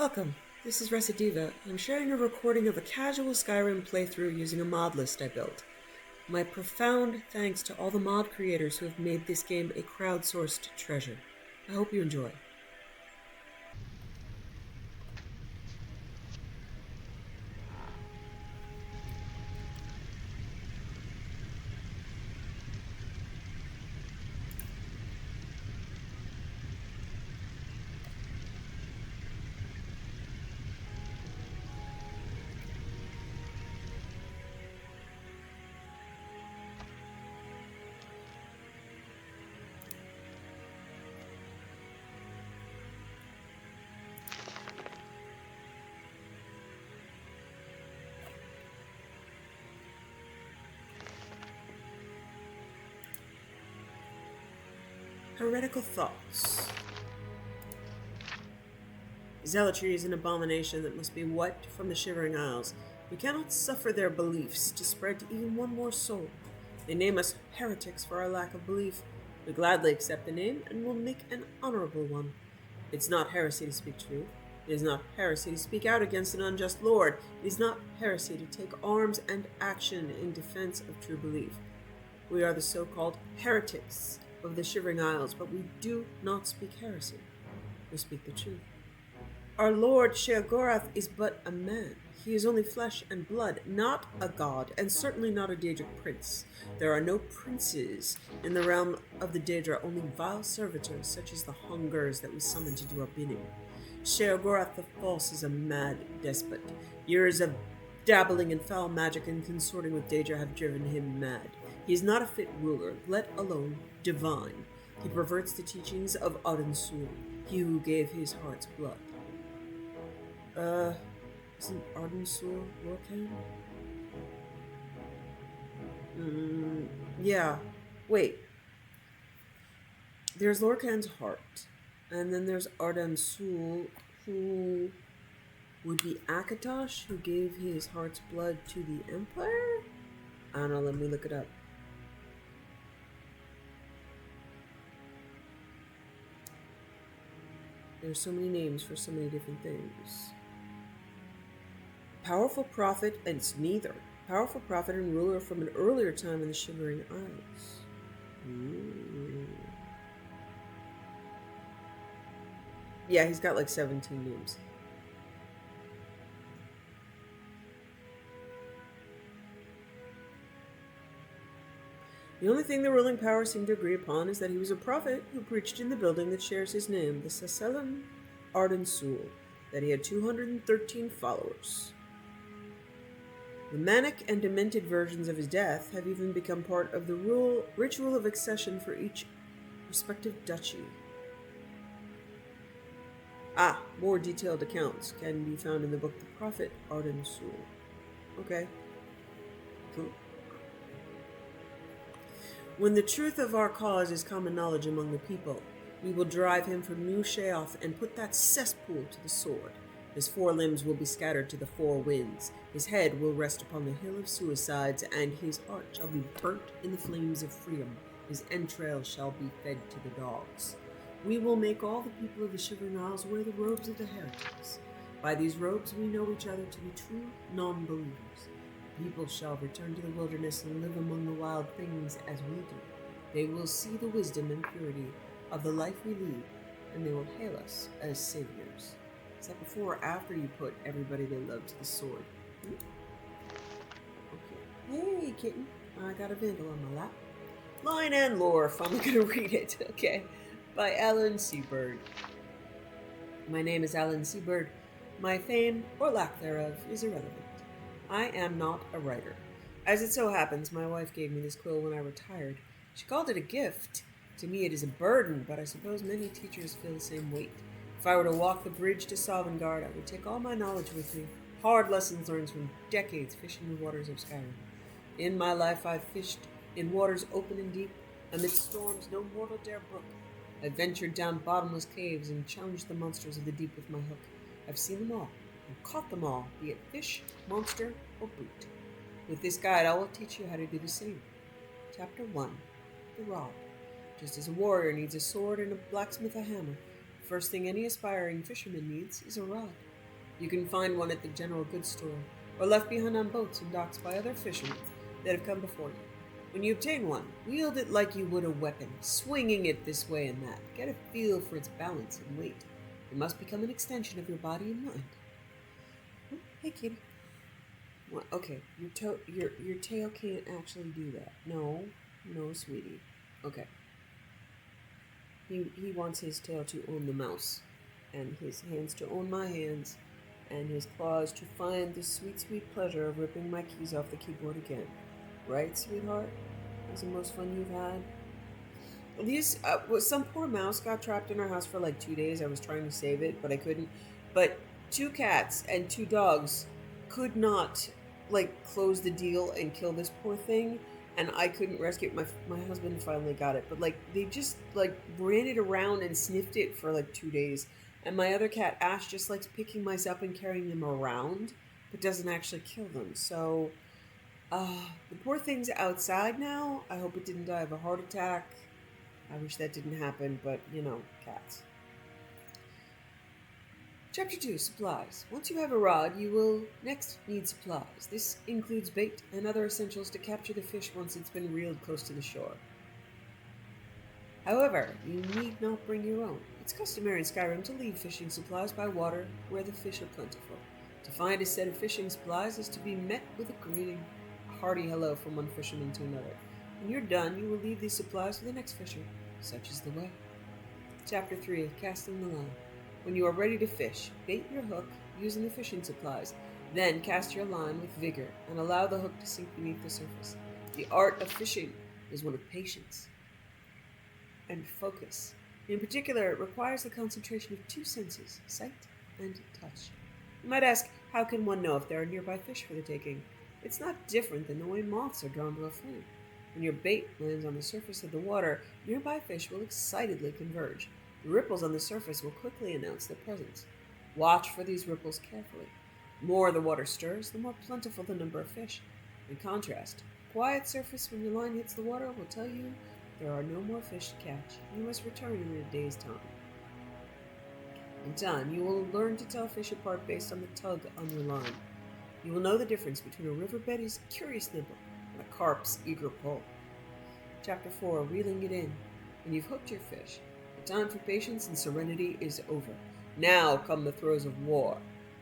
Welcome. This is Recidiva. I'm sharing a recording of a casual Skyrim playthrough using a mod list I built. My profound thanks to all the mod creators who have made this game a crowdsourced treasure. I hope you enjoy. Heretical thoughts. Zealotry is an abomination that must be wiped from the Shivering Isles. We cannot suffer their beliefs to spread to even one more soul. They name us heretics for our lack of belief. We gladly accept the name and will make an honorable one. It's not heresy to speak truth. It is not heresy to speak out against an unjust lord. It is not heresy to take arms and action in defense of true belief. We are the so-called heretics of the Shivering Isles, but we do not speak heresy. We speak the truth. Our Lord Sheogorath is but a man. He is only flesh and blood, not a god, and certainly not a Daedric prince. There are no princes in the realm of the Daedra, only vile servitors such as the Hungers that we summon to do our bidding. Sheogorath the False is a mad despot. Years of dabbling in foul magic and consorting with Daedra have driven him mad. He is not a fit ruler, let alone divine. He perverts the teachings of Arden Sul, he who gave his heart's blood. Isn't Arden Sul Lorcan? Yeah. Wait. There's Lorcan's heart, and then there's Arden Sul, who would be Akatosh, who gave his heart's blood to the Empire? I don't know, let me look it up. There's so many names for so many different things. Powerful prophet, and it's neither. Powerful prophet and ruler from an earlier time in the Shivering Isles. Ooh. Yeah, he's got like 17 names. The only thing the ruling power seemed to agree upon is that he was a prophet who preached in the building that shares his name, the Sacellum Arden Sul, that he had 213 followers. The manic and demented versions of his death have even become part of the ritual of accession for each respective duchy. More detailed accounts can be found in the book The Prophet Arden Sul. Okay. Cool. When the truth of our cause is common knowledge among the people, we will drive him from New Sheoth and put that cesspool to the sword. His forelimbs will be scattered to the four winds. His head will rest upon the hill of suicides, and his heart shall be burnt in the flames of freedom. His entrails shall be fed to the dogs. We will make all the people of the Shivering Isles wear the robes of the heretics. By these robes we know each other to be true non-believers. People shall return to the wilderness and live among the wild things as we do. They will see the wisdom and purity of the life we lead, and they will hail us as saviors. Is that before or after you put everybody they love to the sword? Okay. Hey, kitten. I got a Vandal on my lap. Line and lore, if I'm gonna read it. Okay. By Alan Seabird. My name is Alan Seabird. My fame, or lack thereof, is irrelevant. I am not a writer. As it so happens, my wife gave me this quill when I retired. She called it a gift. To me it is a burden, but I suppose many teachers feel the same weight. If I were to walk the bridge to Sovngarde, I would take all my knowledge with me. Hard lessons learned from decades fishing the waters of Skyrim. In my life I've fished in waters open and deep, amidst storms no mortal dare brook. I've ventured down bottomless caves and challenged the monsters of the deep with my hook. I've seen them all. And caught them all, be it fish, monster, or brute. With this guide, I will teach you how to do the same. Chapter 1. The Rod. Just as a warrior needs a sword and a blacksmith a hammer, the first thing any aspiring fisherman needs is a rod. You can find one at the general goods store, or left behind on boats and docks by other fishermen that have come before you. When you obtain one, wield it like you would a weapon, swinging it this way and that. Get a feel for its balance and weight. It must become an extension of your body and mind. Oh, hey, kitty. Well, okay, your tail can't actually do that. No, sweetie. Okay. He wants his tail to own the mouse, and his hands to own my hands, and his claws to find the sweet, sweet pleasure of ripping my keys off the keyboard again. Right, sweetheart? That's the most fun you've had? Some poor mouse got trapped in our house for like 2 days. I was trying to save it, but I couldn't. But 2 cats and 2 dogs could not, close the deal and kill this poor thing. And I couldn't rescue it. My husband finally got it. But, they just, ran it around and sniffed it for, 2 days. And my other cat, Ash, just likes picking mice up and carrying them around, but doesn't actually kill them. So, the poor thing's outside now. I hope it didn't die of a heart attack. I wish that didn't happen, but, cats. Chapter 2, Supplies. Once you have a rod, you will next need supplies. This includes bait and other essentials to capture the fish once it's been reeled close to the shore. However, you need not bring your own. It's customary in Skyrim to leave fishing supplies by water where the fish are plentiful. To find a set of fishing supplies is to be met with a greeting, a hearty hello from one fisherman to another. When you're done, you will leave these supplies for the next fisher. Such is the way. Chapter 3, Casting the Line. When you are ready to fish, bait your hook using the fishing supplies. Then cast your line with vigor and allow the hook to sink beneath the surface. The art of fishing is one of patience and focus. In particular, it requires the concentration of 2 senses, sight and touch. You might ask, how can one know if there are nearby fish for the taking? It's not different than the way moths are drawn to a flame. When your bait lands on the surface of the water, nearby fish will excitedly converge. The ripples on the surface will quickly announce their presence. Watch for these ripples carefully. The more the water stirs, the more plentiful the number of fish. In contrast, a quiet surface when your line hits the water will tell you there are no more fish to catch. You must return in a day's time. In time, you will learn to tell fish apart based on the tug on your line. You will know the difference between a river betty's curious nibble and a carp's eager pull. Chapter 4, Reeling it in. When you've hooked your fish, the time for patience and serenity is over. Now come the throes of war.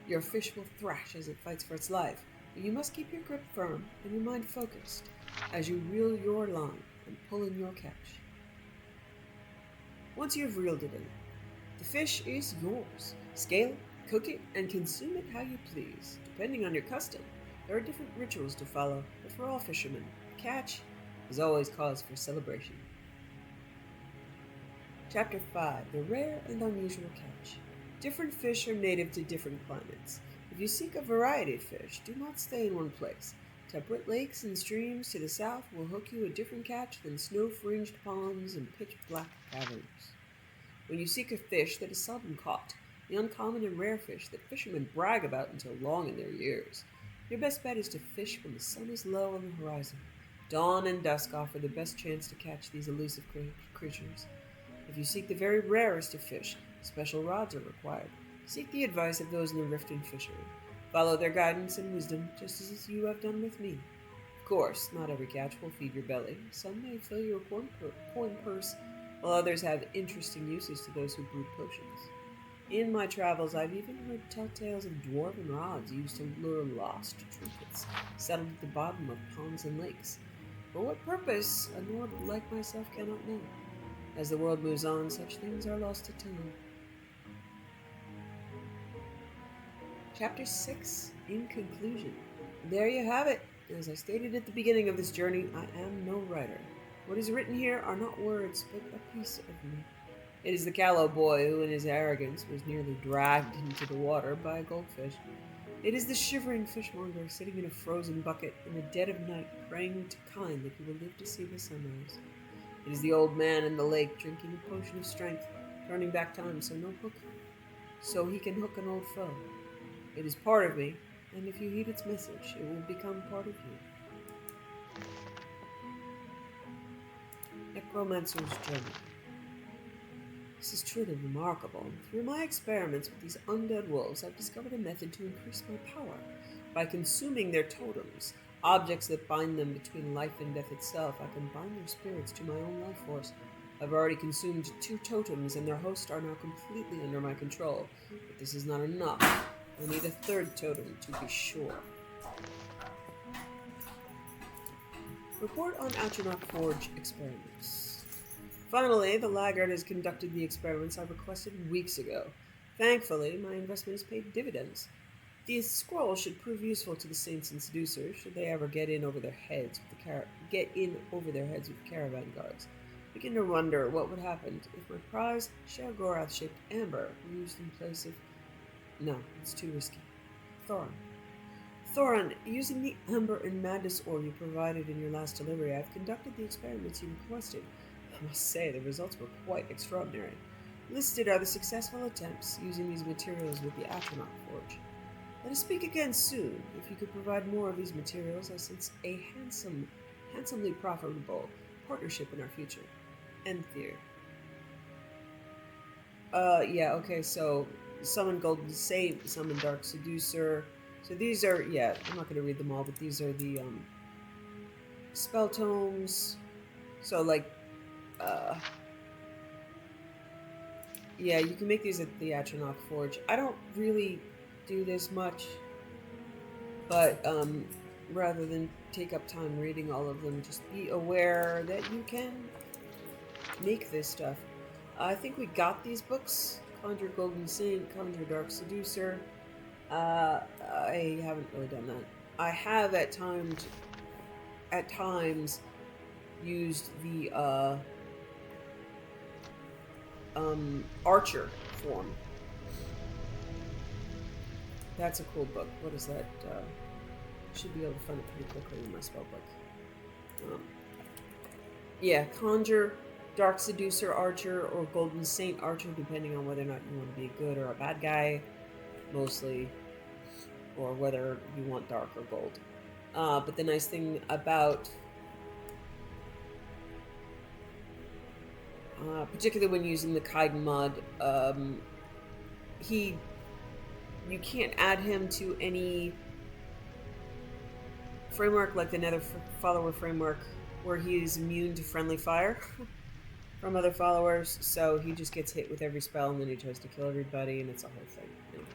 Your fish will thrash as it fights for its life, but you must keep your grip firm and your mind focused as you reel your line and pull in your catch. Once you have reeled it in, the fish is yours. Scale it, cook it, and consume it how you please. Depending on your custom, there are different rituals to follow, but for all fishermen, the catch is always cause for celebration. Chapter 5, The Rare and Unusual Catch. Different fish are native to different climates. If you seek a variety of fish, do not stay in one place. Temperate lakes and streams to the south will hook you a different catch than snow-fringed ponds and pitch-black caverns. When you seek a fish that is seldom caught, the uncommon and rare fish that fishermen brag about until long in their years, your best bet is to fish when the sun is low on the horizon. Dawn and dusk offer the best chance to catch these elusive creatures. If you seek the very rarest of fish, special rods are required. Seek the advice of those in the Riften fishery. Follow their guidance and wisdom, just as you have done with me. Of course, not every catch will feed your belly. Some may fill your coin purse, while others have interesting uses to those who brew potions. In my travels, I've even heard tell tales of dwarven rods used to lure lost trinkets, settled at the bottom of ponds and lakes. For what purpose, a Nord like myself cannot know. As the world moves on, such things are lost to time. Chapter 6, In Conclusion. There you have it. As I stated at the beginning of this journey, I am no writer. What is written here are not words, but a piece of me. It is the callow boy who, in his arrogance, was nearly dragged into the water by a goldfish. It is the shivering fishmonger sitting in a frozen bucket in the dead of night, praying to Kaidan that he will live to see the sunrise. It is the old man in the lake drinking a potion of strength, turning back time so he can hook an old foe. It is part of me, and if you heed its message, it will become part of you. Necromancer's Journey. This is truly remarkable. Through my experiments with these undead wolves, I've discovered a method to increase my power. By consuming their totems, objects that bind them between life and death itself, I can bind their spirits to my own life force. I've already consumed 2 totems, and their hosts are now completely under my control. But this is not enough. I need a 3rd totem to be sure. Report on Atronach Forge experiments. Finally, the laggard has conducted the experiments I requested weeks ago. Thankfully, my investment has paid dividends. These scrolls should prove useful to the saints and seducers should they ever get in over their heads with the caravan guards. I begin to wonder what would happen if my prize Sheogorath-shaped amber were used in place of... No, it's too risky. Thorin, using the amber and madness ore you provided in your last delivery, I've conducted the experiments you requested. I must say, the results were quite extraordinary. Listed are the successful attempts using these materials with the Atronach Forge. Let us speak again soon. If you could provide more of these materials, I sense a handsomely profitable partnership in our future. End theory. Yeah, okay, so Summon Golden Saint, Summon Dark Seducer. So these are, yeah, I'm not going to read them all, but these are the, spell tomes. So, like, yeah, you can make these at the Atronach Forge. I don't really do this much, but, rather than take up time reading all of them, just be aware that you can make this stuff. I think we got these books. Conjure Golden Saint, Conjure Dark Seducer. I haven't really done that. I have at times used the, Archer form. That's a cool book. What is that? Should be able to find it pretty quickly in my spell book. Yeah, Conjure, Dark Seducer Archer, or Golden Saint Archer, depending on whether or not you want to be a good or a bad guy, mostly, or whether you want dark or gold. But the nice thing about, particularly when using the Kaidan mod, you can't add him to any framework like the Nether follower framework where he is immune to friendly fire from other followers, so he just gets hit with every spell and then he tries to kill everybody, and it's a whole thing. Anyway.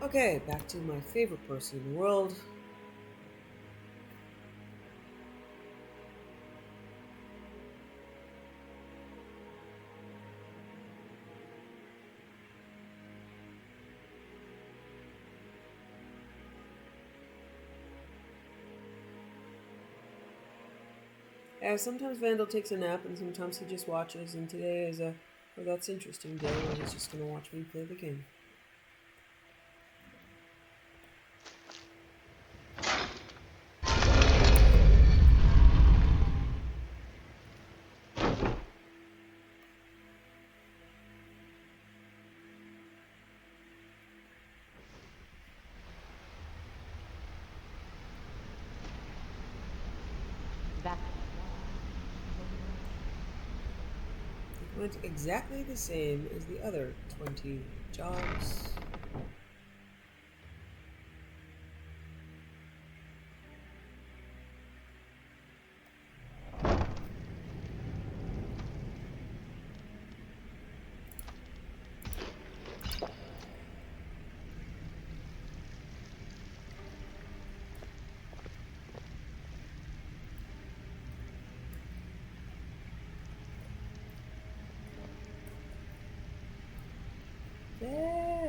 Okay, back to my favorite person in the world. Yeah, sometimes Vandal takes a nap and sometimes he just watches, and today is a that's interesting day where he's just gonna watch me play the game. Went exactly the same as the other 20 jobs.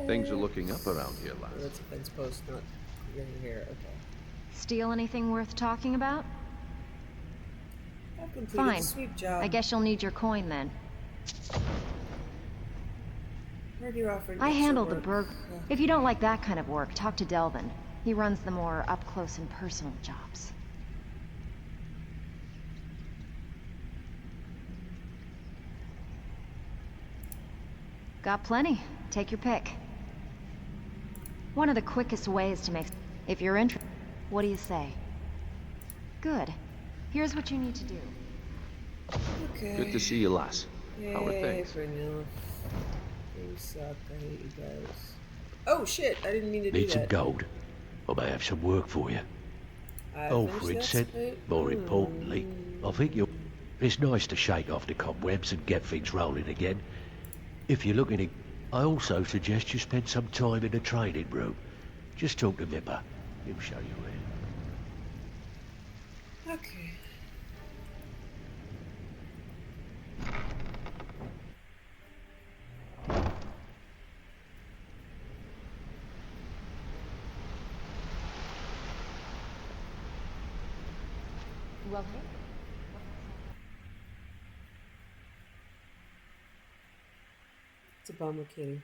Things are looking up around here, lass. Oh, that's a fence post, not really here. Okay. Steal anything worth talking about? I've completed Fine. the sweep job. I guess you'll need your coin then. Heard you're offering I extra handled the work. burg. If you don't like that kind of work, talk to Delvin. He runs the more up-close and personal jobs. Got plenty. Take your pick. One of the quickest ways to make... If you're interested, what do you say? Good. Here's what you need to do. Okay. Good to see you, lass. How are Yay, things? Brynjolf. Things suck. I hate you guys. Oh shit! I didn't mean to do Need some that. gold? I may have some work for you. I Oh, finished for that instance, split. more importantly, I think you'll... It's nice to shake off the cobwebs and get things rolling again. If you're looking to... I also suggest you spend some time in the training room. Just talk to Mipper. He'll show you where. Okay. Well, hey. It's a bummer, Kitty.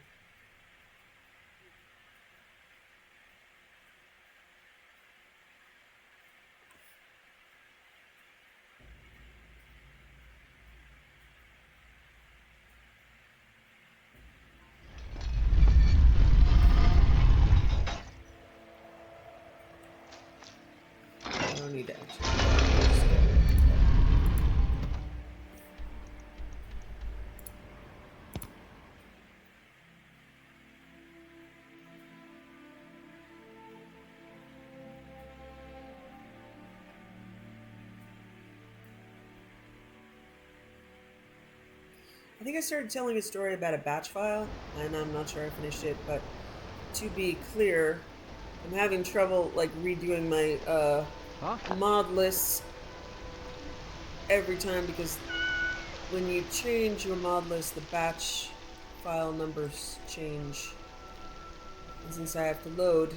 I don't need to actually. I think I started telling a story about a batch file, and I'm not sure I finished it, but to be clear, I'm having trouble like redoing my mod lists every time because when you change your mod list, the batch file numbers change. And since I have to load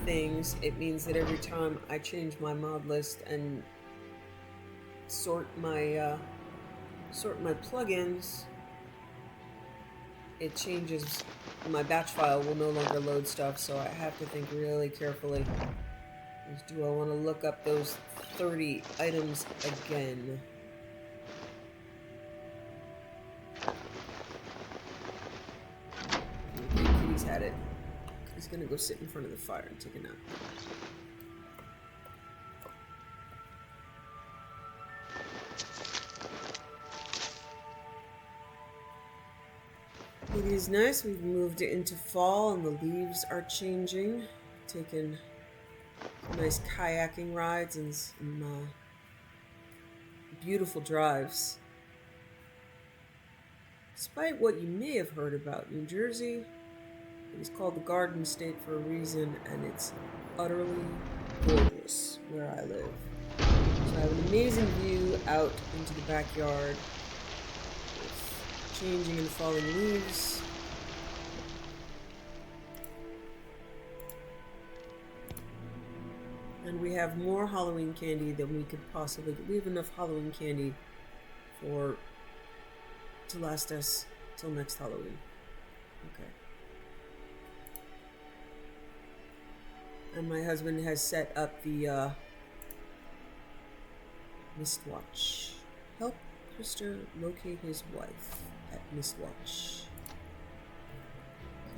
things, it means that every time I change my mod list and sort my plugins, it changes. My batch file will no longer load stuff, so I have to think really carefully. Do I want to look up those 30 items again? Okay, Kitty's had it. He's gonna go sit in front of the fire and take a nap. It is nice. We've moved it into fall and the leaves are changing. Taken nice kayaking rides and some beautiful drives. Despite what you may have heard about New Jersey, it is called the Garden State for a reason, and it's utterly gorgeous where I live. So I have an amazing view out into the backyard with changing and falling leaves. And we have more Halloween candy than we could possibly get. We have enough Halloween candy to last us till next Halloween. Okay. And my husband has set up the Mistwatch. Help Krister locate his wife at Mistwatch.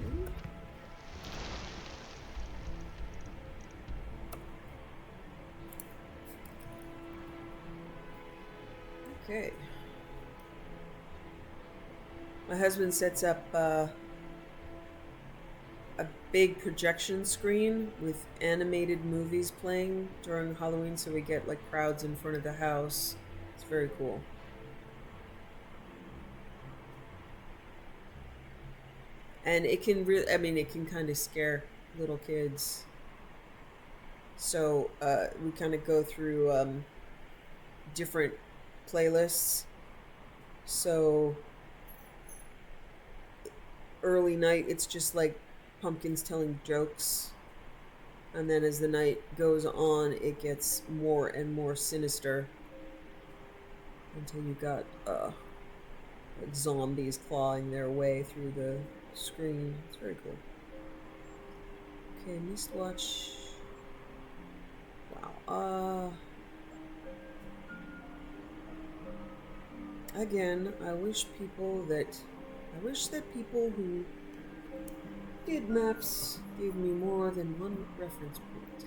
Okay. Okay. My husband sets up a big projection screen with animated movies playing during Halloween, so we get like crowds in front of the house. It's very cool. And it can really, I mean, it can kind of scare little kids. So we kind of go through different playlists. So early night, it's just like pumpkins telling jokes, and then as the night goes on, it gets more and more sinister until you got like zombies clawing their way through the screen. It's very cool. Okay, Mistwatch. Wow. Again, I wish that people who did maps gave me more than one reference point.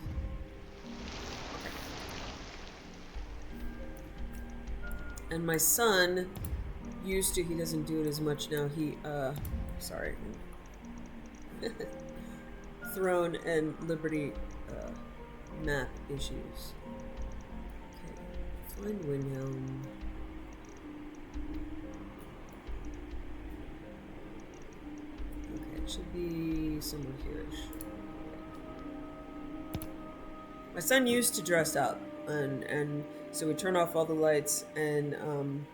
And my son used to, he doesn't do it as much now, sorry. Throne and Liberty map issues. Okay, find Windhelm. Okay, it should be somewhere here-ish. My son used to dress up, and so we turn off all the lights, and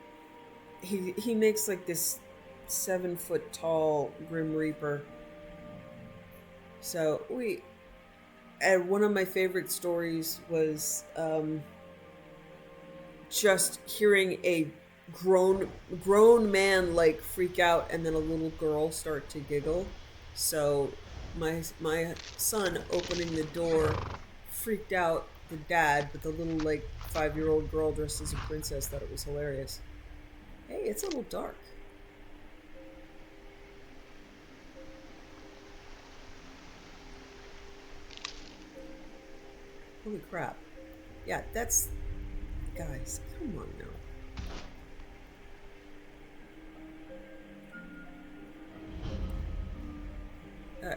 he makes like this 7-foot tall Grim Reaper. So and one of my favorite stories was just hearing a grown man like freak out, and then a little girl start to giggle. So my son opening the door freaked out the dad, but the little like 5-year-old girl dressed as a princess thought it was hilarious. Hey, it's a little dark. Holy crap. Yeah, that's... Guys, come on now.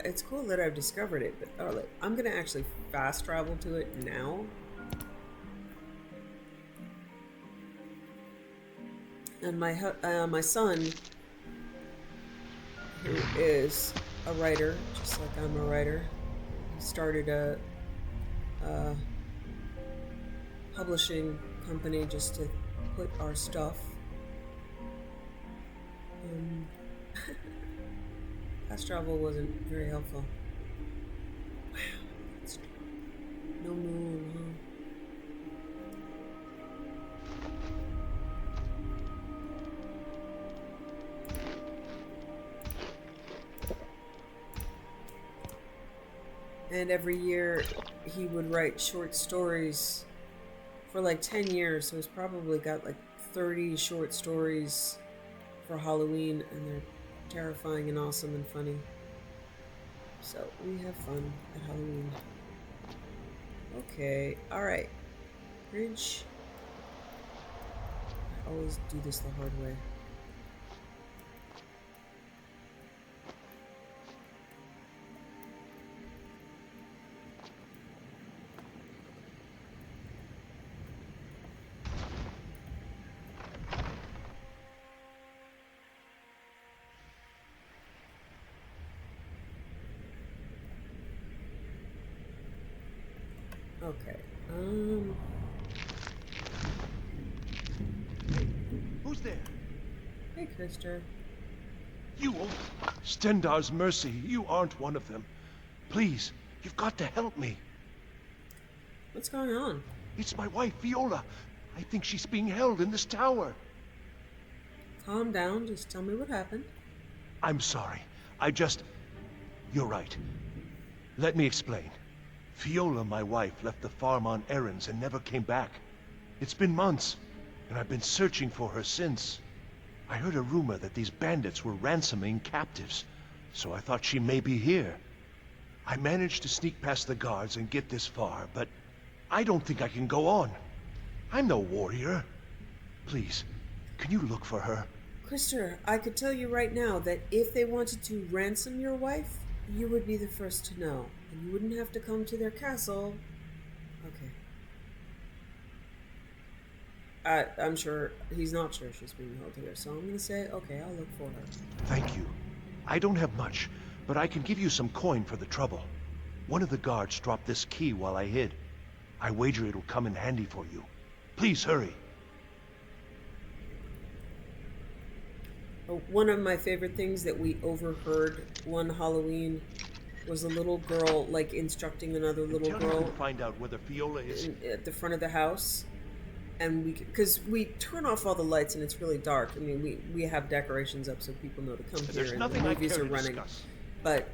It's cool that I've discovered it, but I'm gonna actually fast travel to it now. And my son, who is a writer, just like I'm a writer, he started a publishing company just to put our stuff. Fast travel wasn't very helpful. Wow, that's no moon, huh? And every year he would write short stories for like 10 years, so he's probably got like 30 short stories for Halloween, and they're terrifying and awesome and funny. So we have fun at Halloween. Okay, alright. Bridge. I always do this the hard way. Okay, Who's there? Hey, Krister. You, Stendar's mercy, you aren't one of them. Please, you've got to help me. What's going on? It's my wife, Viola. I think she's being held in this tower. Calm down, just tell me what happened. I'm sorry. You're right. Let me explain. Viola, my wife, left the farm on errands and never came back. It's been months, and I've been searching for her since. I heard a rumor that these bandits were ransoming captives, so I thought she may be here. I managed to sneak past the guards and get this far, but I don't think I can go on. I'm no warrior. Please, can you look for her? Krister, I could tell you right now that if they wanted to ransom your wife, you would be the first to know. And you wouldn't have to come to their castle. Okay. I'm sure, he's not sure she's being held here, so I'm gonna say, okay, I'll look for her. Thank you. I don't have much, but I can give you some coin for the trouble. One of the guards dropped this key while I hid. I wager it'll come in handy for you. Please hurry. One of my favorite things that we overheard one Halloween was a little girl, like, instructing another little girl. Find out whether Viola is at the front of the house. And because we turn off all the lights and it's really dark. I mean, we have decorations up so people know to come here. There's and nothing the movies are running. Discuss. But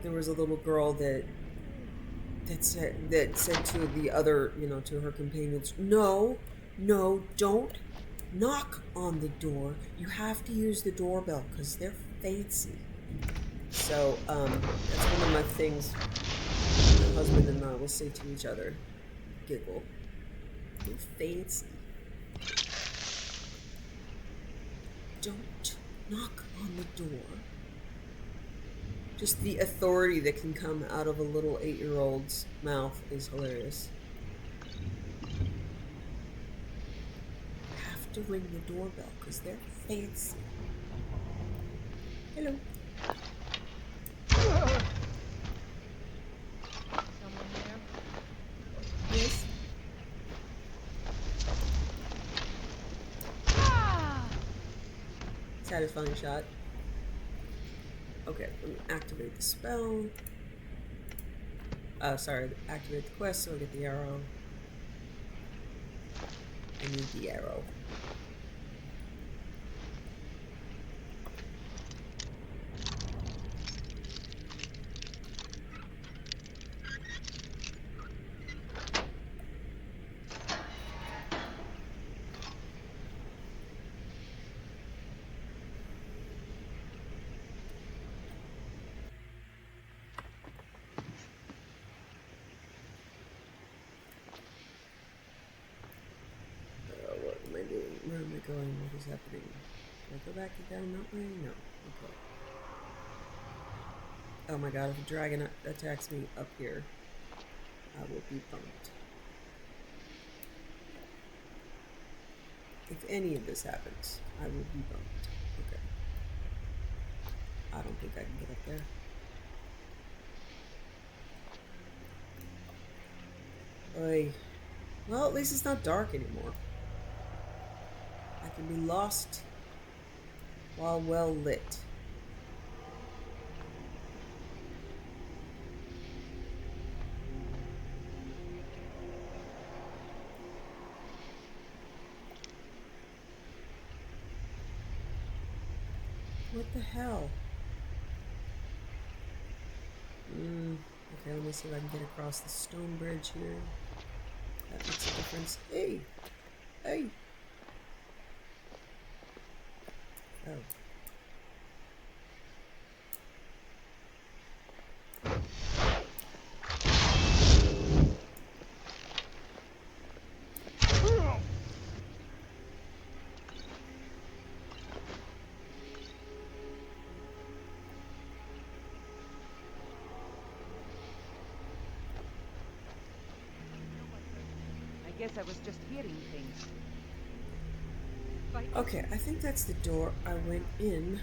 there was a little girl that said to the other, to her companions, no, don't knock on the door. You have to use the doorbell because they're fancy. So that's one of my things my husband and I will say to each other. Giggle. You're fancy. Don't knock on the door. Just the authority that can come out of a little 8-year-old's mouth is hilarious. You have to ring the doorbell because they're fancy. Hello. Someone there? Yes. Satisfying shot. Okay, let me activate the spell. Oh, sorry, activate the quest so I get the arrow. I need the arrow. What am I doing? Where am I going? What is happening? Do I go back down that way? No. Okay. Oh my god, if a dragon attacks me up here, I will be bumped. If any of this happens, I will be bumped. Okay. I don't think I can get up there. Oy. Well, at least it's not dark anymore. I can be lost while well lit. What the hell? Okay, let me see if I can get across the stone bridge here. That makes a difference. Hey! Hey! Oh. I guess I was just hearing things. Okay, I think that's the door I went in.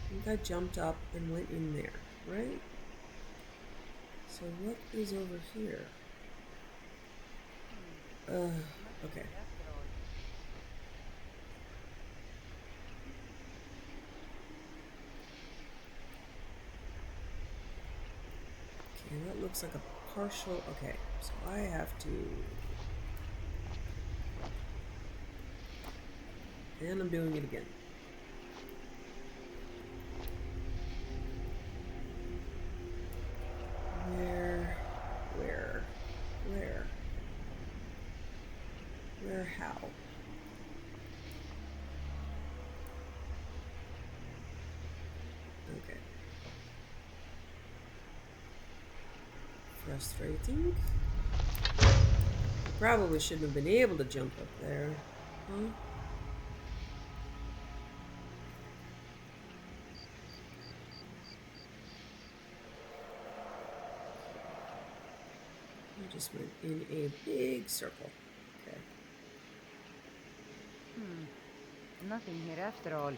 I think I jumped up and went in there, right? So what is over here? Okay. Okay, that looks like a partial. Okay, so I have to. And I'm doing it again. Where, how? Okay. Frustrating. Probably shouldn't have been able to jump up there. Huh? I just went in a big circle. Okay. Nothing here after all.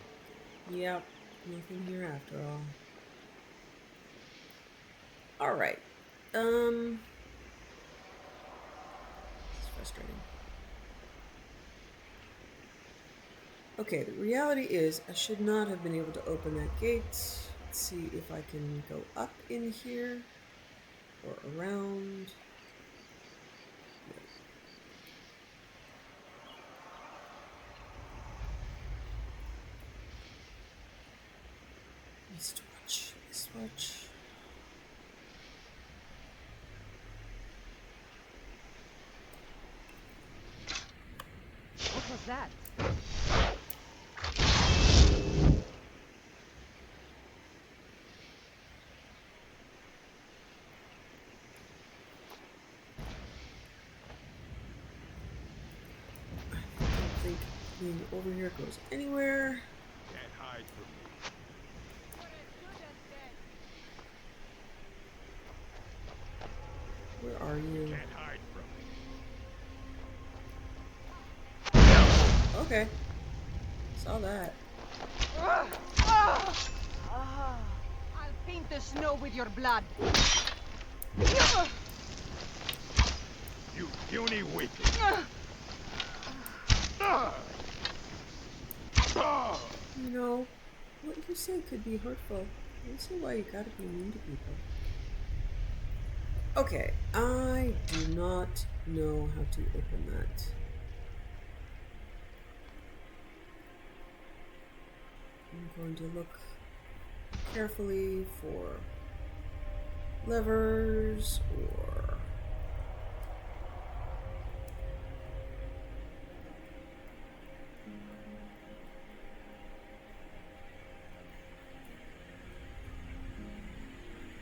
Yep, nothing here after all. Alright. It's frustrating. Okay, the reality is I should not have been able to open that gate. Let's see if I can go up in here or around. Switch. What was that? Nothing over here goes anywhere. Can't hide from me. Where are you? Can't hide from me. Okay. Saw that. I'll paint the snow with your blood. You puny weakling. You know, what you say could be hurtful. I don't see why you gotta be mean to people. Okay, I do not know how to open that. I'm going to look carefully for levers or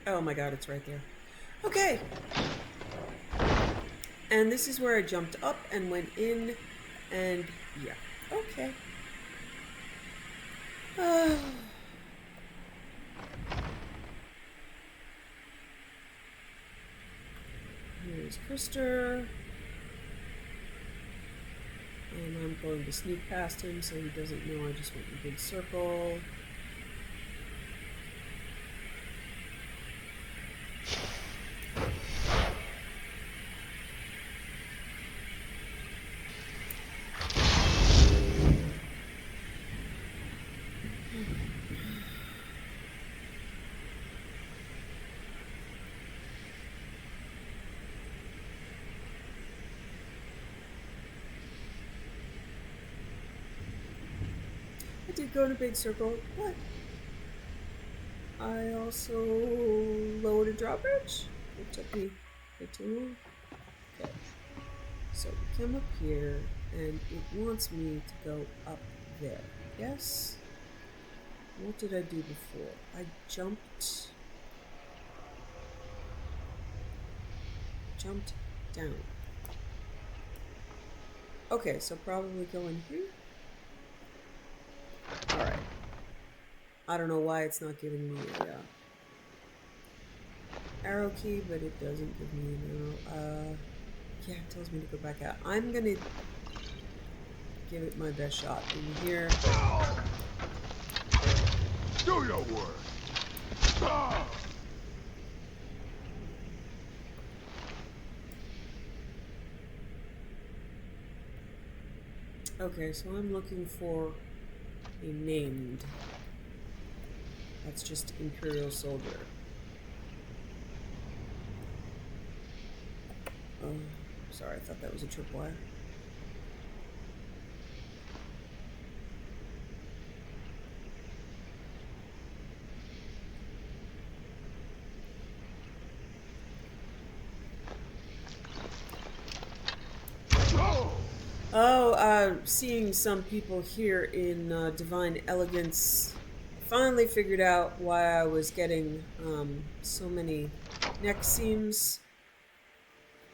oh my god, it's right there. Okay. And this is where I jumped up and went in and yeah. Okay. Here's Krister. And I'm going to sneak past him so he doesn't know I just went in a big circle. Did go in a big circle, but I also lowered a drawbridge. It took me 15 more. Okay, so we come up here, and it wants me to go up there. Yes? What did I do before? I jumped down. Okay, so probably go in here. Alright. I don't know why it's not giving me a arrow key, but it doesn't give me an arrow. Yeah, it tells me to go back out. I'm gonna give it my best shot in here. Do your work. Okay, so I'm looking for a named. That's just Imperial Soldier. Oh, sorry, I thought that was a tripwire. Oh, seeing some people here in Divine Elegance, finally figured out why I was getting so many neck seams.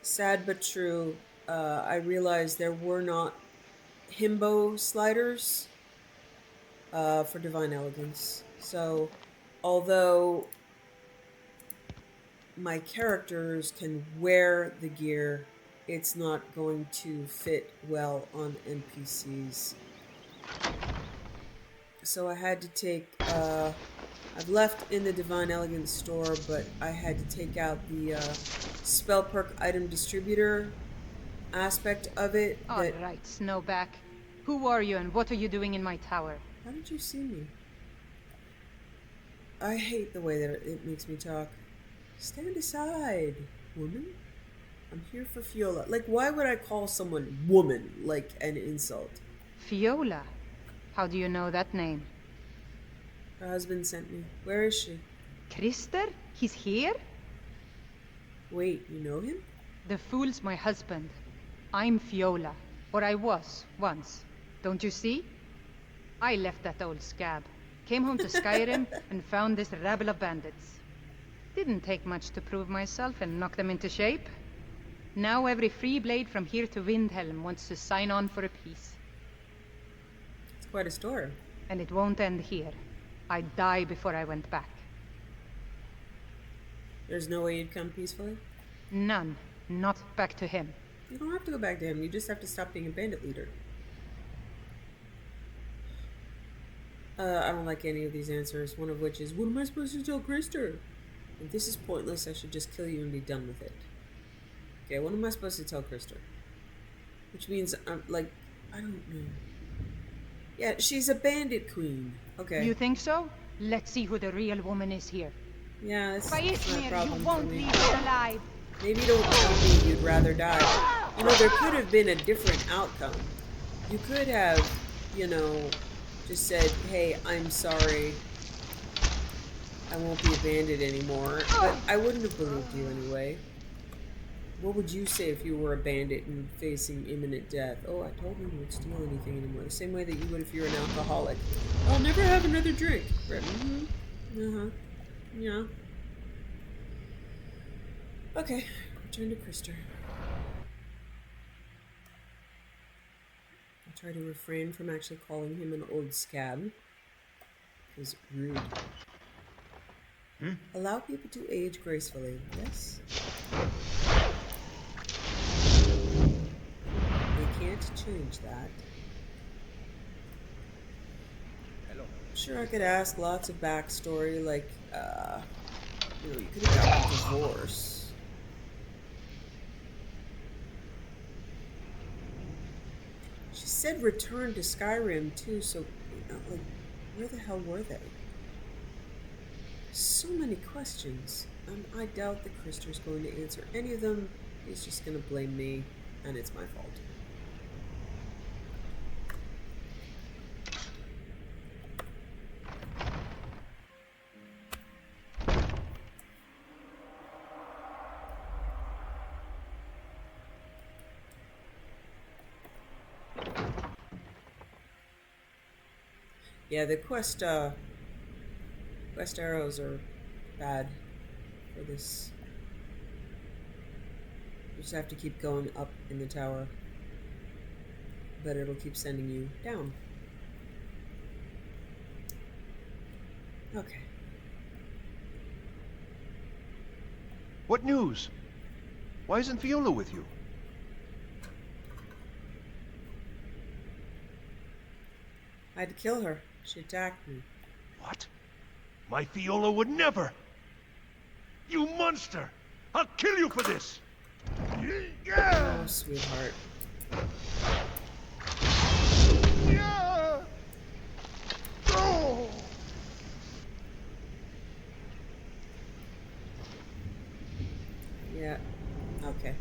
Sad but true, I realized there were not himbo sliders for Divine Elegance. So, although my characters can wear the gear, it's not going to fit well on NPCs. So I had to take, I've left in the Divine Elegance store, but I had to take out the spell perk item distributor aspect of it. Alright, Snowback. Who are you and what are you doing in my tower? How did you see me? I hate the way that it makes me talk. Stand aside, woman. I'm here for Fiola. Like, why would I call someone woman like an insult? Fiola? How do you know that name? Her husband sent me. Where is she? Krister? He's here? Wait, you know him? The fool's my husband. I'm Fiola. Or I was, once. Don't you see? I left that old scab. Came home to Skyrim and found this rabble of bandits. Didn't take much to prove myself and knock them into shape. Now every free blade from here to Windhelm wants to sign on for a peace. Quite a story. And it won't end here. I'd die before I went back. There's no way you'd come peacefully? None. Not back to him. You don't have to go back to him. You just have to stop being a bandit leader. I don't like any of these answers, one of which is, what am I supposed to tell Krister? If this is pointless, I should just kill you and be done with it. Okay, what am I supposed to tell Krister? Which means, like, I don't know. Yeah, she's a bandit queen. Okay. You think so? Let's see who the real woman is here. Yeah, that's not a Faismir, problem you for won't me. leave her alive. Maybe don't tell me you'd rather die. You know, there could have been a different outcome. You could have, you know, just said, hey, I'm sorry. I won't be a bandit anymore. But I wouldn't have believed you anyway. What would you say if you were a bandit and facing imminent death? Oh, I told you you would steal anything anymore. The same way that you would if you're an alcoholic. I'll never have another drink. Right. Mm-hmm. Uh-huh. Yeah. Okay. Return to Krister. I'll try to refrain from actually calling him an old scab. It's rude. Allow people to age gracefully. Yes? They can't change that. I'm sure I could ask lots of backstory, like, you know, you could have gotten a divorce. She said return to Skyrim, too, so, you know, like, where the hell were they? So many questions. I doubt that Krister's going to answer any of them. He's just going to blame me, and it's my fault. Yeah, the quest arrows are bad for this. You just have to keep going up in the tower, but it'll keep sending you down. Okay. What news? Why isn't Viola with you? I had to kill her. She attacked me. What? My Viola would never! You monster! I'll kill you for this! Oh, sweetheart. Yeah. Okay.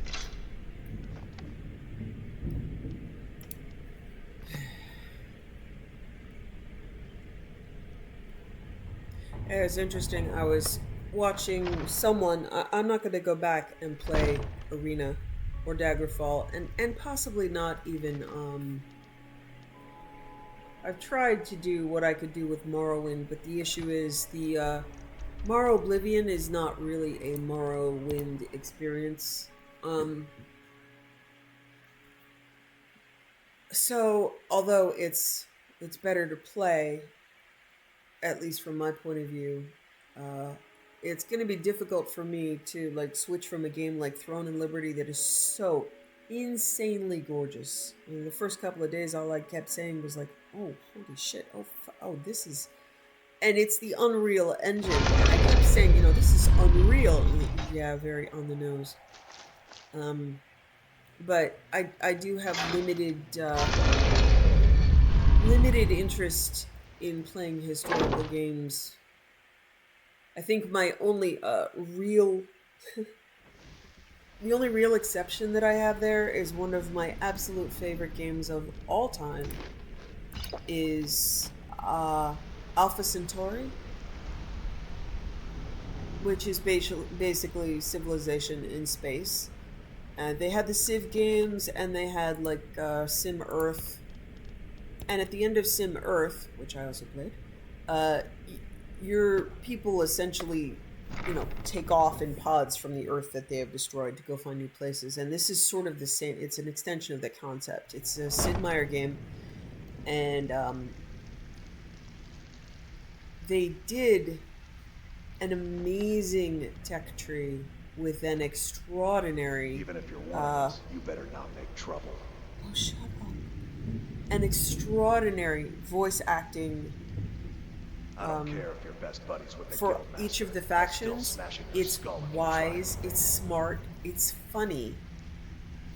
Yeah, it's interesting. I was watching someone. I'm not going to go back and play Arena or Daggerfall, and possibly not even. I've tried to do what I could do with Morrowind, but the issue is the Morrow Oblivion is not really a Morrowind experience. So although it's better to play, at least from my point of view, it's going to be difficult for me to like switch from a game like Throne and Liberty that is so insanely gorgeous. I mean, the first couple of days, all I kept saying was like, "Oh, holy shit! Oh, this is," and it's the Unreal Engine. And I kept saying, you know, this is unreal. Yeah, very on the nose. But I do have limited interest in playing historical games. I think my only real the only real exception that I have there is one of my absolute favorite games of all time is Alpha Centauri, which is basically civilization in space. They had the Civ games, and they had like Sim Earth. And at the end of Sim Earth, which I also played, your people essentially, you know, take off in pods from the Earth that they have destroyed to go find new places. And this is sort of the same. It's an extension of that concept. It's a Sid Meier game, and they did an amazing tech tree with an extraordinary... Even if you're wise, you better not make trouble. Oh, shut up. An extraordinary voice acting I don't care if you're best buddies with the for guildmaster. each of the I'll still factions. smash in your It's skull if you wise, try. it's smart, it's funny.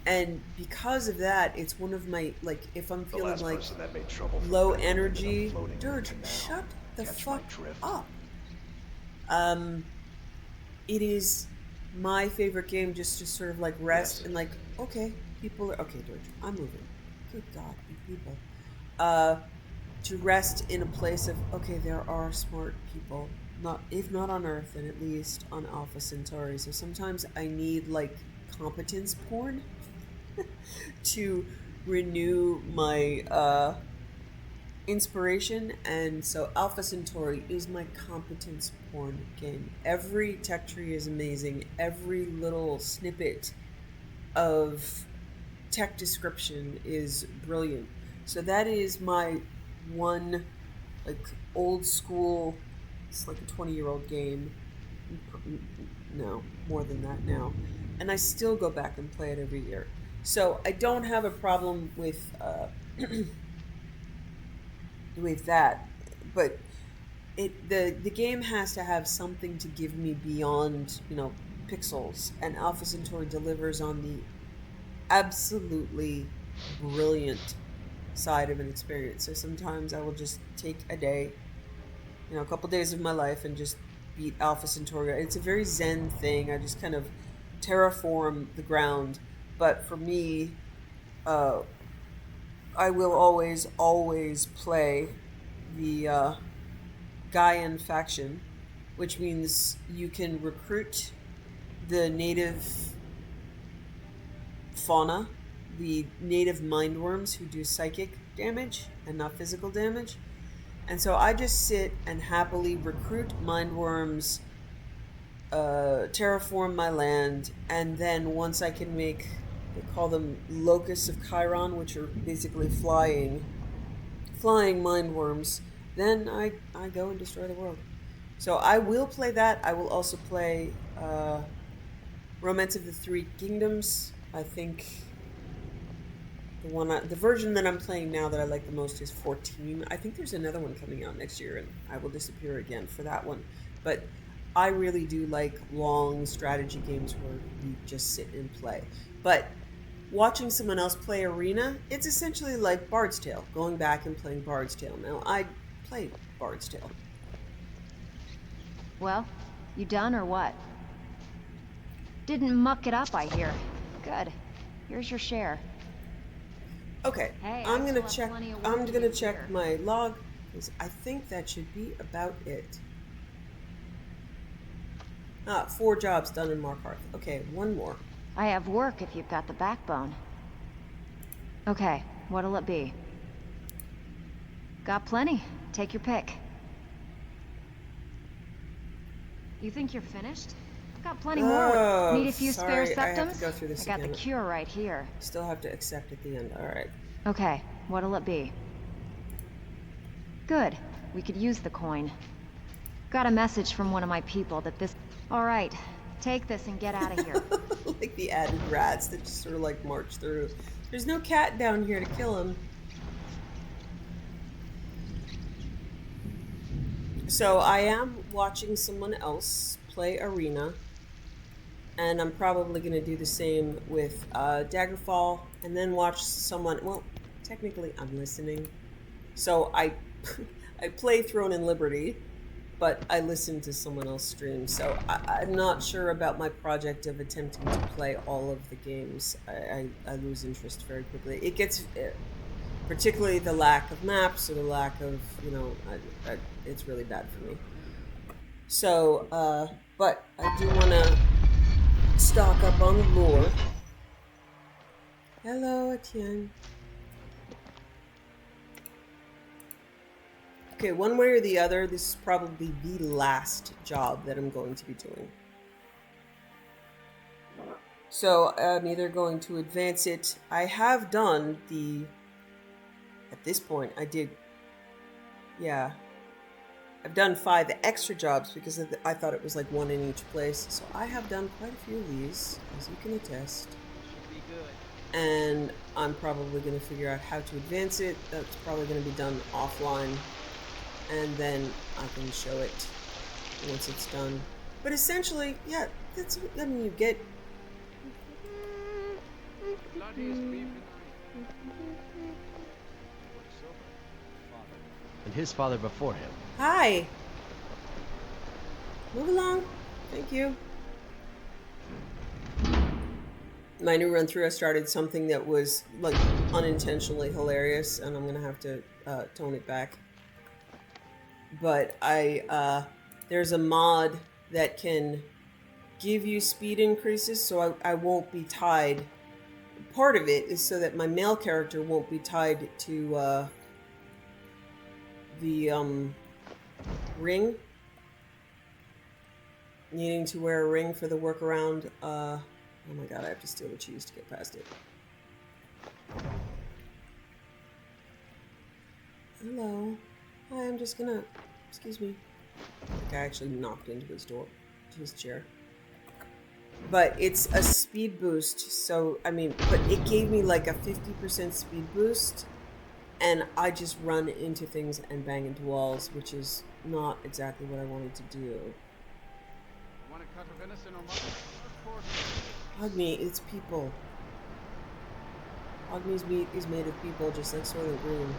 And because of that, it's one of my, like, if I'm The feeling last like person that made trouble for low Finland ended up energy, floating in Dirge, the canal. shut the Catch my fuck drift? up. It is my favorite game just to sort of like rest Yes. and like, okay, people are, okay, Dirge, I'm moving. Good God, you people. To rest in a place of, okay, there are smart people. Not, if not on Earth, then at least on Alpha Centauri. So sometimes I need like competence porn to renew my inspiration, and so Alpha Centauri is my competence porn game. Every tech tree is amazing. Every little snippet of tech description is brilliant. So that is my one, like, old school, it's like a 20-year-old game. No, more than that now. And I still go back and play it every year. So I don't have a problem with with that, but the game has to have something to give me beyond, you know, pixels, and Alpha Centauri delivers on the absolutely brilliant side of an experience. So sometimes I will just take a day, you know, a couple days of my life and just beat Alpha Centauri. It's a very zen thing. I just kind of terraform the ground. But for me, I will always play the Gaian faction, which means you can recruit the native fauna, the native mindworms who do psychic damage and not physical damage. And so I just sit and happily recruit mindworms, terraform my land, and then once I can make, they call them locusts of Kaidan, which are basically flying mindworms, then I go and destroy the world. So I will play that. I will also play Romance of the Three Kingdoms. I think the version that I'm playing now that I like the most is 14. I think there's another one coming out next year, and I will disappear again for that one. But I really do like long strategy games where you just sit and play. But watching someone else play Arena, it's essentially like Bard's Tale, going back and playing Bard's Tale. Now, I played Bard's Tale. Well, you done or what? Didn't muck it up, I hear. Good. Here's your share. Okay, Hey, I'm I gonna still check. have plenty of work I'm to gonna do check here. my log because I think that should be about it. 4 jobs done in Markarth. Okay, one more. I have work if you've got the backbone. Okay, what'll it be? Got plenty. Take your pick. You think you're finished? Got plenty more. Oh, Need a few sorry, spare I have septums? to go through this I got again. the cure right here. Still have to accept at the end. All right. Okay, what'll it be? Good. We could use the coin. Got a message from one of my people that this... Alright, take this and get out of here. Like the added rats that just sort of like march through. There's no cat down here to kill him. So I am watching someone else play Arena, and I'm probably going to do the same with Daggerfall, and then watch someone. Well, technically, I'm listening, so I I play Throne and Liberty, but I listen to someone else stream. So I'm not sure about my project of attempting to play all of the games. I lose interest very quickly. It gets. Particularly the lack of maps or the lack of, you know, it's really bad for me. So, but I do want to stock up on the lore. Hello, Etienne. Okay, one way or the other, this is probably the last job that I'm going to be doing. So I'm either going to advance it. I have done the... At this point, I did... Yeah. I've done 5 extra jobs because I thought it was like 1 in each place. So I have done quite a few of these, as you can attest. Should be good. And I'm probably going to figure out how to advance it. That's probably going to be done offline. And then I can show it once it's done. But essentially, yeah, that's what, I mean, you get... And his father before him. Hi! Move along. Thank you. My new run through, I started something that was like unintentionally hilarious, and I'm gonna have to tone it back. But there's a mod that can give you speed increases, so I won't be tied. Part of it is so that my male character won't be tied to the ring. Needing to wear a ring for the workaround. Oh my god, I have to steal the cheese to get past it. Hello. Hi, I'm just gonna... Excuse me. The guy actually knocked into his door, to his chair. But it's a speed boost, so, I mean, but it gave me like a 50% speed boost, and I just run into things and bang into walls, which is not exactly what I wanted to do. Want a cut of venison or mutton? Of course. Hogmeat, it's people. Hogmeat's meat is made of people, just like Soylent Green.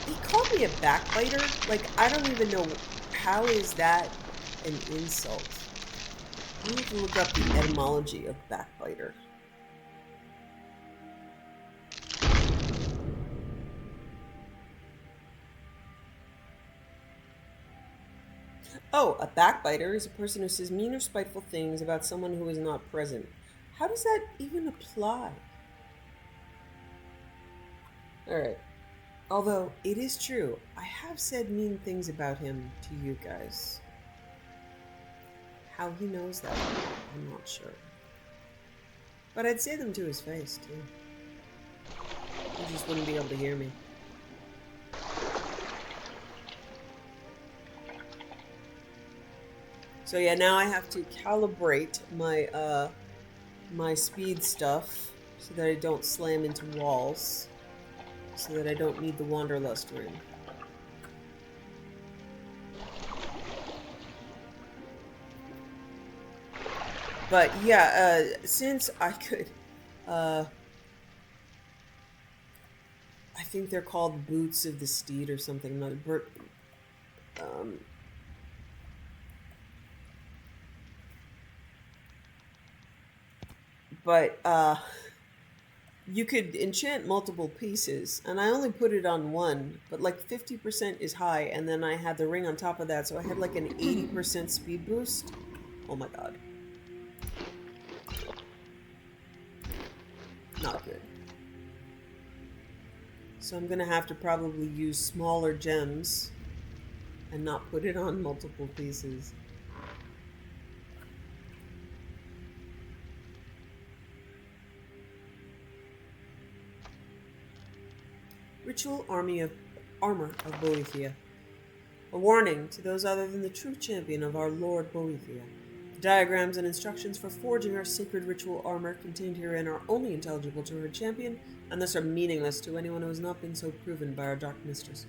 He called me a backbiter? Like, I don't even know, how is that an insult? I need to look up the etymology of backbiter. Oh, a backbiter is a person who says mean or spiteful things about someone who is not present. How does that even apply? Alright. Although, it is true, I have said mean things about him to you guys. How he knows that, I'm not sure. But I'd say them to his face, too. He just wouldn't be able to hear me. So yeah, now I have to calibrate my my speed stuff so that I don't slam into walls, so that I don't need the Wanderlust ring. But yeah, since I could, I think they're called Boots of the Steed or something. But you could enchant multiple pieces, and I only put it on one, but like 50% is high, and then I had the ring on top of that, so I had like an 80% speed boost. Oh my god. Not good. So I'm gonna have to probably use smaller gems and not put it on multiple pieces. Ritual Armor of Boethia. A warning to those other than the true champion of our Lord Boethia. The diagrams and instructions for forging our sacred ritual armor contained herein are only intelligible to her champion, and thus are meaningless to anyone who has not been so proven by our Dark Mistress.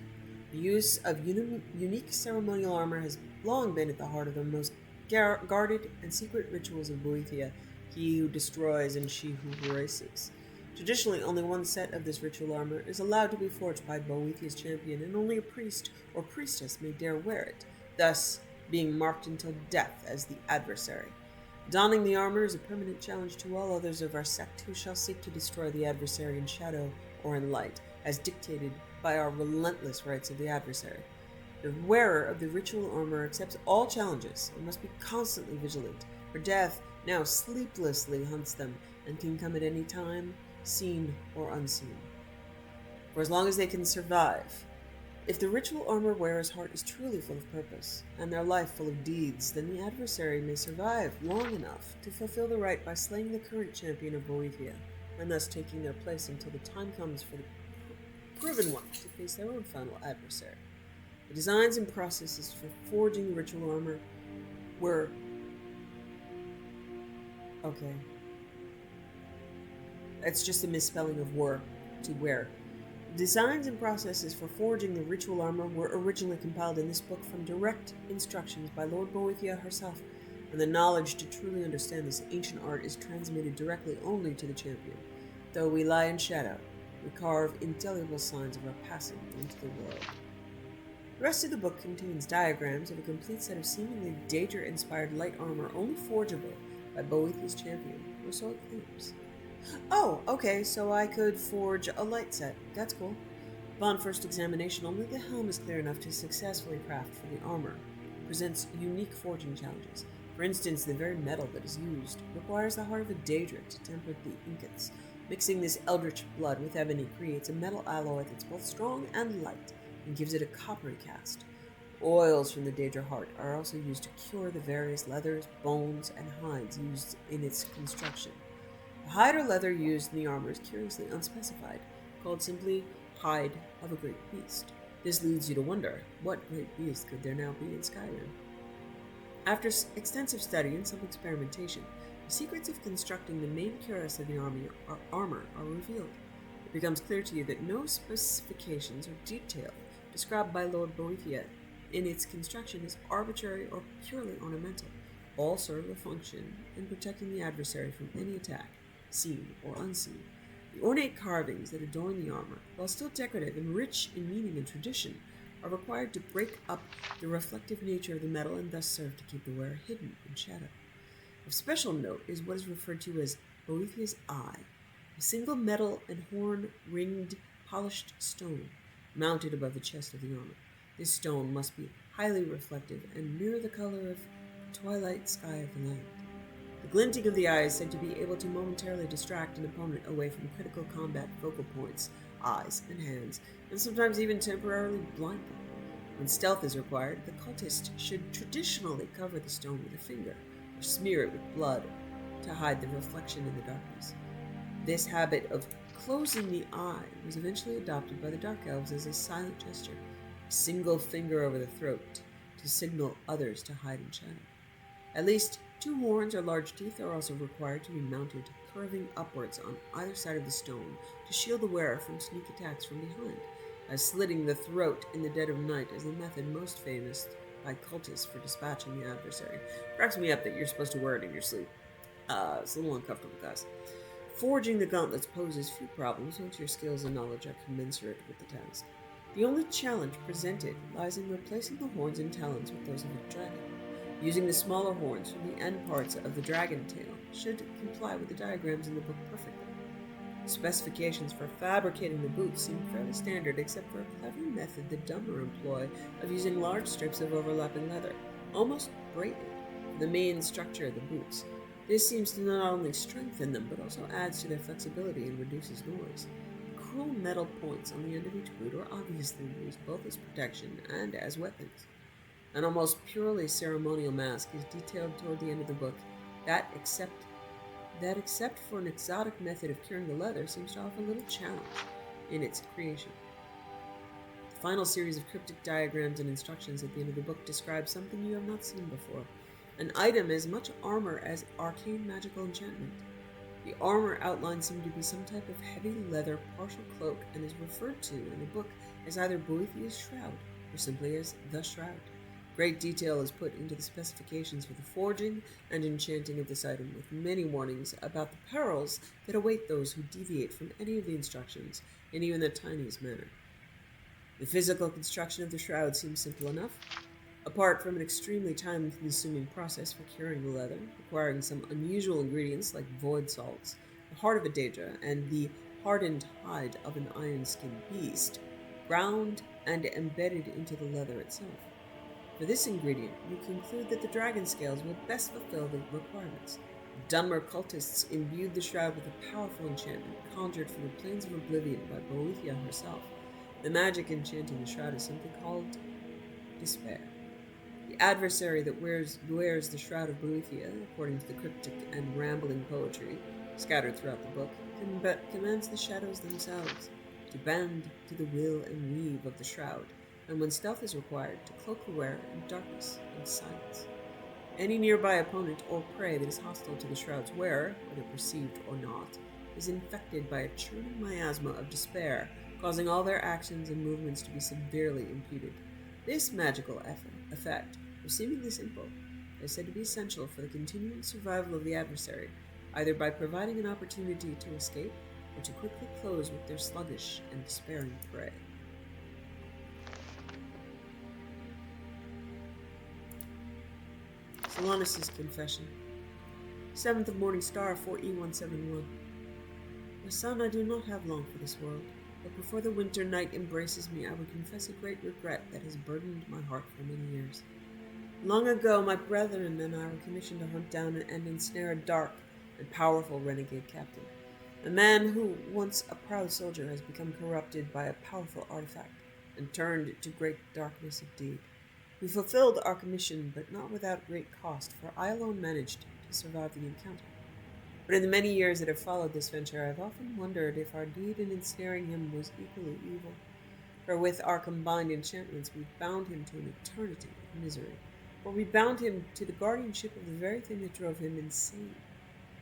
The use of unique ceremonial armor has long been at the heart of the most guarded and secret rituals of Boethia, he who destroys and she who erases. Traditionally, only one set of this ritual armor is allowed to be forged by Boethia's champion, and only a priest or priestess may dare wear it, thus being marked until death as the adversary. Donning the armor is a permanent challenge to all others of our sect who shall seek to destroy the adversary in shadow or in light, as dictated by our relentless rights of the adversary. The wearer of the ritual armor accepts all challenges and must be constantly vigilant, for death now sleeplessly hunts them and can come at any time, seen or unseen. For as long as they can survive, if the ritual armor wearer's heart is truly full of purpose, and their life full of deeds, then the adversary may survive long enough to fulfill the rite by slaying the current champion of Boethia, and thus taking their place until the time comes for the proven one to face their own final adversary. The designs and processes for forging ritual armor were... Okay. It's just a misspelling of were to wear. Designs and processes for forging the ritual armor were originally compiled in this book from direct instructions by Lord Boethia herself, and the knowledge to truly understand this ancient art is transmitted directly only to the champion. Though we lie in shadow, we carve indelible signs of our passing into the world. The rest of the book contains diagrams of a complete set of seemingly Daedra-inspired light armor only forgeable by Boethia's champion, or so it claims. Oh, okay, so I could forge a light set. That's cool. Upon first examination, only the helm is clear enough to successfully craft for the armor. It presents unique forging challenges. For instance, the very metal that is used requires the heart of a Daedra to temper the ingots. Mixing this eldritch blood with ebony creates a metal alloy that's both strong and light, and gives it a coppery cast. Oils from the Daedra heart are also used to cure the various leathers, bones, and hides used in its construction. The hide or leather used in the armor is curiously unspecified, called simply hide of a great beast. This leads you to wonder, what great beast could there now be in Skyrim? After extensive study and some experimentation, the secrets of constructing the main cuirass of the armor are revealed. It becomes clear to you that no specifications or detail described by Lord Boethia in its construction is arbitrary or purely ornamental. All serve a function in protecting the adversary from any attack, seen or unseen. The ornate carvings that adorn the armor, while still decorative and rich in meaning and tradition, are required to break up the reflective nature of the metal and thus serve to keep the wearer hidden in shadow. Of special note is what is referred to as Boethia's eye, a single metal and horn-ringed polished stone mounted above the chest of the armor. This stone must be highly reflective and mirror the color of the twilight sky of the land. The glinting of the eye is said to be able to momentarily distract an opponent away from critical combat focal points, eyes, and hands, and sometimes even temporarily blind them. When stealth is required, the cultist should traditionally cover the stone with a finger, or smear it with blood to hide the reflection in the darkness. This habit of closing the eye was eventually adopted by the Dark Elves as a silent gesture, a single finger over the throat to signal others to hide in shadow. At least 2 horns or large teeth are also required to be mounted, curving upwards on either side of the stone to shield the wearer from sneak attacks from behind, as slitting the throat in the dead of night is the method most famous by cultists for dispatching the adversary. Cracks me up that you're supposed to wear it in your sleep. It's a little uncomfortable, guys. Forging the gauntlets poses few problems once your skills and knowledge are commensurate with the task. The only challenge presented lies in replacing the horns and talons with those of a dragon. Using the smaller horns from the end parts of the dragon tail should comply with the diagrams in the book perfectly. Specifications for fabricating the boots seem fairly standard except for a clever method the Dummer employ of using large strips of overlapping leather, almost braided, for the main structure of the boots. This seems to not only strengthen them, but also adds to their flexibility and reduces noise. The cruel metal points on the end of each boot are obviously used both as protection and as weapons. An almost purely ceremonial mask is detailed toward the end of the book that, except for an exotic method of curing the leather, seems to offer little challenge in its creation. The final series of cryptic diagrams and instructions at the end of the book describes something you have not seen before. An item as much armor as arcane magical enchantment. The armor outline seemed to be some type of heavy leather partial cloak and is referred to in the book as either Boethia's shroud or simply as the shroud. Great detail is put into the specifications for the forging and enchanting of this item, with many warnings about the perils that await those who deviate from any of the instructions in even the tiniest manner. The physical construction of the shroud seems simple enough. Apart from an extremely time-consuming process for curing the leather, requiring some unusual ingredients like void salts, the heart of a Daedra, and the hardened hide of an iron-skinned beast, ground and embedded into the leather itself. For this ingredient, you conclude that the dragon scales will best fulfill the requirements. The Dunmer cultists imbued the shroud with a powerful enchantment conjured from the plains of oblivion by Boethia herself. The magic enchanting the shroud is simply called despair. The adversary that wears the shroud of Boethia, according to the cryptic and rambling poetry scattered throughout the book, commands the shadows themselves to bend to the will and weave of the shroud, and when stealth is required, to cloak the wearer in darkness and silence. Any nearby opponent or prey that is hostile to the shroud's wearer, whether perceived or not, is infected by a churning miasma of despair, causing all their actions and movements to be severely impeded. This magical effect, though seemingly simple, is said to be essential for the continuing survival of the adversary, either by providing an opportunity to escape or to quickly close with their sluggish and despairing prey. Solanus' Confession. 7th of Morning Star, 4E171. My son, I do not have long for this world, but before the winter night embraces me, I would confess a great regret that has burdened my heart for many years. Long ago, my brethren and I were commissioned to hunt down and ensnare a dark and powerful renegade captain. A man who, once a proud soldier, has become corrupted by a powerful artifact and turned to great darkness of deed. We fulfilled our commission, but not without great cost, for I alone managed to survive the encounter. But in the many years that have followed this venture, I have often wondered if our deed in ensnaring him was equally evil. For with our combined enchantments, we bound him to an eternity of misery. For we bound him to the guardianship of the very thing that drove him insane,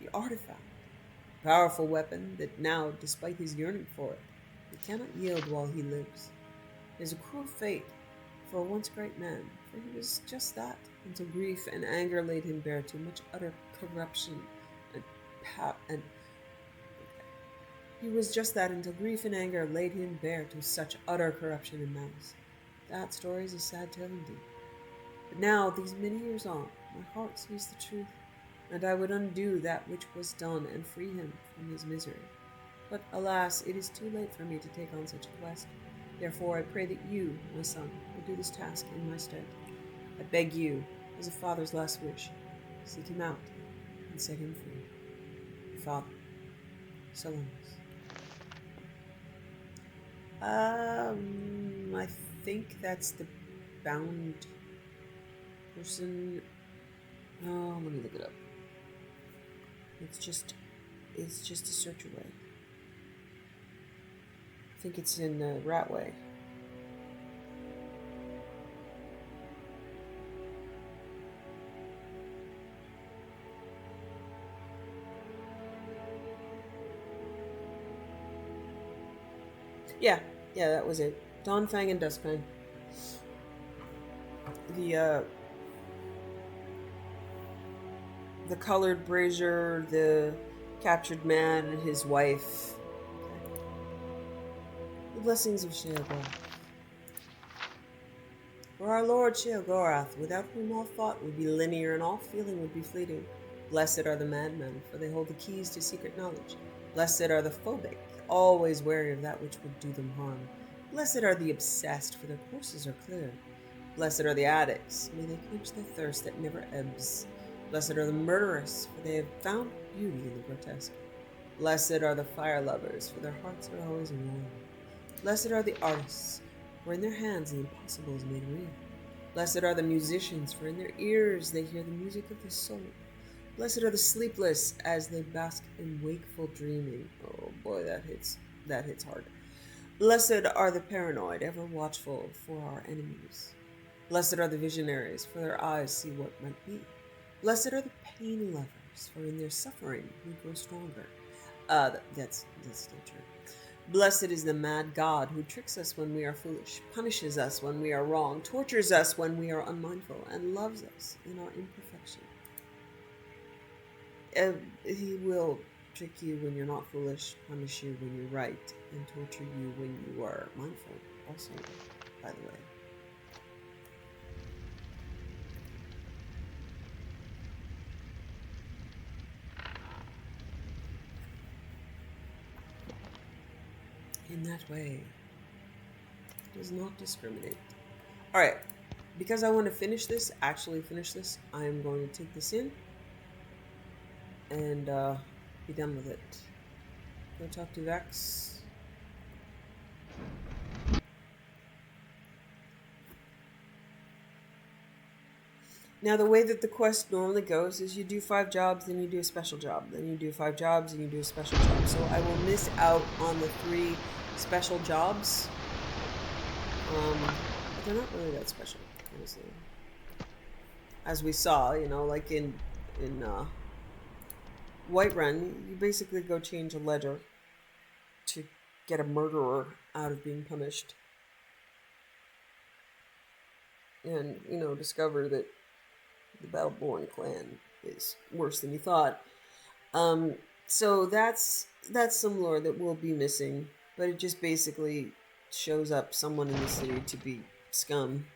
the artifact. A powerful weapon that now, despite his yearning for it, he cannot yield while he lives. It is a cruel fate for a once great man, for he was just that, until grief and anger laid him bare to much utter corruption He was just that until grief and anger laid him bare to such utter corruption and malice. That story is a sad tale indeed. But now, these many years on, my heart sees the truth, and I would undo that which was done and free him from his misery. But alas, it is too late for me to take on such a quest. Therefore I pray that you, my son, will do this task in my stead. I beg you, as a father's last wish, seek him out and set him free. Your father, Solanus. I think that's the bound person. Oh, let me look it up. It's just a search away. I think it's in Ratway. Yeah, that was it. Dawnfang and Duskfang. The colored brazier, the captured man, and his wife. The blessings of Sheogorath. For our Lord Sheogorath, without whom all thought would be linear and all feeling would be fleeting. Blessed are the madmen, for they hold the keys to secret knowledge. Blessed are the phobic, always wary of that which would do them harm. Blessed are the obsessed, for their courses are clear. Blessed are the addicts, may they quench their thirst that never ebbs. Blessed are the murderous, for they have found beauty in the grotesque. Blessed are the fire lovers, for their hearts are always warm. Blessed are the artists, for in their hands the impossible is made real. Blessed are the musicians, for in their ears they hear the music of the soul. Blessed are the sleepless, as they bask in wakeful dreaming. Oh boy, that hits hard. Blessed are the paranoid, ever watchful for our enemies. Blessed are the visionaries, for their eyes see what might be. Blessed are the pain lovers, for in their suffering we grow stronger. That's still true. Blessed is the mad God who tricks us when we are foolish, punishes us when we are wrong, tortures us when we are unmindful, and loves us in our imperfection. He will trick you when you're not foolish, punish you when you're right, and torture you when you are mindful, also, by the way. In that way, does not discriminate. Alright, because I want to actually finish this, I'm going to take this in and be done with it. Go talk to Vex. Now, the way that the quest normally goes is you do 5 jobs, then you do a special job, then you do 5 jobs, and you do a special job. So I will miss out on the 3 special jobs. But they're not really that special, honestly. As we saw, you know, like in Whiterun, you basically go change a ledger to get a murderer out of being punished. And, you know, discover that the Battleborn clan is worse than you thought. So that's some lore that will be missing, but it just basically shows up someone in the city to be scum,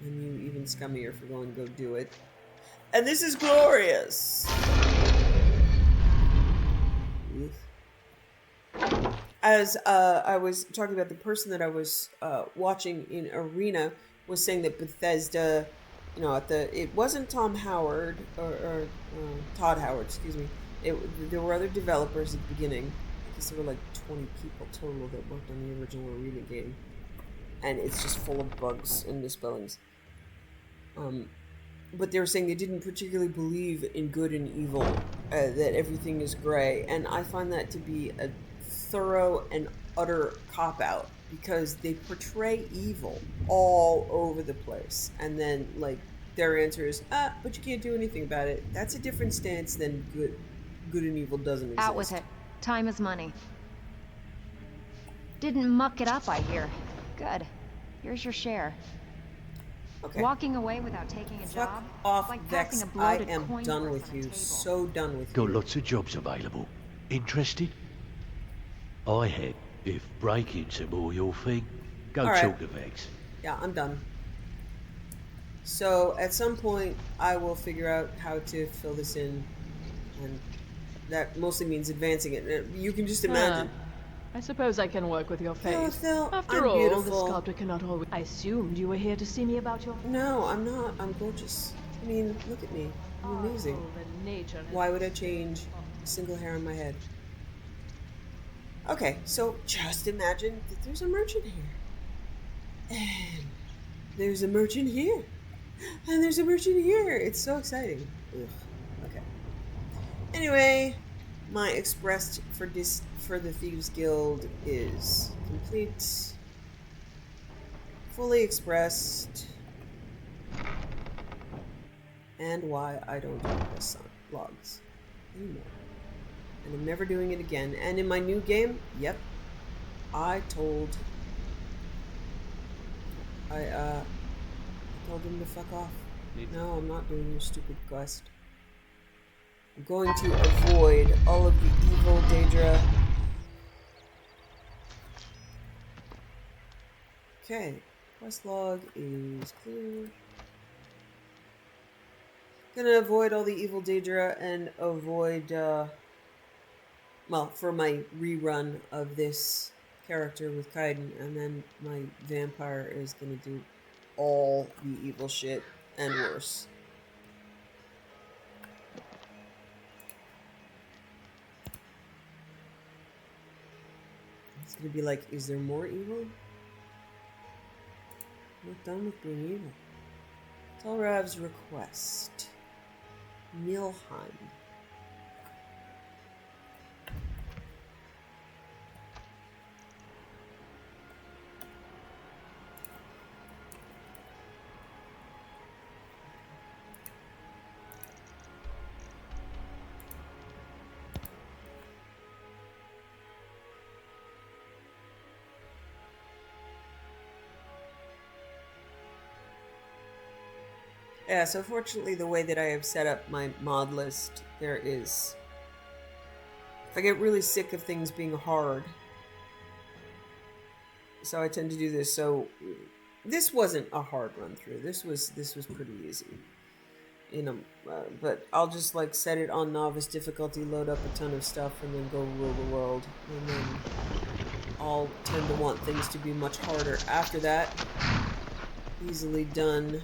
and you even scummier for going to go do it. And this is glorious. As I was talking about, the person that I was watching in Arena was saying that Bethesda, you know, it wasn't Tom Howard or Todd Howard, excuse me. There were other developers at the beginning. I guess there were like 20 people total that worked on the original Arena game, and it's just full of bugs and misspellings. But they were saying they didn't particularly believe in good and evil, that everything is gray, and I find that to be a thorough and utter cop-out, because they portray evil all over the place, and then like their answer is, but you can't do anything about it. That's a different stance than good and evil doesn't exist. Out with it. Time is money. Didn't muck it up, I hear. Good. Here's your share. Okay. Walking away without taking a Fuck job? off, Like Vex. passing a I bloated am coin done purse with on a you. table. So done with Got you. lots of jobs available. Interested? I had. If breaking's a more your thing, go All right. talk to Vex. Yeah, I'm done. So at some point, I will figure out how to fill this in, and that mostly means advancing it. You can just imagine. I suppose I can work with your face. Phil, After I'm all, beautiful. the sculptor cannot always... I assumed you were here to see me about your... No, I'm not. I'm gorgeous. I mean, look at me. I'm amazing. Oh, the nature has... Why would I change a single hair on my head? Okay, so just imagine that there's a merchant here. And there's a merchant here. And there's a merchant here. It's so exciting. Ugh. Okay. Anyway, my expressed for the Thieves Guild is complete. Fully expressed. And why I don't do quest logs anymore. And I'm never doing it again. And in my new game, yep, I told him to fuck off. No, I'm not doing your stupid quest. I'm going to avoid all of the evil Daedra. Okay, quest log is clear. Gonna avoid all the evil Daedra and avoid, well, for my rerun of this character with Kaidan, and then my vampire is gonna do all the evil shit and worse. It's gonna be like, is there more evil? I'm not done with being evil. Telrav's request. Nilheim. Yeah, so fortunately the way that I have set up my mod list, there is... If I get really sick of things being hard, so I tend to do this. So this wasn't a hard run through. This was pretty easy. You know, but I'll just like set it on novice difficulty, load up a ton of stuff, and then go rule the world. And then I'll tend to want things to be much harder after that. Easily done.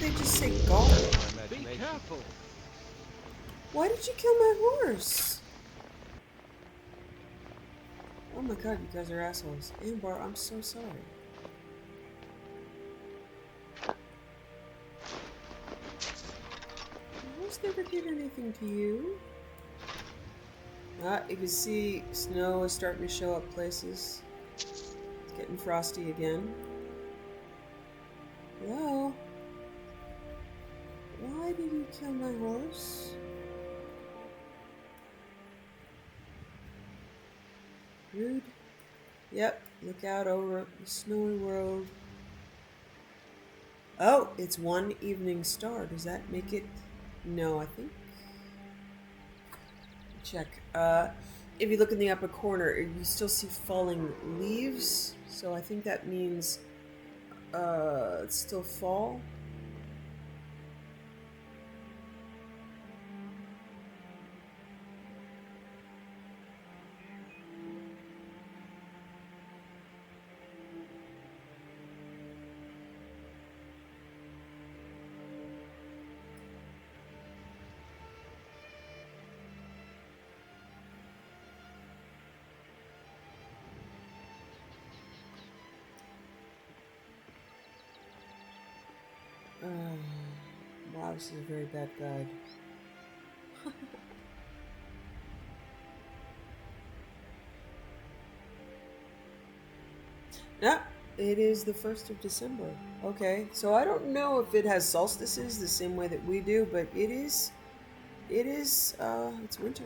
they just say guard? Be careful. Why did you kill my horse? Oh my god, you guys are assholes. Ambar, I'm so sorry. The horse never did anything to you. Ah, you can see snow is starting to show up places. It's getting frosty again. Hello? Why did you kill my horse? Rude. Yep, look out over the snowy world. Oh, it's one evening star. Does that make it? No, I think. Check. If you look in the upper corner, you still see falling leaves. So I think that means it's still fall. Wow, this is a very bad guide. Yeah, it is the 1st of December. Okay, so I don't know if it has solstices the same way that we do, but it's winter.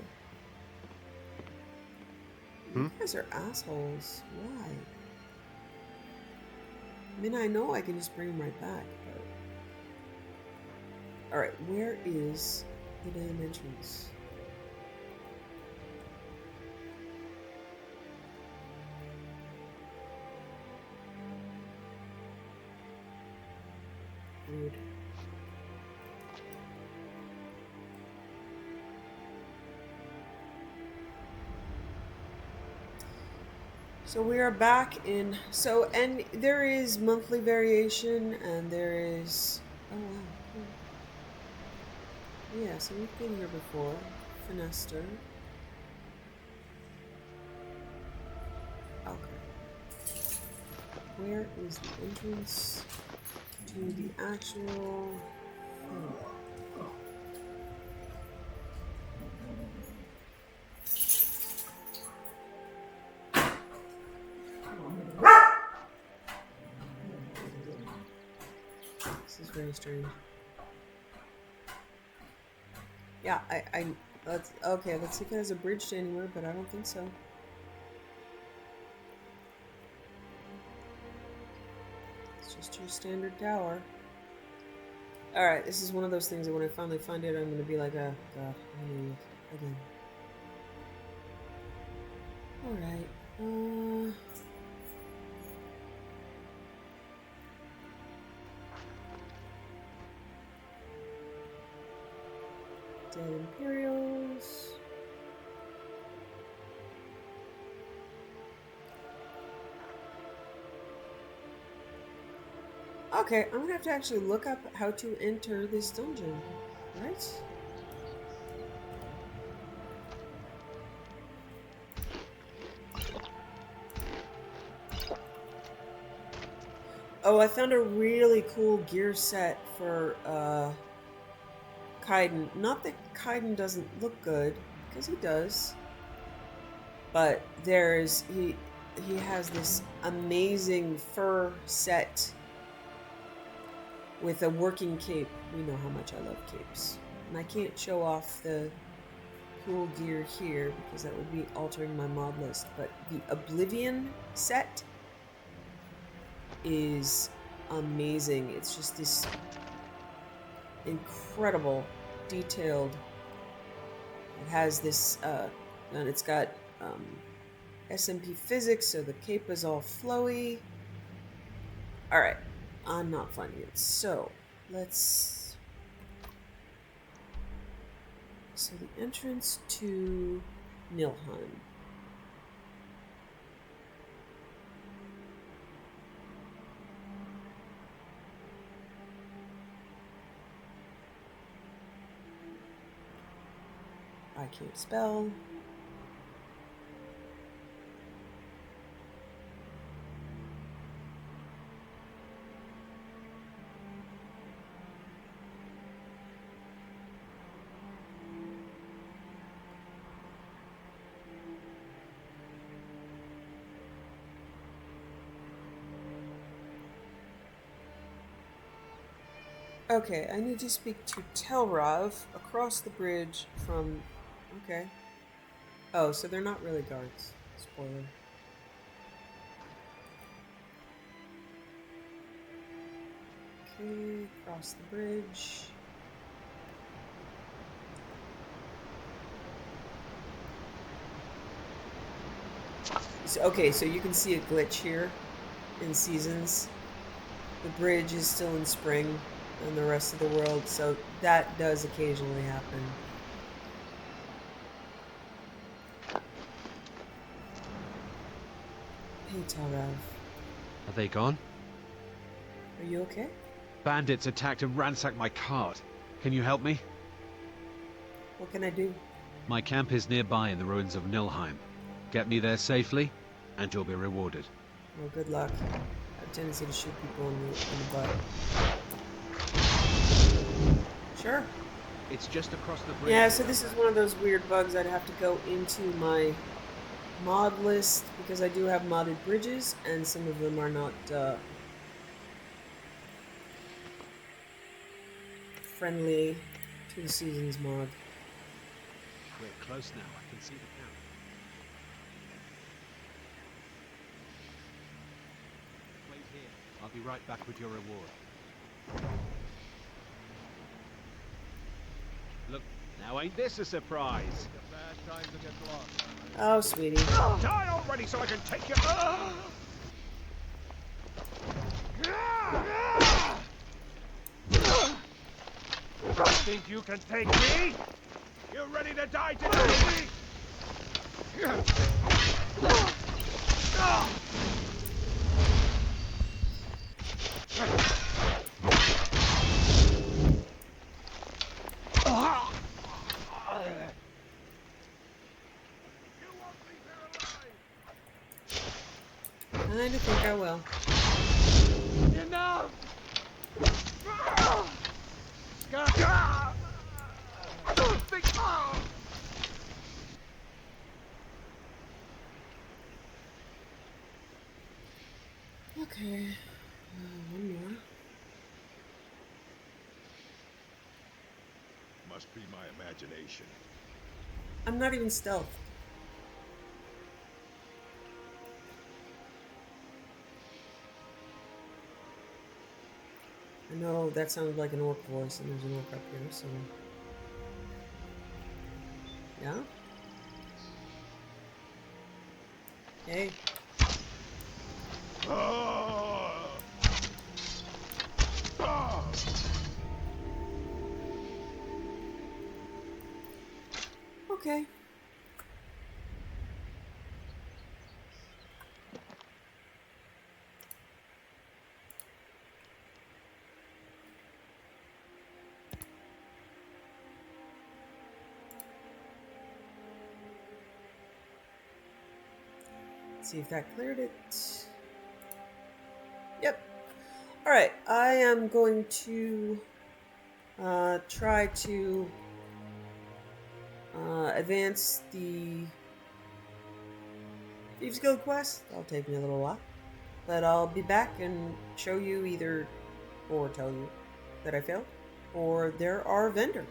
You guys are assholes. Why? I mean, I know I can just bring him right back, but... Alright, where is the damn entrance? Rude. So we are back in... and there is monthly variation, and there is... Oh, wow. Yeah, so we've been here before. Finester. Okay. Where is the entrance to the actual... This is very strange. Yeah, okay, let's see if it has a bridge to anywhere, but I don't think so. It's just your standard tower. Alright, this is one of those things that when I finally find it, I'm gonna be like, oh god, I need it again. Alright, Dead Imperials. Okay, I'm gonna have to actually look up how to enter this dungeon, right? Oh, I found a really cool gear set for, Kaidan. Not that Kaidan doesn't look good, because he does. But he has this amazing fur set with a working cape. You know how much I love capes. And I can't show off the cool gear here because that would be altering my mod list. But the Oblivion set is amazing. It's just this incredible detailed. It has this and it's got SMP physics, so the cape is all flowy. Alright, I'm not finding it. So let's the entrance to Nilheim. I can't spell. Okay, I need to speak to Telrav across the bridge from... Okay. Oh, so they're not really guards. Spoiler. Okay, cross the bridge. Okay, so you can see a glitch here in seasons. The bridge is still in spring in the rest of the world, so that does occasionally happen. Hey, Tarav. Are they gone? Are you okay? Bandits attacked and ransacked my cart. Can you help me? What can I do? My camp is nearby in the ruins of Nilheim. Get me there safely, and you'll be rewarded. Well, good luck. I have a tendency to shoot people in the butt. Sure. It's just across the bridge. Yeah, so this is one of those weird bugs. I'd have to go into my mod list, because I do have modded bridges, and some of them are not friendly to the Seasons mod. We're close now. I can see the camp. Wait here. I'll be right back with your reward. Look, now ain't this a surprise? Bad time to get lost. Oh, sweetie. Die already so I can take you. Think you can take me? You ready to die today? I think I will. Enough! Scott! Okay. One more. Must be my imagination. I'm not even stealth. I know that sounded like an orc voice, and there's an orc up here, so... Yeah? Hey. Okay. See if that cleared it. Yep. Alright, I am going to try to advance the Thieves Guild quest. That'll take me a little while. But I'll be back and show you either, or tell you that I failed, or there are vendors.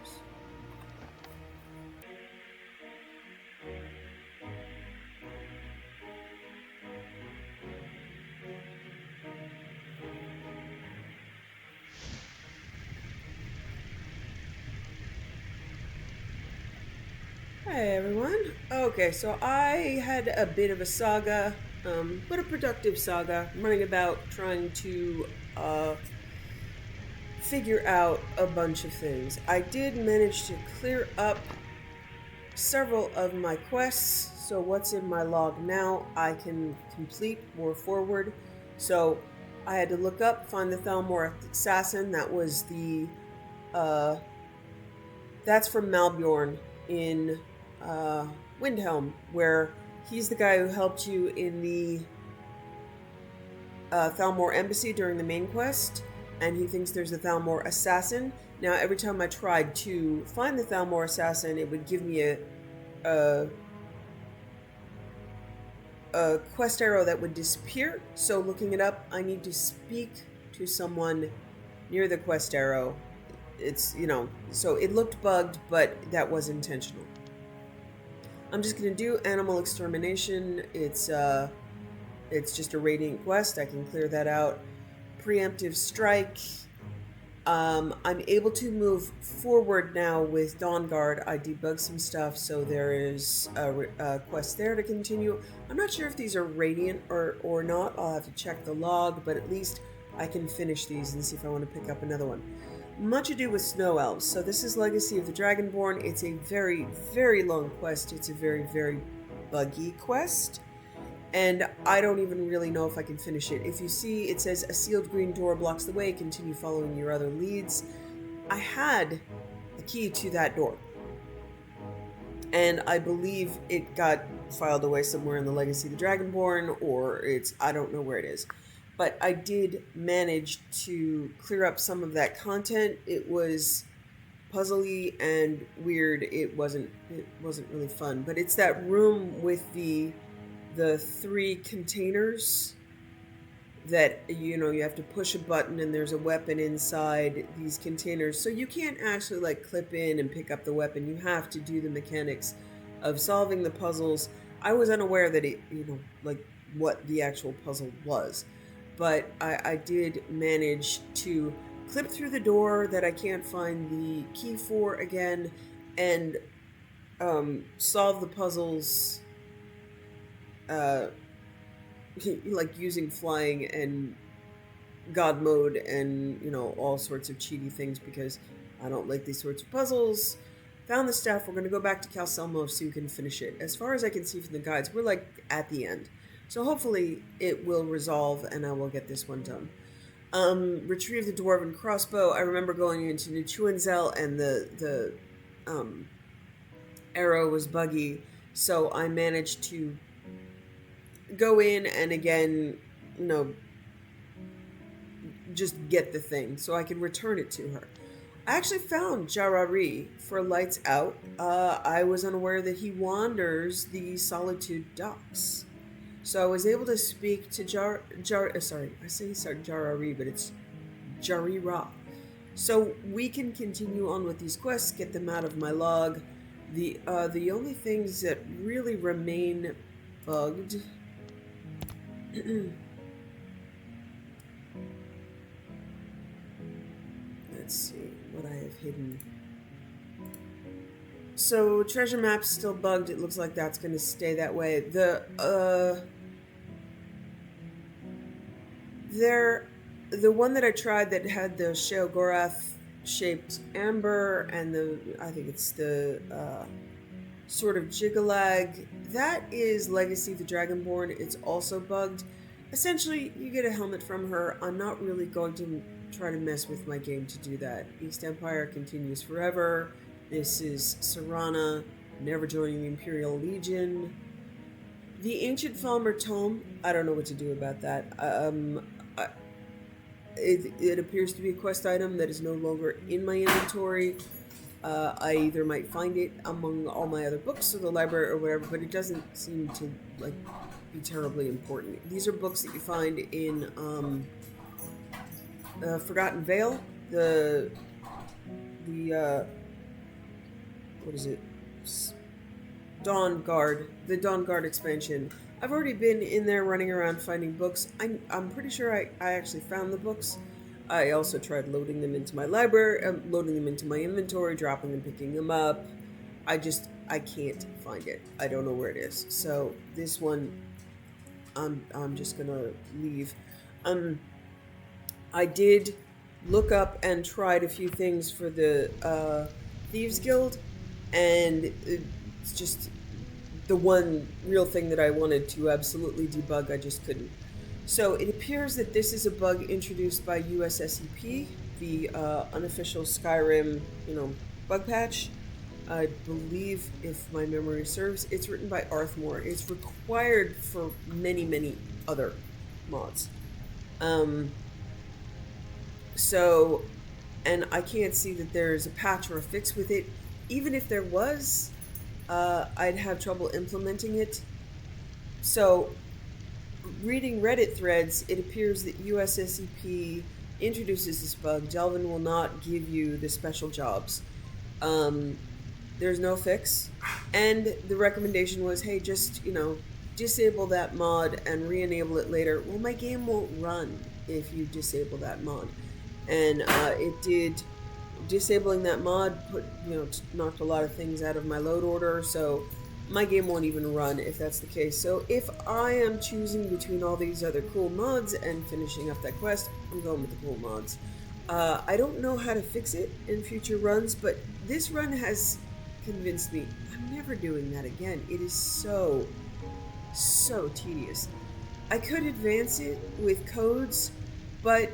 Hey everyone. Okay, so I had a bit of a saga, but a productive saga, running about trying to figure out a bunch of things. I did manage to clear up several of my quests, so what's in my log now I can complete more forward. So I had to look up, find the Thalmor assassin. That was the that's from Malbjorn in Windhelm, where he's the guy who helped you in the Thalmor Embassy during the main quest, and he thinks there's a Thalmor assassin. Now, every time I tried to find the Thalmor assassin, it would give me a quest arrow that would disappear. So looking it up, I need to speak to someone near the quest arrow. It's, so it looked bugged, but that was intentional. I'm just going to do animal extermination. It's just a radiant quest. I can clear that out. Preemptive strike. I'm able to move forward now with Dawnguard. I debugged some stuff, so there is a quest there to continue. I'm not sure if these are radiant or not. I'll have to check the log, but at least I can finish these and see if I want to pick up another one. Much Ado with Snow Elves. So this is Legacy of the Dragonborn. It's a very, very long quest. It's a very, very buggy quest. And I don't even really know if I can finish it. If you see, it says a sealed green door blocks the way. Continue following your other leads. I had the key to that door. And I believe it got filed away somewhere in the Legacy of the Dragonborn, or I don't know where it is. But I did manage to clear up some of that content. It was puzzly and weird. It wasn't really fun. But it's that room with the 3 containers that, you have to push a button and there's a weapon inside these containers. So you can't actually clip in and pick up the weapon. You have to do the mechanics of solving the puzzles. I was unaware that it, what the actual puzzle was. But I did manage to clip through the door that I can't find the key for again and solve the puzzles using flying and God mode and, all sorts of cheaty things because I don't like these sorts of puzzles. Found the staff. We're going to go back to Calselmo so you can finish it. As far as I can see from the guides, we're at the end. So hopefully it will resolve and I will get this one done. Retrieve the Dwarven Crossbow. I remember going into Nuchuenzel and the arrow was buggy. So I managed to go in and again, just get the thing so I can return it to her. I actually found Jarari for Lights Out. I was unaware that he wanders the Solitude Docks. So I was able to speak to Jarari, but it's Jarira. So we can continue on with these quests, get them out of my log. The only things that really remain bugged. Let's see what I have hidden. So treasure map's still bugged. It looks like that's going to stay that way. The one that I tried that had the Sheogorath shaped amber and I think it's the sort of Jigalag. That is Legacy of the Dragonborn. It's also bugged. Essentially, you get a helmet from her. I'm not really going to try to mess with my game to do that. East Empire continues forever. This is Serana, never joining the Imperial Legion. The Ancient Falmer Tome, I don't know what to do about that. It appears to be a quest item that is no longer in my inventory. I either might find it among all my other books or the library or whatever, but it doesn't seem to be terribly important. These are books that you find in Forgotten Vale, the what is it? Dawnguard, the Dawnguard expansion. I've already been in there running around finding books. I'm pretty sure I actually found the books. I also tried loading them into my library, loading them into my inventory, dropping them, picking them up. I can't find it. I don't know where it is. So this one, I'm just gonna leave. I did look up and tried a few things for the Thieves Guild, and it's just the one real thing that I wanted to absolutely debug. I just couldn't. So it appears that this is a bug introduced by USSEP, the unofficial Skyrim, bug patch. I believe, if my memory serves, it's written by Arthmore. It's required for many, many other mods. So, and I can't see that there's a patch or a fix with it. Even if there was, I'd have trouble implementing it. So, reading Reddit threads, it appears that USSEP introduces this bug. Delvin will not give you the special jobs. There's no fix. And the recommendation was, hey, just, disable that mod and re-enable it later. Well, my game won't run if you disable that mod. And it did. Disabling that mod knocked a lot of things out of my load order, so my game won't even run if that's the case. So if I am choosing between all these other cool mods and finishing up that quest, I'm going with the cool mods. I don't know how to fix it in future runs, but this run has convinced me I'm never doing that again. It is so tedious. I could advance it with codes, but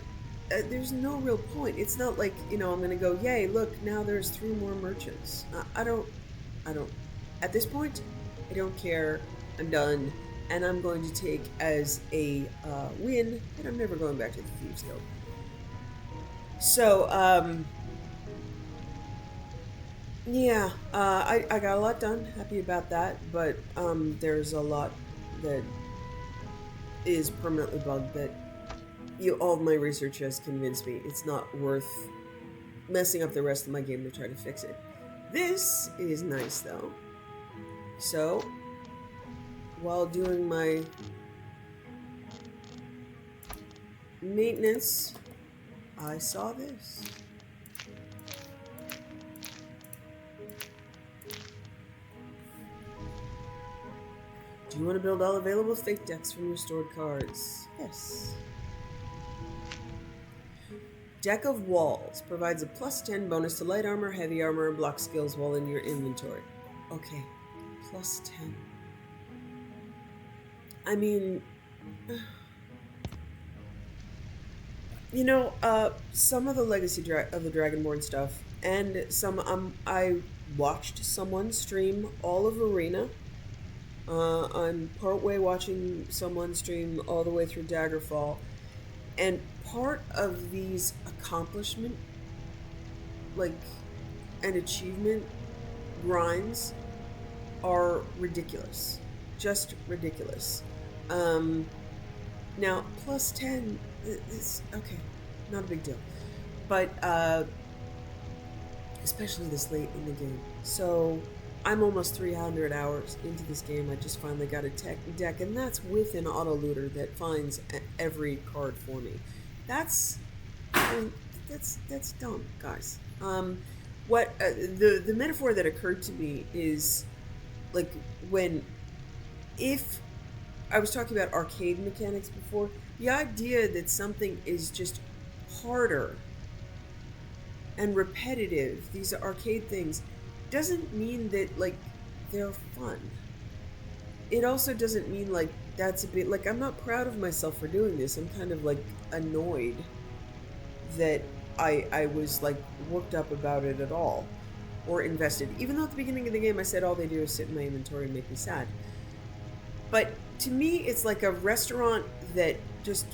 there's no real point. It's not like, I'm going to go, yay, look, now there's 3 more merchants. I don't, at this point, I don't care. I'm done. And I'm going to take as a win that I'm never going back to the Thieves Guild. So, yeah, I got a lot done. Happy about that. But there's a lot that is permanently bugged that all of my research has convinced me it's not worth messing up the rest of my game to try to fix it. This is nice, though. So, while doing my maintenance, I saw this. Do you want to build all available fate decks from your stored cards? Yes. Deck of Walls provides a +10 bonus to light armor, heavy armor, and block skills while in your inventory. Okay, +10. I mean, some of the Legacy of the Dragonborn stuff, and some, I watched someone stream all of Arena. I'm partway watching someone stream all the way through Daggerfall, and part of these accomplishment, and achievement grinds are ridiculous. Just ridiculous. Now, +10 is, okay, not a big deal. But, especially this late in the game. So, I'm almost 300 hours into this game. I just finally got a deck, and that's with an auto-looter that finds every card for me. That's dumb, guys. The metaphor that occurred to me is, if I was talking about arcade mechanics before, the idea that something is just harder and repetitive, these arcade things, doesn't mean that, they're fun. It also doesn't mean, that's a bit, I'm not proud of myself for doing this. I'm kind of, annoyed that I was, worked up about it at all, or invested. Even though at the beginning of the game I said all they do is sit in my inventory and make me sad. But to me, it's like a restaurant that just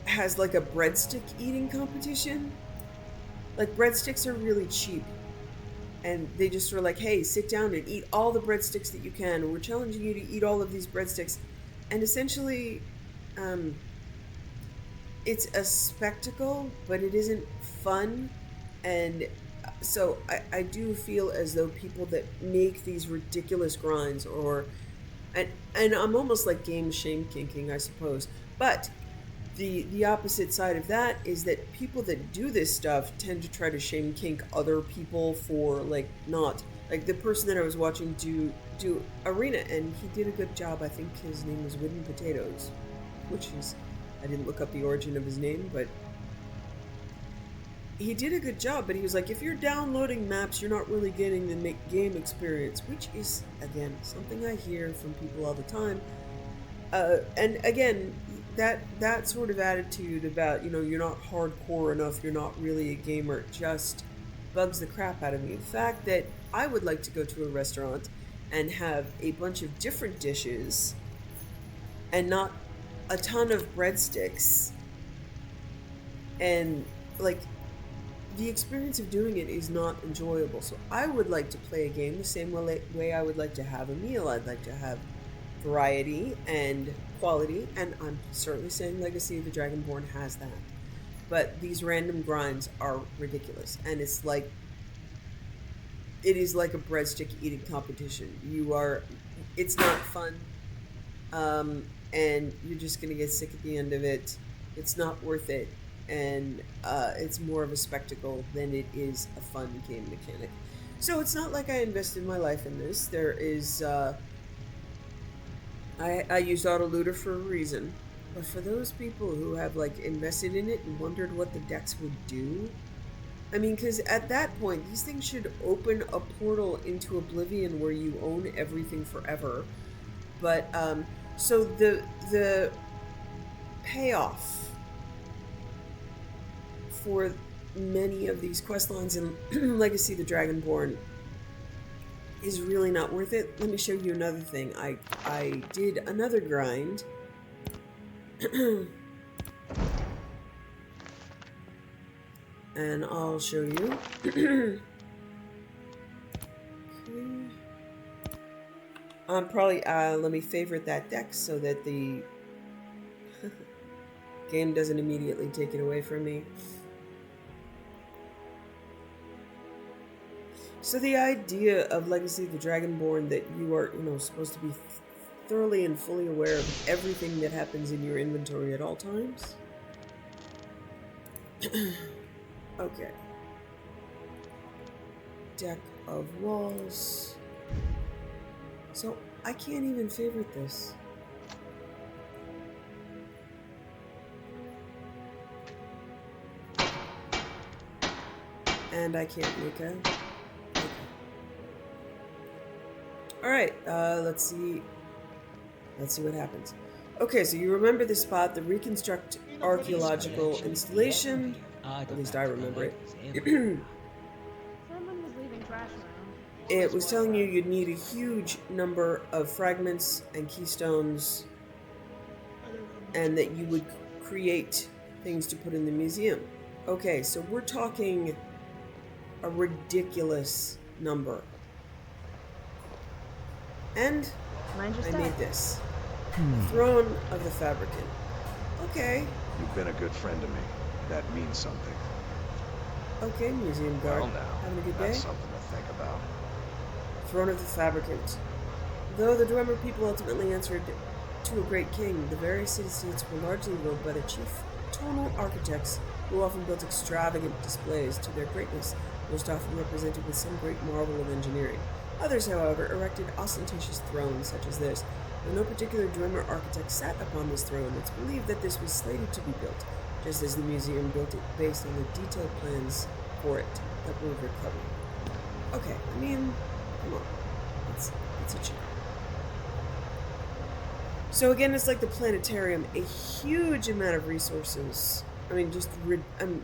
has, a breadstick eating competition. Breadsticks are really cheap. And they just were like, hey, sit down and eat all the breadsticks that you can. We're challenging you to eat all of these breadsticks. And essentially, it's a spectacle, but it isn't fun. And so I do feel as though people that make these ridiculous grinds and I'm almost like game shame kinking, I suppose. But the opposite side of that is that people that do this stuff tend to try to shame kink other people for not the person that I was watching do Arena, and he did a good job. I think his name was Wooden Potatoes, which is, I didn't look up the origin of his name, but he did a good job. But he was like, if you're downloading maps, you're not really getting the game experience, which is, again, something I hear from people all the time. And again, that sort of attitude about, you're not hardcore enough, you're not really a gamer, just bugs the crap out of me. The fact that I would like to go to a restaurant and have a bunch of different dishes and not a ton of breadsticks, and like the experience of doing it is not enjoyable. So I would like to play a game the same way I would like to have a meal. I'd like to have variety and quality, and I'm certainly saying Legacy of the Dragonborn has that. But these random grinds are ridiculous, and it is like a breadstick eating competition. It's not fun, and you're just gonna get sick at the end of it. It's not worth it, and it's more of a spectacle than it is a fun game mechanic. So it's not like I invested my life in this. There is, I used Autolooter for a reason. But for those people who have like invested in it and wondered what the decks would do, I mean, because at that point, these things should open a portal into oblivion where you own everything forever. But, so the payoff for many of these quest lines in Legacy of the Dragonborn is really not worth it. Let me show you another thing. I did another grind. And I'll show you. Okay. Probably, let me favorite that deck so that the game doesn't immediately take it away from me. So the idea of Legacy of the Dragonborn that you are, supposed to be thoroughly and fully aware of everything that happens in your inventory at all times. Okay. Deck of walls. So I can't even favorite this. And I can't make a... Okay. Alright, let's see what happens. Okay, so you remember the spot, the reconstruct archaeological installation. At least I remember it. It was telling you you'd need a huge number of fragments and keystones, and that you would create things to put in the museum. Okay, so we're talking a ridiculous number. And I made this. Throne of the Fabricant. Okay. You've been a good friend to me. That means something. Okay, museum guard. Well now, having a good day? that's something to think about. Throne of the Fabricant. Though the Dwemer people ultimately answered to a great king, the various city-states were largely ruled by the chief tonal architects, who often built extravagant displays to their greatness, most often represented with some great marvel of engineering. Others, however, erected ostentatious thrones such as this. Though no particular Dwemer architect sat upon this throne, it's believed that this was slated to be built, just as the museum built it based on the detailed plans for it that were recovered. Okay, I mean, come on. It's a cheat. So again, it's like the planetarium, a huge amount of resources. I mean, just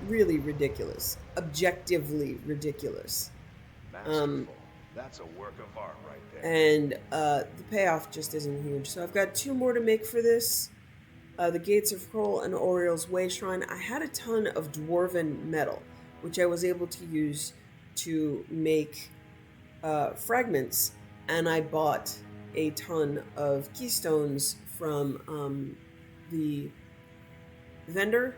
really ridiculous. Objectively ridiculous. Masterful. That's a work of art right there. And the payoff just isn't huge. So I've got 2 more to make for this. The Gates of Kroll and Oriel's Way Shrine. I had a ton of dwarven metal, which I was able to use to make fragments, and I bought a ton of keystones from the vendor,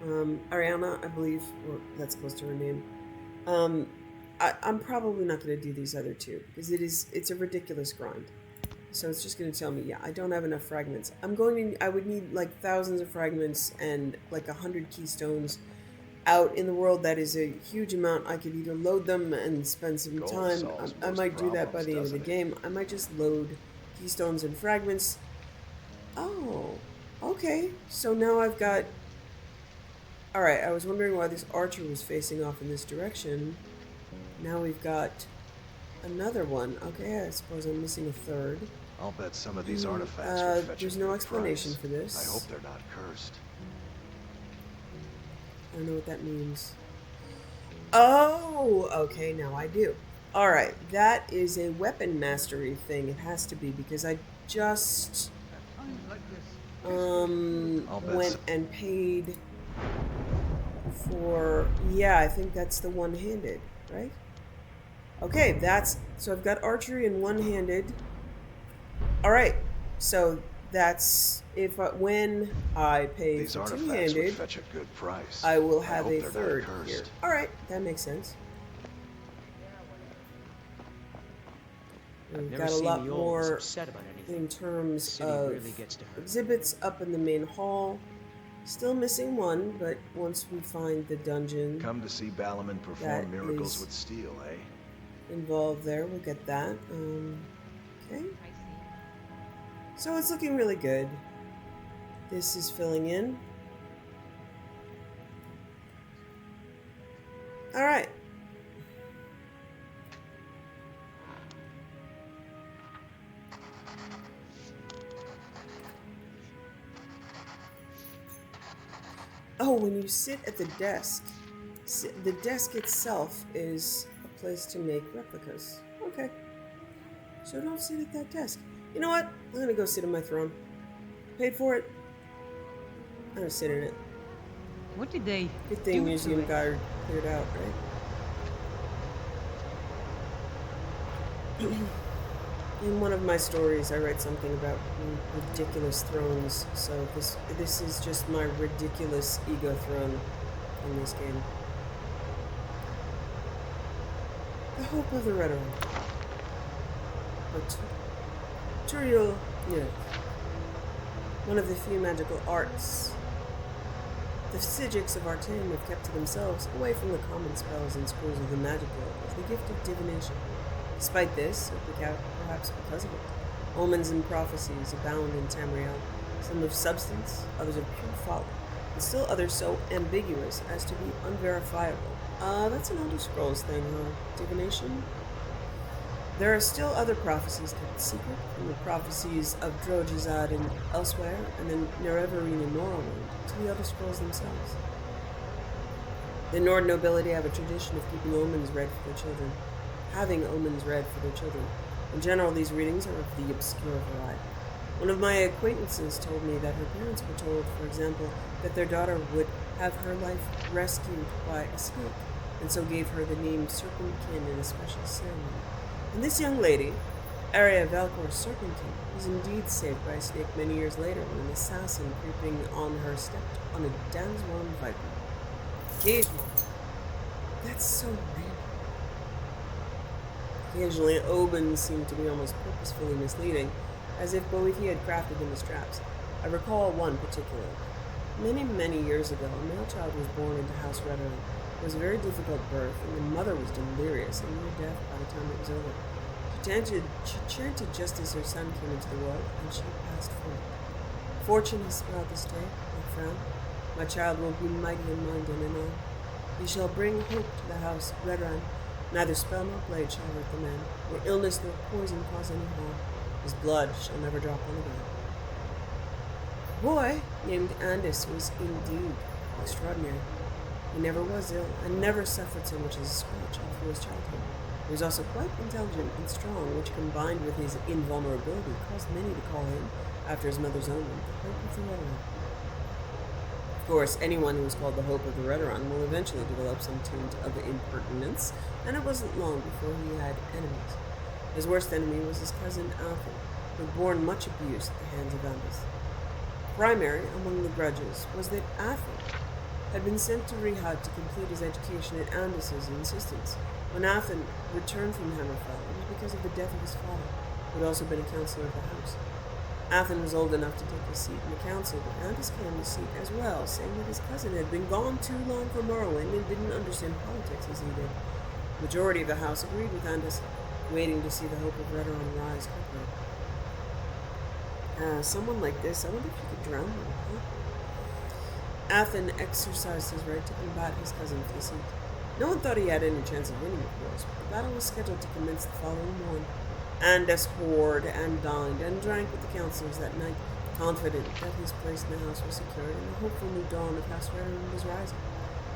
Ariana, I believe, or that's close to her name. I'm probably not going to do these other 2 because it's a ridiculous grind. So it's just going to tell me, yeah, I don't have enough fragments. I would need like thousands of fragments and like 100 keystones out in the world. That is a huge amount. I could either load them and spend some time. I might do that by the end of the game. I might just load keystones and fragments. Oh, okay. So now I've got... Alright, I was wondering why this archer was facing off in this direction. Now we've got another one. Okay, I suppose I'm missing a third. I'll bet some of these artifacts are fetching there's no good explanation price. for this. I hope they're not cursed. I don't know what that means. Oh, okay, now I do. Alright, that is a weapon mastery thing. It has to be because I just went and paid for, yeah, I think that's the one-handed, right? Okay, so I've got archery and one-handed. Alright, so that's when I pay These for artifacts would two-handed, fetch a good price. I will I have hope a they're not third accursed. here. Alright, that makes sense. We've got a lot more in terms of exhibits up in the main hall. Still missing one, but once we find the dungeon Come to see Balaman perform miracles with steel, eh? involved there, we'll get that. Okay. So it's looking really good. This is filling in. All right. Oh, when you sit at the desk, the desk itself is a place to make replicas. Okay. So don't sit at that desk. You know what? I'm gonna go sit on my throne. Paid for it. I'm gonna sit in it. What did they Good thing do museum to it? guard cleared out, right? In one of my stories, I write something about ridiculous thrones. So this is just my ridiculous ego throne in this game. The hope of the Redoran. Turiel, yeah. One of the few magical arts. The Psijics of Artane have kept to themselves, away from the common spells and schools of the magical, with the gift of divination. Despite this, or perhaps because of it, omens and prophecies abound in Tamriel, some of substance, others of pure folly, and still others so ambiguous as to be unverifiable. That's an Elder Scrolls thing, huh? Divination? There are still other prophecies kept secret, from the prophecies of Drojizad and elsewhere, and then Nerevarine and Morrowind, to the Elder Scrolls themselves. The Nord nobility have a tradition of keeping omens read for their children. Having omens read for their children. In general, these readings are of the obscure variety. One of my acquaintances told me that her parents were told, for example, that their daughter would have her life rescued by a snake, and so gave her the name Serpentkin in a special ceremony. And this young lady, Arya Valkor Serpentkin, was indeed saved by a snake many years later when an assassin creeping on her stepped on a Dansworn viper. Occasionally. That's so random. Occasionally, omens seemed to be almost purposefully misleading, as if Boethi had crafted them as traps. I recall one particularly. Many years ago, a male child was born into House Redoran. It was a very difficult birth, and the mother was delirious and near death by the time it was over. She chanted just as her son came into the world, and she passed forward. Fortune has smiled this day, my friend. My child will be mighty in mind and in all. He shall bring hope to the house Redoran. Neither spell nor blade shall hurt the man, nor illness nor poison cause any harm. His blood shall never drop on the ground. A boy named Andis was indeed extraordinary. He never was ill, and never suffered so much as a scratch all through his childhood. He was also quite intelligent and strong, which combined with his invulnerability caused many to call him, after his mother's omen, the Hope of the Redoran. Of course, anyone who is called the Hope of the Redoran will eventually develop some tint of impertinence, and it wasn't long before he had enemies. His worst enemy was his cousin Athen, who had borne much abuse at the hands of Andis. Primary among the grudges was that Athen had been sent to Rihad to complete his education at Andis's insistence. When Athen returned from Hammerfell, it was because of the death of his father, who had also been a counselor of the house. Athen was old enough to take his seat in the council, but Andis claimed his seat as well, saying that his cousin had been gone too long for Morrowind and didn't understand politics as he did. The majority of the house agreed with Andis, waiting to see the Hope of Redoran rise quickly. Someone like this, I wonder if you could drown him, huh? Athen exercised his right to combat his cousin for the seat. No one thought he had any chance of winning, of course, but the battle was scheduled to commence the following morning. Andis poured and dined and drank with the councillors that night, confident that his place in the house was secured and the hopeful new dawn of House Redoran was rising.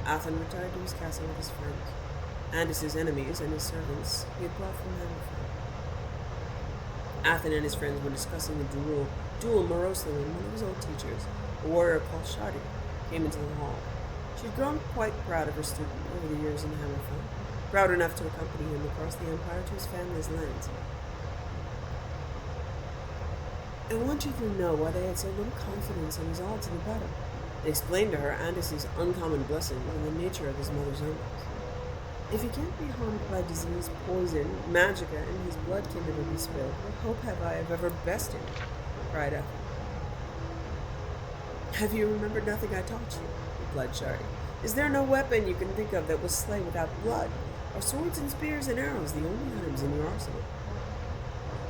Athen retired to his castle with his friends. Andis's enemies and his servants he had brought from Hammerfell. Athen and his friends were discussing the duel morosely when one of his old teachers, a warrior called Shadi, came into the hall. She had grown quite proud of her student over the years in Hammerfell, proud enough to accompany him across the Empire to his family's lands. I want you to know why they had so little confidence in his odds in the battle. They explained to her Andis's uncommon blessing and the nature of his mother's omens. If he can't be harmed by disease, poison, magicka, and his blood can never be spilled, what hope have I of ever besting? Cried Athen. Have you remembered nothing I taught you? Replied Shadi. Is there no weapon you can think of that will slay without blood? Are swords and spears and arrows the only items in your arsenal?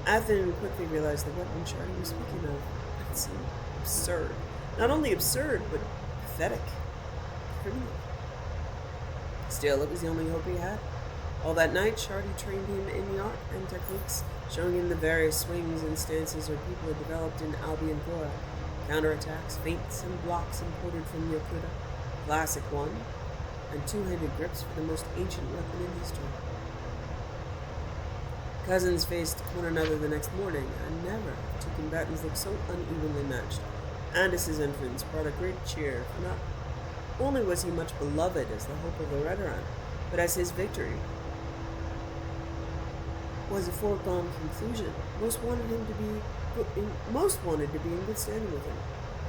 Athen quickly realized the weapon Shadi was speaking of. It seemed absurd. Not only absurd, but pathetic. Criminal. Still, it was the only hope he had. All that night, Shadi trained him in the art and techniques, showing him the various swings and stances her people had developed in Albion Guar, counterattacks, feints, and blocks imported from Yokuda, classic one, and two-handed grips for the most ancient weapon in history. Cousins faced one another the next morning, and never have two combatants looked so unevenly matched. Andis's entrance brought a great cheer, for not only was he much beloved as the hope of the Redoran, but as his victory was a foregone conclusion. Most wanted to be in good standing with him.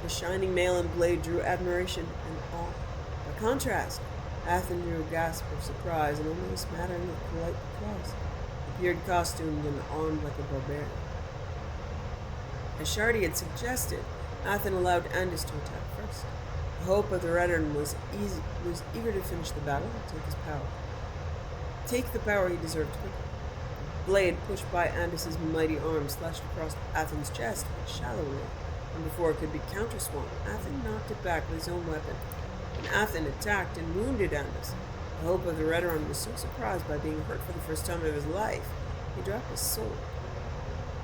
The shining mail and blade drew admiration and awe. By contrast, Athen drew a gasp of surprise and only a smattering of polite applause. He appeared costumed and armed like a barbarian. As Shadi had suggested, Athen allowed Andis to attack first. The hope of the Redoran was eager to finish the battle and take his power. Take the power he deserved quickly. Blade, pushed by Andis's mighty arm, slashed across Athen's chest, but shallowly, and before it could be counterswung, Athen knocked it back with his own weapon. And Athen attacked and wounded Andis. The hope of the Redoran was so surprised by being hurt for the first time of his life, he dropped his sword.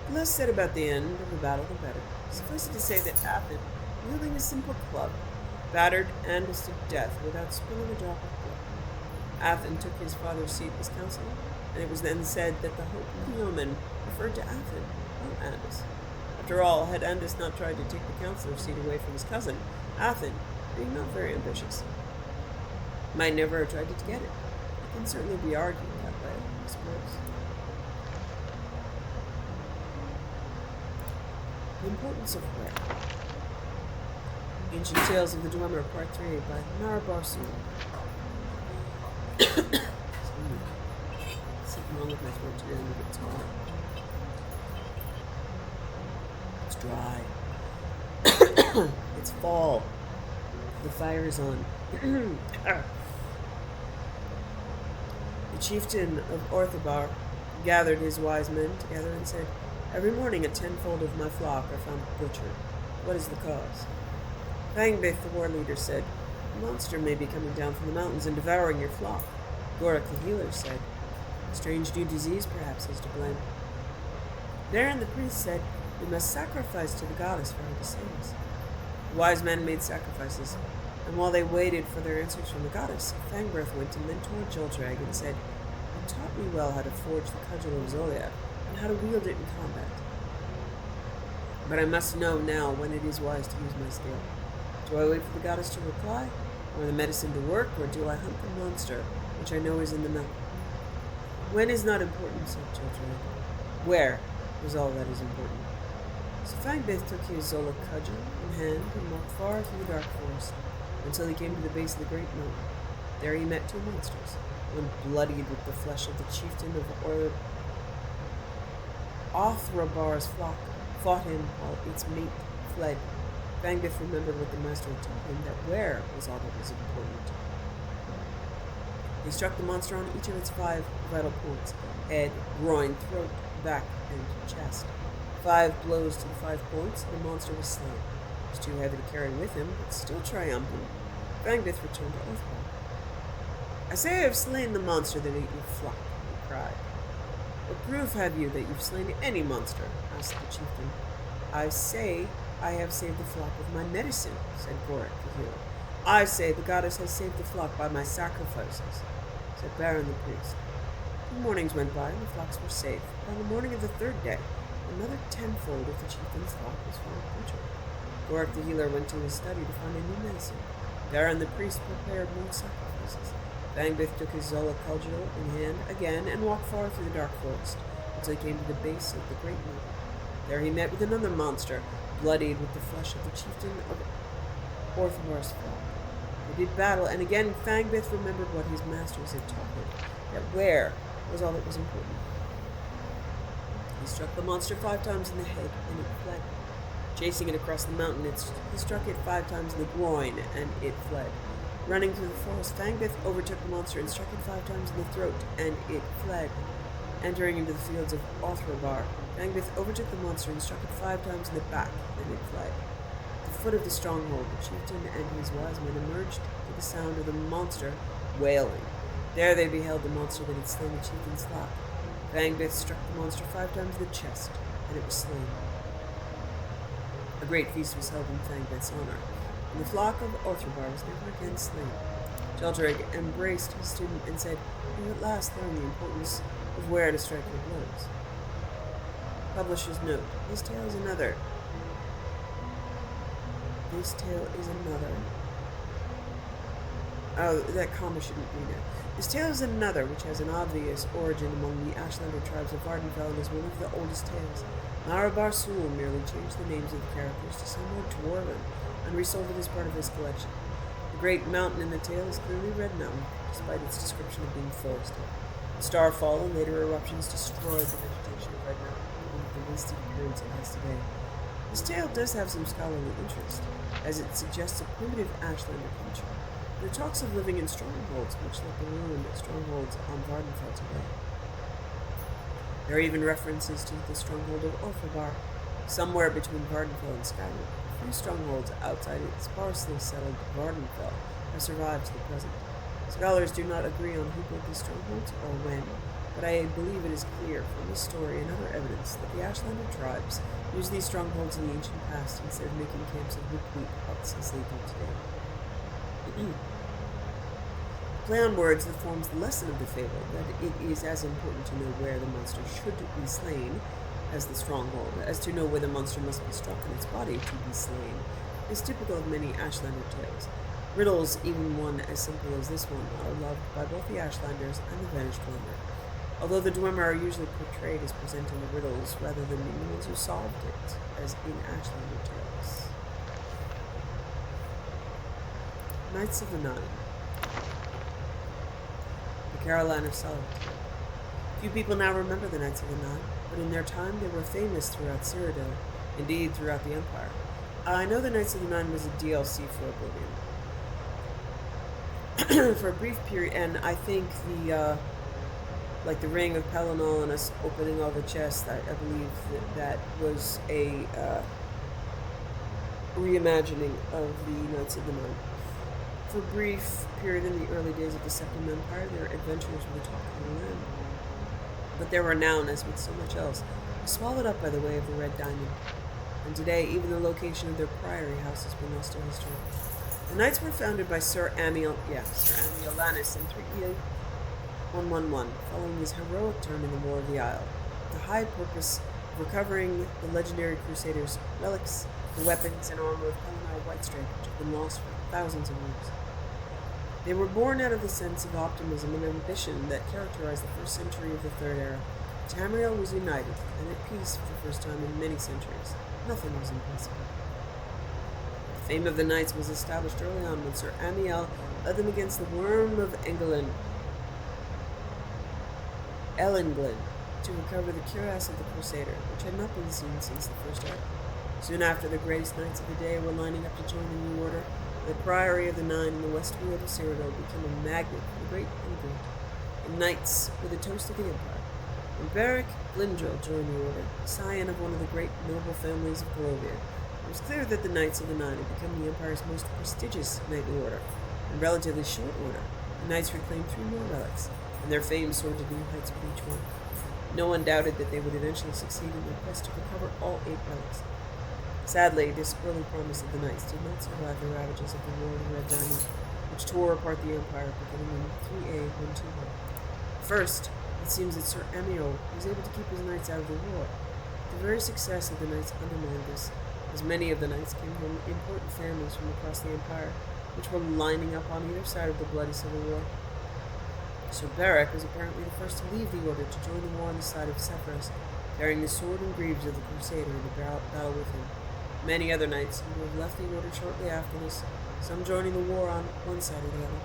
The less said about the end of the battle, the better. Suffice it to say that Athen, wielding a simple club, battered Andis to death without spilling a drop of blood. Athen took his father's seat as counselor, and it was then said that the hope of the omen referred to Athen, not Andis. After all, had Andis not tried to take the counselor's seat away from his cousin, Athen, being not very ambitious, might never have tried to get it. It can certainly be argued that way, I suppose. The Importance of Prayer. Ancient Tales of the Dwemer, Part 3, by Nara Barsu. Something wrong with my throat today, I'm a bit tired. It's dry. It's fall. The fire is on. The chieftain of Orthabar gathered his wise men together and said, Every morning a tenfold of my flock are found butchered. What is the cause? Fangbith, the war leader, said, A monster may be coming down from the mountains and devouring your flock. Gorak, the healer, said, A strange new disease perhaps is to blame. Therein the priest said, We must sacrifice to the goddess for her to save us. The wise men made sacrifices, and while they waited for their answers from the goddess, Fangbirth went to mentor Joldrag and said, You taught me well how to forge the cudgel of Zoliath, and how to wield it in combat. But I must know now when it is wise to use my skill. Do I wait for the goddess to reply, or the medicine to work, or do I hunt the monster, which I know is in the mountain? When is not important, said Joldrag. Where is all that is important. So Fangbith took his Zola cudgel in hand and walked far through the dark forest, until he came to the base of the great mountain. There he met two monsters, one bloodied with the flesh of the chieftain of Othrabar's flock, fought him while its mate fled. Fangbith remembered what the master had told him, that where was all that was important. He struck the monster on each of its 5 vital points: head, groin, throat, back, and chest. 5 blows to the 5 points, and the monster was slain. It was too heavy to carry with him, but still triumphant, Fangbith returned to Oathbar. I say I have slain the monster that ate your flock, he cried. What proof have you that you've slain any monster? Asked the chieftain. I say I have saved the flock with my medicine, said Gorak the healer. I say the goddess has saved the flock by my sacrifices. said Baron the priest. 2 mornings went by, and the flocks were safe, but on the morning of the 3rd day, another tenfold of the chieftain's flock was found butchered. Gorak the healer went to his study to find a new medicine. Baron the priest prepared more sacrifices. Bangbith took his Zola cudgel in hand again and walked far through the dark forest until he came to the base of the great mountain. There he met with another monster, bloodied with the flesh of the chieftain of Orthamar's flock. They did battle, and again Fangbith remembered what his masters had taught him, that where was all that was important. He struck the monster 5 times in the head, and it fled. Chasing it across the mountain, he struck it 5 times in the groin, and it fled. Running through the forest, Fangbith overtook the monster and struck it 5 times in the throat, and it fled. Entering into the fields of Othrabar, Fangbith overtook the monster and struck it 5 times in the back, and it fled. At the foot of the stronghold, the chieftain and his wise men emerged to the sound of the monster wailing. There they beheld the monster that had slain the chieftain's flock. Fangbith struck the monster 5 times in the chest, and it was slain. A great feast was held in Fangbith's honor, and the flock of Othrabar was never again slain. Geldrig embraced his student and said, "You at last learn the importance of where to strike your blows." Publisher's note. This tale is another. Oh, that comma shouldn't be there. This tale is another which has an obvious origin among the Ashlander tribes of Vardenfell and is one of the oldest tales. Marabar Sul merely changed the names of the characters to some more dwarven and resold it as part of his collection. The great mountain in the tale is clearly Red Mountain, despite its description of being forested. Starfall and later eruptions destroyed the vegetation of Red Mountain, leaving the wasted appearance it has today. This tale does have some scholarly interest, as it suggests a primitive Ashlander culture. There are talks of living in strongholds, much like the ruined strongholds on Vardenfell today. There are even references to the stronghold of Orthabar, somewhere between Vardenfell and Skyrim. A few strongholds outside its sparsely settled Vardenfell have survived to the present. Scholars do not agree on who built these strongholds or when, but I believe it is clear from this story and other evidence that the Ashlander tribes used these strongholds in the ancient past instead of making camps of wheat huts as they do today. Play on words that forms the lesson of the fable, that it is as important to know where the monster should be slain as the stronghold, as to know where the monster must be struck in its body to be slain, is typical of many Ashlander tales. Riddles, even one as simple as this one, are loved by both the Ashlanders and the vanished Dwemer, although the Dwemer are usually portrayed as presenting the riddles rather than being the ones who solved it, as in Ashlander tales. Knights of the Nine. The Caroline of Solitude. Few people now remember the Knights of the Nine, but in their time they were famous throughout Cyrodiil, indeed throughout the Empire. I know the Knights of the Nine was a DLC for Oblivion. For a brief period, and I think the Ring of Pelennor and us opening all the chests, I believe that was a reimagining of the Knights of the Nine. For a brief period in the early days of the Second Empire, their adventures were the talk of the land. But their renown, as with so much else, was swallowed up by the way of the Red Diamond. And today, even the location of their priory house has been lost to history. The Knights were founded by Sir Amiel Lannis in 38111, following his heroic turn in the War of the Isle, with the high purpose of recovering the legendary Crusaders' relics, the weapons and armor of Pelennor Whitestrake, which have been lost for thousands of years. They were born out of the sense of optimism and ambition that characterized the first century of the Third Era. Tamriel was united and at peace for the first time in many centuries. Nothing was impossible. The fame of the Knights was established early on when Sir Amiel led them against the Worm of Elenglen to recover the cuirass of the Crusader, which had not been seen since the First Era. Soon after, the greatest knights of the day were lining up to join the new order. The Priory of the Nine in the west field of Cyrodiil became a magnet for the great and good. The knights were the toast of the Empire. When Beric Glindril joined the order, scion of one of the great noble families of Barovia, it was clear that the Knights of the Nine had become the Empire's most prestigious knightly order. In relatively short order, the knights reclaimed 3 more relics, and their fame soared to new heights with each one. No one doubted that they would eventually succeed in their quest to recover all 8 relics. Sadly, this early promise of the Knights did not survive the ravages of the War of the Red Diamond, which tore apart the Empire beginning in 3A121. First, it seems that Sir Amiel was able to keep his knights out of the war. The very success of the knights undermined this, as many of the knights came from important families from across the Empire, which were lining up on either side of the bloody civil war. Sir Beric was apparently the first to leave the order to join the war on the side of Sephiroth, carrying the sword and greaves of the Crusader in the battle with him. Many other knights seem to have left the order shortly after this, some joining the war on one side or the other.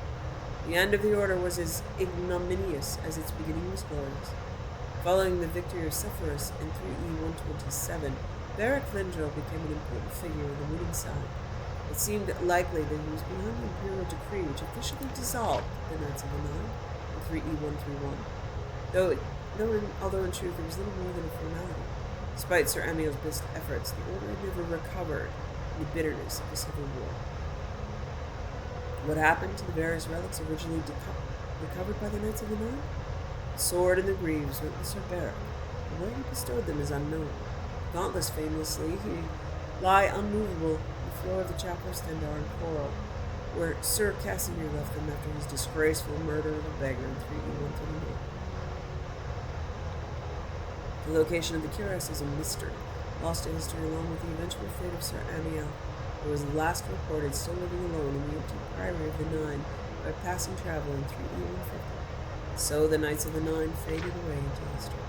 The end of the order was as ignominious as its beginning was glorious. Following the victory of Sephiroth in 3E127, Beric Vendrell became an important figure on the winning side. It seemed likely that he was behind the imperial decree which officially dissolved the Knights of the Nine in 3E131. Although in truth it was little more than a formality. Despite Sir Amiel's best efforts, the order had never recovered from the bitterness of the civil war. What happened to the various relics originally recovered by the Knights of the Nine? The sword and the greaves went with Sir Beric, but where he bestowed them is unknown. Dauntless famously, he lie unmovable on the floor of the chapel of Stendarr in Coral, where Sir Casimir left them after his disgraceful murder of a beggar in 3E138. The location of the cuirass is a mystery, lost to history along with the eventual fate of Sir Amiel, who was last reported still living alone in the empty priory of the Nine by passing traveler in 3E150. So the Knights of the Nine faded away into history.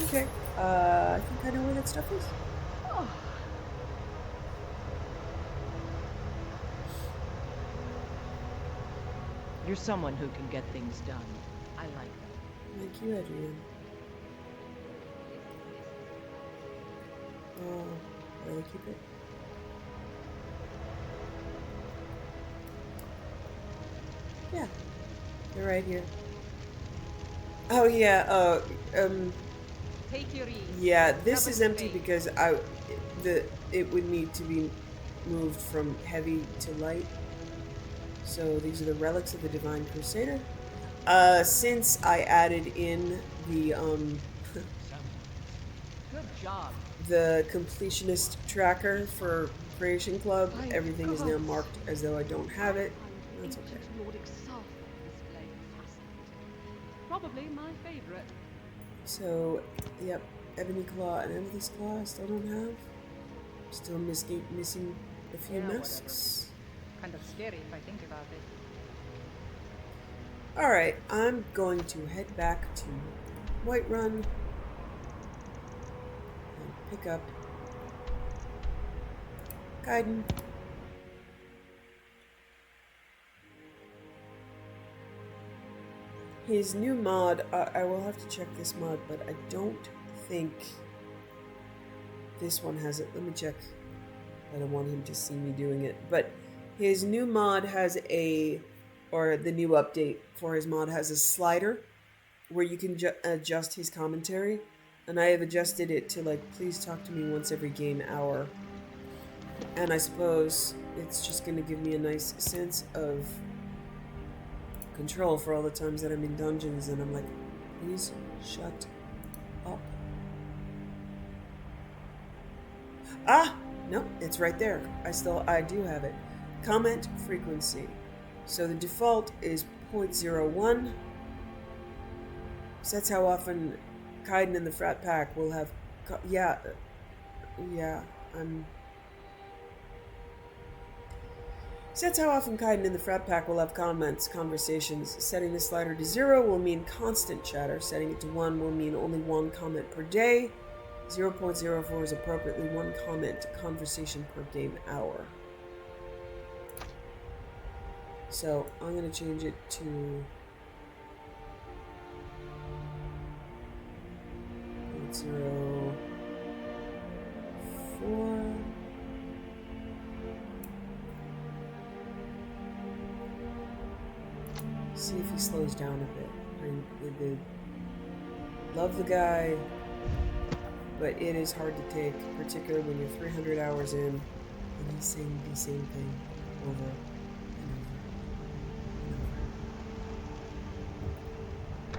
Okay, I think I know where that stuff is. Oh. You're someone who can get things done. I like that. Thank you, Adrian. Oh, where do I keep it? Yeah, they're right here. Oh yeah, Take your ease. yeah, this is empty because it would need to be moved from heavy to light. So these are the relics of the Divine Crusader. Since I added in the Good job. the completionist tracker for Creation Club, everything is now marked as though I don't have it. That's okay. Probably my favorite. So, yep, Ebony Claw and Amethyst Claw I still don't have. Still missing a few masks. Kind of scary if I think about it. Alright, I'm going to head back to Whiterun and pick up Kaidan. His new mod, I will have to check this mod, but I don't think this one has it. Let me check. I don't want him to see me doing it. But his new mod has the new update for his mod has a slider where you can adjust his commentary. And I have adjusted it to, like, please talk to me once every game hour. And I suppose it's just going to give me a nice sense of control for all the times that I'm in dungeons and I'm like, please shut up. Ah! No, it's right there. I do have it. Comment frequency. So the default is 0.01. So that's how often Kaidan and the Frat Pack will have... So that's how often Kaidan and the Frat Pack will have conversations. Setting the slider to 0 will mean constant chatter. Setting it to 1 will mean only 1 comment per day. 0.04 is appropriately 1 comment conversation per game hour. So I'm going to change it to 0.04. See if he slows down a bit. Love the guy, but it is hard to take, particularly when you're 300 hours in and he's saying the same thing over and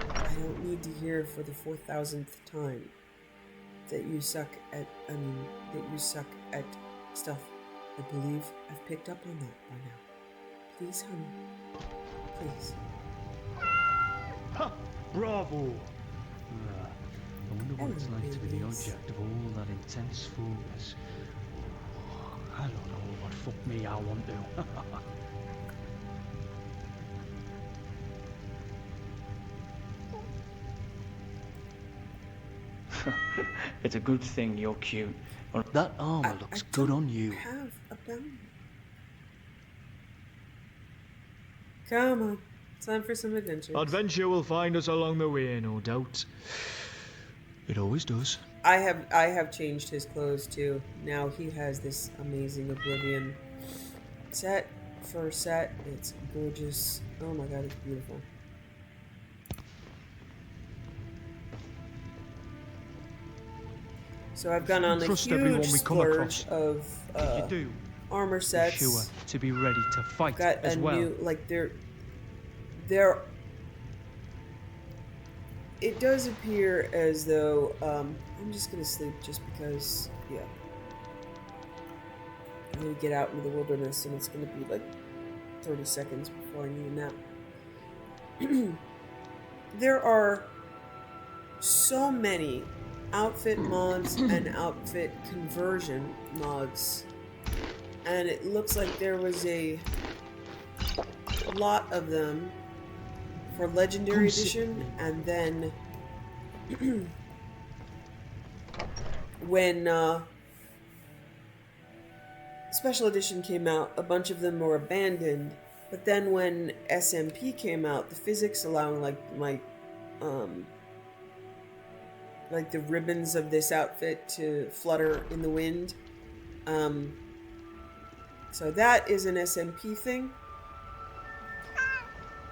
over and over. I don't need to hear for the 4,000th time that you suck at stuff. I believe I've picked up on that by now. Please, honey. Please. Ha! Bravo! I wonder what it's like to be the object of all that intense focus. I don't know, but fuck me, I want to. It's a good thing you're cute. That armor looks good on you. Have a gun. Come on. Time for some adventures. Adventure will find us along the way, no doubt. It always does. I have changed his clothes too. Now he has this amazing Oblivion set. First set. It's gorgeous. Oh my god, it's beautiful. So I've gone on a huge splurge of armor sets. Sure to be ready to fight got as a well. New, like they're it does appear as though I'm just gonna sleep just because, yeah, I'm gonna get out into the wilderness and it's gonna be like 30 seconds before I need a nap. There are so many outfit mods and outfit conversion mods, and it looks like there was a lot of them for Legendary Edition, and then when Special Edition came out, a bunch of them were abandoned. But then when SMP came out, the physics allowing like the ribbons of this outfit to flutter in the wind. So that is an SMP thing.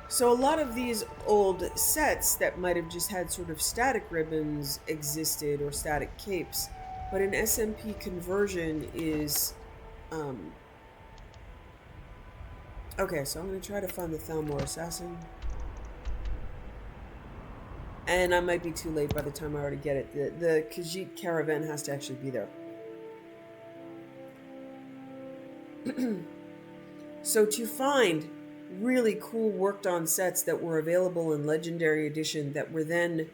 So a lot of these old sets that might have just had sort of static ribbons existed, or static capes, but an SMP conversion is okay, so I'm going to try to find the Thalmor Assassin. And I might be too late by the time I already get it. The Khajiit caravan has to actually be there. So to find really cool worked on sets that were available in Legendary Edition that were then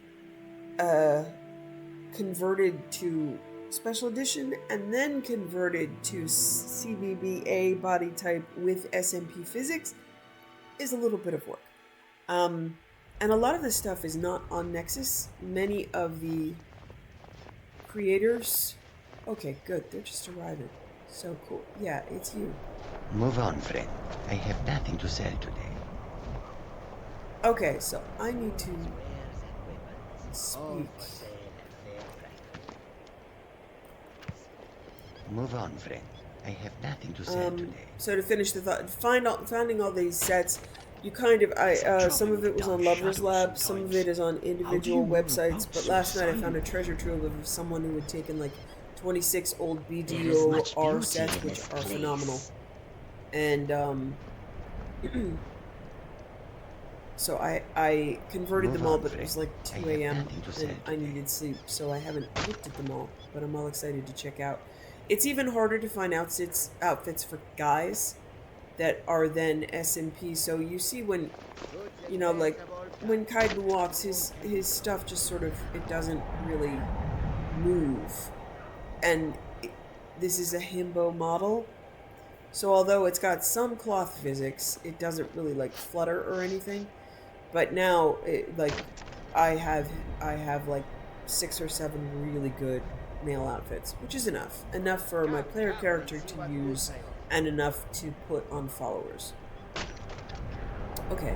converted to Special Edition and then converted to CBBA body type with SMP physics is a little bit of work. And a lot of this stuff is not on Nexus. Many of the creators... Okay, good. They're just arriving. So cool. Yeah, it's you. Move on, friend. I have nothing to sell today. Okay, so I need to speak. Move on, friend. I have nothing to sell today. So to finish the thought, finding all these sets, you kind of, some of it was on Lover's Lab, some of it is on individual websites, but last night I found a treasure trove of someone who had taken like 26 old BDOR sets, which are phenomenal. And, so I converted them all, but it was like 2 a.m. and I needed sleep, so I haven't looked at them all, but I'm all excited to check out. It's even harder to find outfits for guys that are then SMP. So you see when, you know, like when Kaidan walks, his stuff just sort of, it doesn't really move. And this is a himbo model. So although it's got some cloth physics, it doesn't really like flutter or anything. But now, I have like 6 or 7 really good male outfits, which is enough for my player character to use, and enough to put on followers. Okay,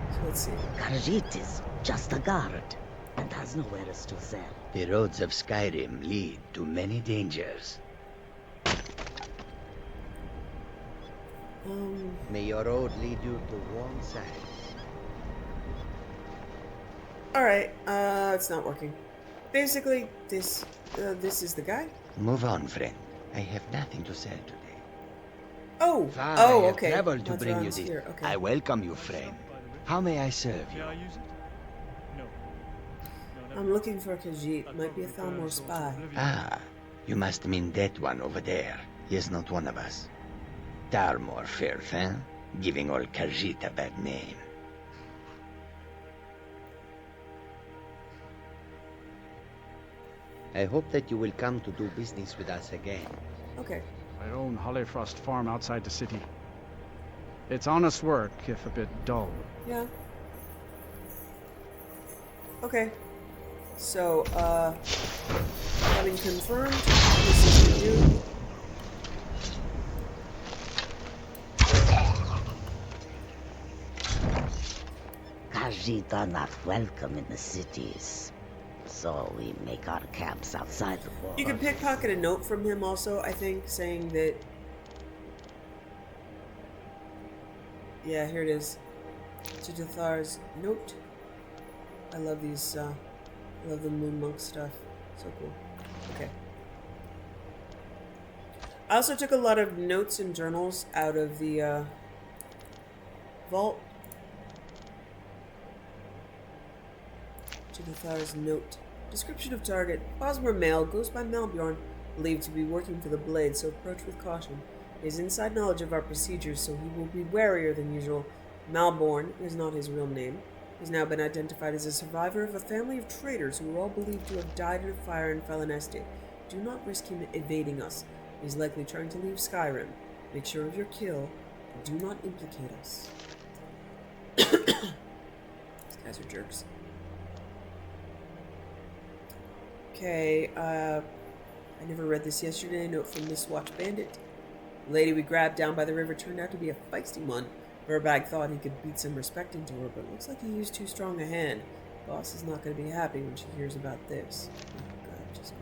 so let's see. Khajiit is just a guard, and has nowhere else to sell. The roads of Skyrim lead to many dangers. May your road lead you to warm sides. Alright, it's not working. Basically, this is the guy. Move on, friend. I have nothing to sell today. Oh, I oh, have okay. traveled to That's bring why I you was this. here. Okay. I welcome you, friend. How may I serve you? I'm looking for Khajiit. Might be a Thalmor spy. Ah, you must mean that one over there. He is not one of us. Tarmor Fairfan. giving old Khajiit a bad name. I hope that you will come to do business with us again. Okay. I own Hollyfrost Farm outside the city. It's honest work, if a bit dull. Yeah. Okay. So, having confirmed, this is the new. Khajiit are not welcome in the cities, so we make our camps outside the walls. You can pickpocket a note from him also, I think, saying that... Yeah, here it is. To Dathar's note. I love these, I love the Moon Monk stuff. So cool. Okay. I also took a lot of notes and journals out of the, vault. To Dathar's note. Description of target. Bosmer male, goes by Malbjorn, believed to be working for the Blade, so approach with caution. He has inside knowledge of our procedures, so he will be warier than usual. Malborn is not his real name. He has now been identified as a survivor of a family of traitors who are all believed to have died in a fire in Felineste. Do not risk him evading us. He is likely trying to leave Skyrim. Make sure of your kill, and do not implicate us. These guys are jerks. Okay, I never read this yesterday. Note from Miss Watch Bandit. The lady we grabbed down by the river turned out to be a feisty one. Burbag thought he could beat some respect into her, but looks like he used too strong a hand. Boss is not going to be happy when she hears about this. Oh god, just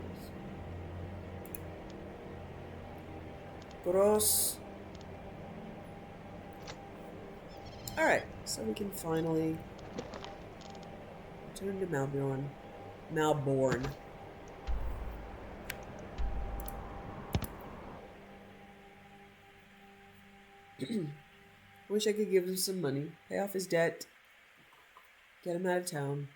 gross. Gross. Alright, so we can finally return to Malborn. Malborn. Wish I could give him some money, pay off his debt, get him out of town.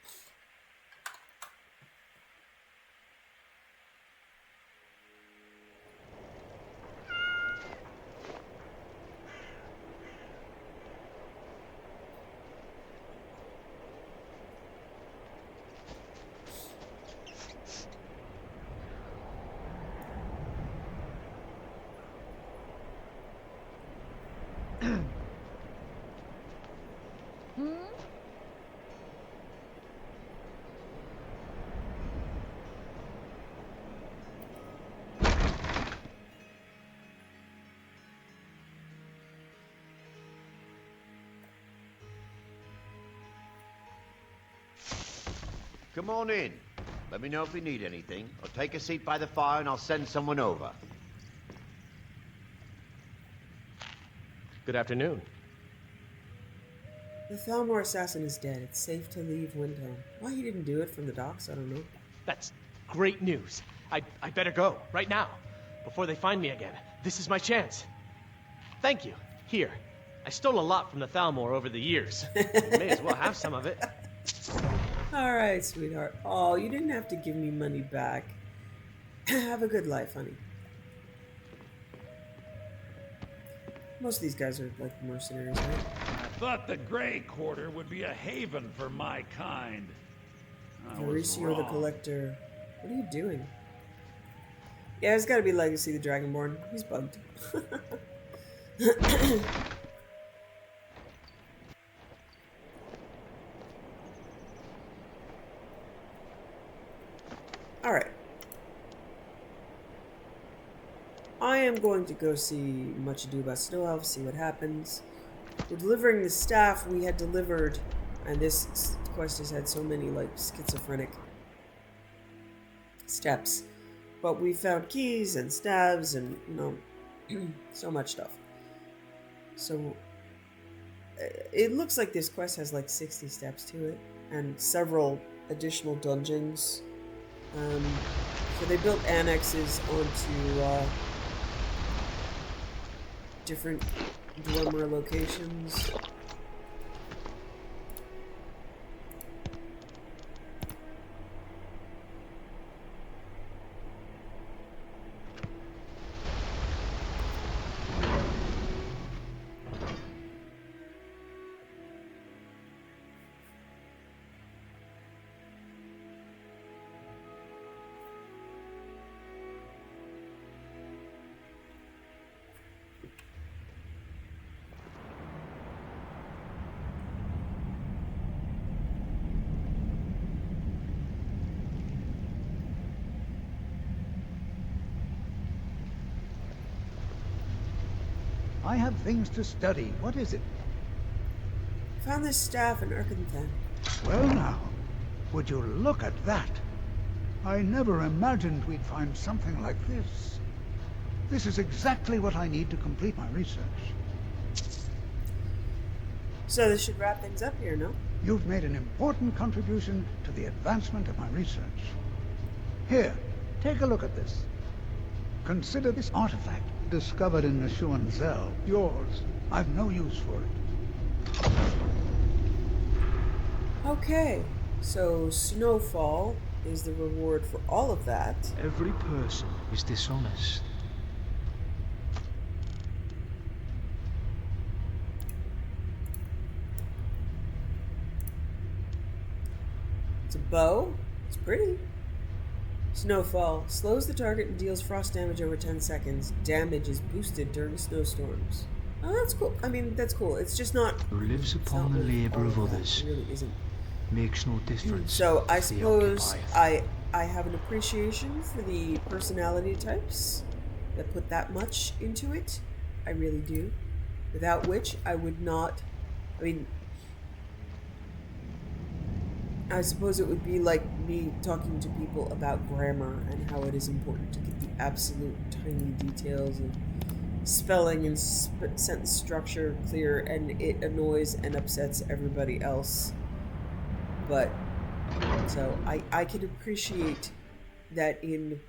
Come on in. Let me know if you need anything, or take a seat by the fire and I'll send someone over. Good afternoon. The Thalmor assassin is dead. It's safe to leave Windhelm. Why he didn't do it from the docks, I don't know. That's great news. I better go, right now, before they find me again. This is my chance. Thank you. Here. I stole a lot from the Thalmor over the years. You may as well have some of it. Alright, sweetheart. Oh, you didn't have to give me money back. Have a good life, honey. Most of these guys are like mercenaries, right? I thought the Grey Quarter would be a haven for my kind. Mauricio the Collector. What are you doing? Yeah, it's gotta be Legacy the Dragonborn. He's bugged. Alright. I am going to go see Much Ado About Snow Elves, see what happens. We're delivering the staff we had delivered, and this quest has had so many, like, schizophrenic steps. But we found keys and stabs and, you know, so much stuff. So, it looks like this quest has like 60 steps to it, and several additional dungeons. So they built annexes onto different Dwemer locations. I have things to study. What is it? Found this staff in Urkenthan. Well now, would you look at that? I never imagined we'd find something like this. This is exactly what I need to complete my research. So this should wrap things up here, no? You've made an important contribution to the advancement of my research. Here, take a look at this. Consider this artifact discovered in Neshuan Zell yours. I've no use for it. Okay, so Snowfall is the reward for all of that. Every person is dishonest. It's a bow. It's pretty. Snowfall slows the target and deals frost damage over 10 seconds. Damage is boosted during snowstorms. Oh, that's cool. I mean, that's cool. It's just not... Who lives upon the labour of others. It really isn't. Makes no difference. So I suppose I have an appreciation for the personality types that put that much into it. I really do. Without which I would not... I mean... I suppose it would be like me talking to people about grammar and how it is important to get the absolute tiny details of spelling and sentence structure clear, and it annoys and upsets everybody else. But, so I can appreciate that in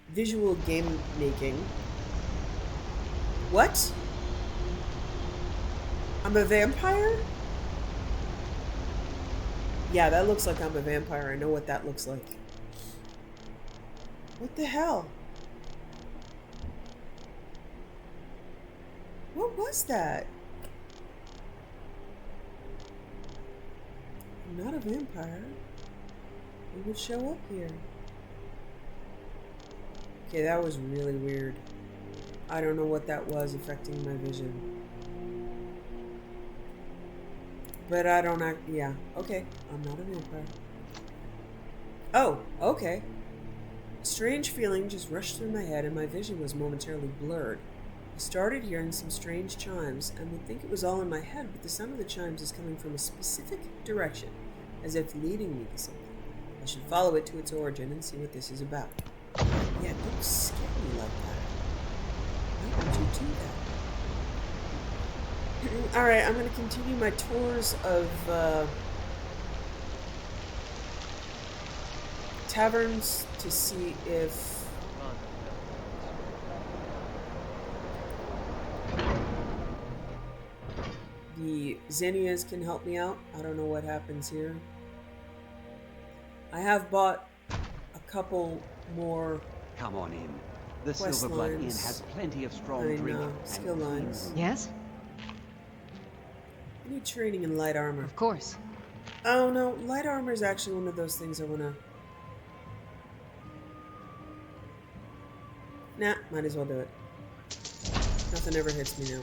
visual game making. What? I'm a vampire? Yeah, that looks like I'm a vampire. I know what that looks like. What the hell? What was that? I'm not a vampire. It would show up here. Okay, that was really weird. I don't know what that was affecting my vision. But I don't act... Yeah, okay. I'm not a vampire. Oh, okay. A strange feeling just rushed through my head and my vision was momentarily blurred. I started hearing some strange chimes and would think it was all in my head, but the sound of the chimes is coming from a specific direction, as if leading me to something. I should follow it to its origin and see what this is about. Yeah, don't scare me like that. Why would you do that? Alright, I'm going to continue my tours of taverns to see if the Zinnias can help me out. I don't know what happens here. I have bought a couple more. Come on in. The Silverblood Inn has plenty of strong drink and skill lines. Yes? I need training in light armor. Of course. Oh no, light armor is actually one of those things I wanna... Nah, might as well do it. Nothing ever hits me now.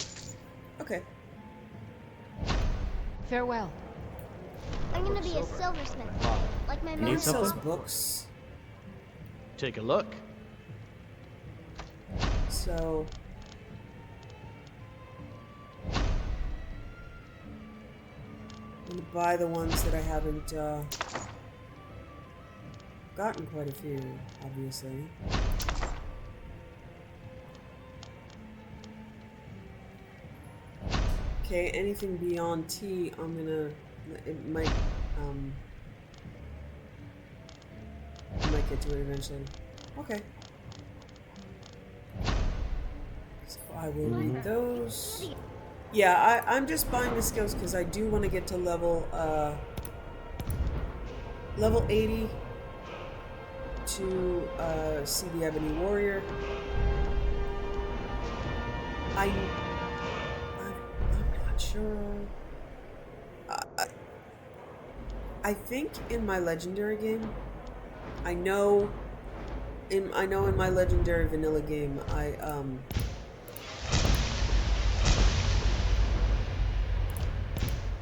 Okay. Farewell. I'm gonna be a silversmith, like my mom. Need sells something? books. Take a look. So... I'm gonna buy the ones that I haven't gotten quite a few, obviously. Okay, anything beyond T, I'm gonna... It might, I might get to it eventually. Okay. So I will read those. Yeah, I'm just buying the skills because I do want to get to level 80 to see the Ebony Warrior. I'm not sure. I think in my legendary game, I know in my legendary vanilla game, oh,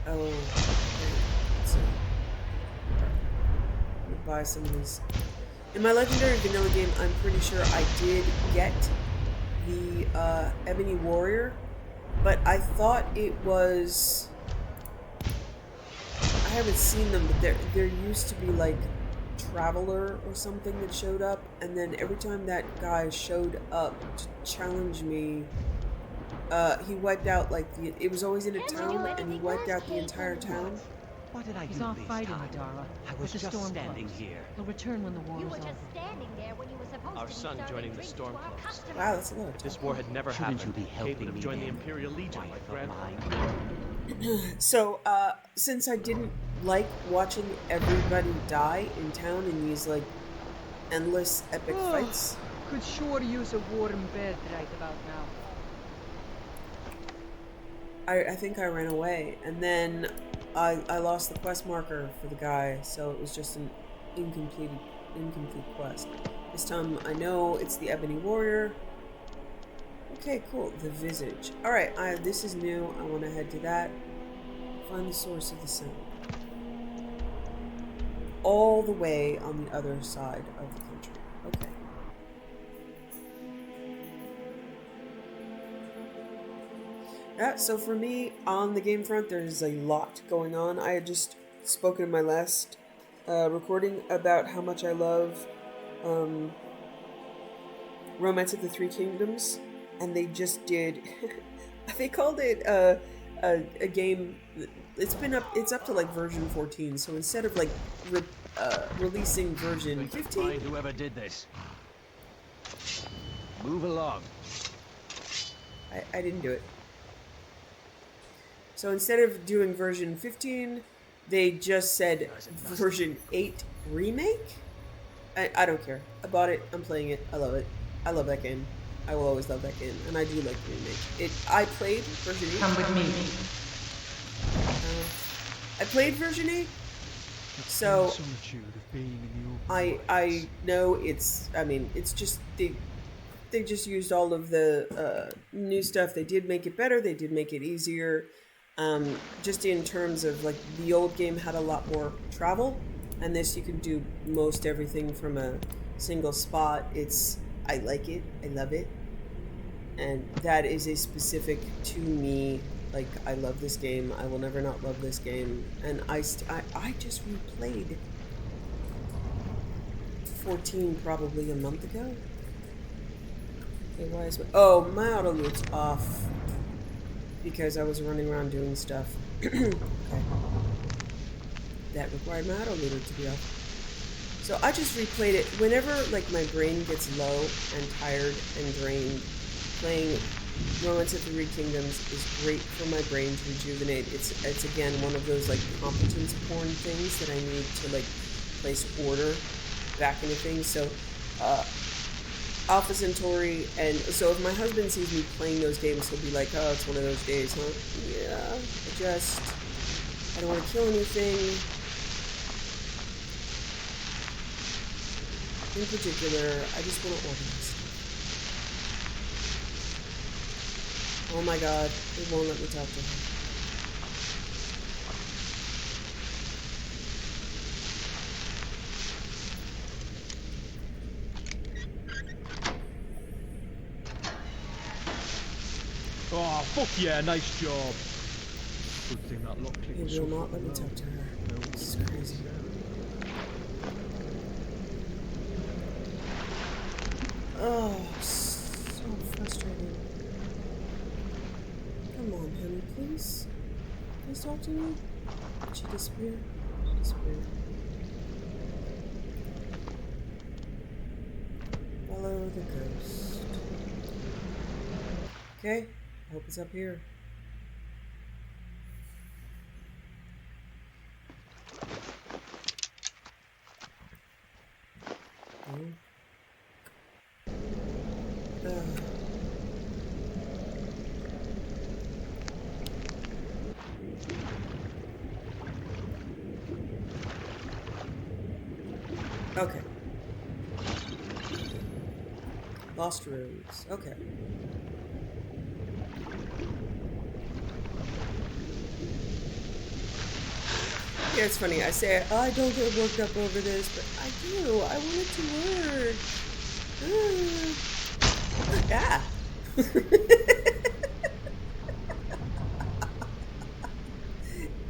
okay. So, let me buy some of these. In my legendary vanilla game, I'm pretty sure I did get the Ebony Warrior but I thought it was... I haven't seen them, but there used to be like Traveler or something that showed up, and then every time that guy showed up to challenge me, he wiped out like it was always in a town, and he wiped out the entire town. What did I He's do off this fighting, time? Adara. I was with the just storm standing clubs. here. He'll return when the war You is were over. just standing there when you were supposed Our to be son serving joining the drinks Storm to our Clubs. customers. Wow, that's a lot of This war had never Shouldn't happened. you be Kate helping would have me joined the then, Imperial Legion wife like of grandpa. So, since I didn't like watching everybody die in town in these like endless epic fights, Could sure use a warm bed right about now. I think I ran away, and then I lost the quest marker for the guy, so it was just an incomplete quest. This time I know it's the Ebony Warrior. Okay, cool. The Visage. Alright, this is new. I want to head to that. Find the source of the sound. All the way on the other side of the country. Okay. Yeah, so for me, on the game front, there's a lot going on. I had just spoken in my last recording about how much I love Romance of the Three Kingdoms, and they just did... they called it a game... It's up to like version 14, so instead of like releasing version 15... Find whoever did this. Move along. I didn't do it. So instead of doing version 15, they just said version 8 remake? I don't care. I bought it. I'm playing it. I love it. I love that game. I will always love that game. And I do like the remake. I played version 8. Come with me. I played version 8. So I know it's, I mean, it's just, they just used all of the new stuff. They did make it better. They did make it easier. Just in terms of like the old game had a lot more travel, and this you can do most everything from a single spot. I like it, I love it, and that is a specific to me. Like, I love this game. I will never not love this game, and I just replayed 14 probably a month ago. Okay, why is my auto loot's off because I was running around doing stuff. Okay. That required my auto looter to be off. So I just replayed it. Whenever like my brain gets low and tired and drained, playing Romance of the Three Kingdoms is great for my brain to rejuvenate. It's again one of those like competence porn things that I need to like place order back into things. So Alpha Centauri, and so if my husband sees me playing those games, he'll be like, oh, it's one of those days, huh? Yeah, I don't want to kill anything. In particular, I just want to organize. Oh my god, it won't let me talk to him. Oh, fuck yeah, nice job. Good thing that lock click was It will not let me talk to her. This is crazy. Oh, so frustrating. Come on, honey, please. Please talk to me. Did she disappear? She disappeared. Follow the ghost. Okay, I hope it's up here. Okay. Lost rooms. Okay. Yeah, it's funny. I say, oh, I don't get worked up over this, but I do. I want it to work. Ah.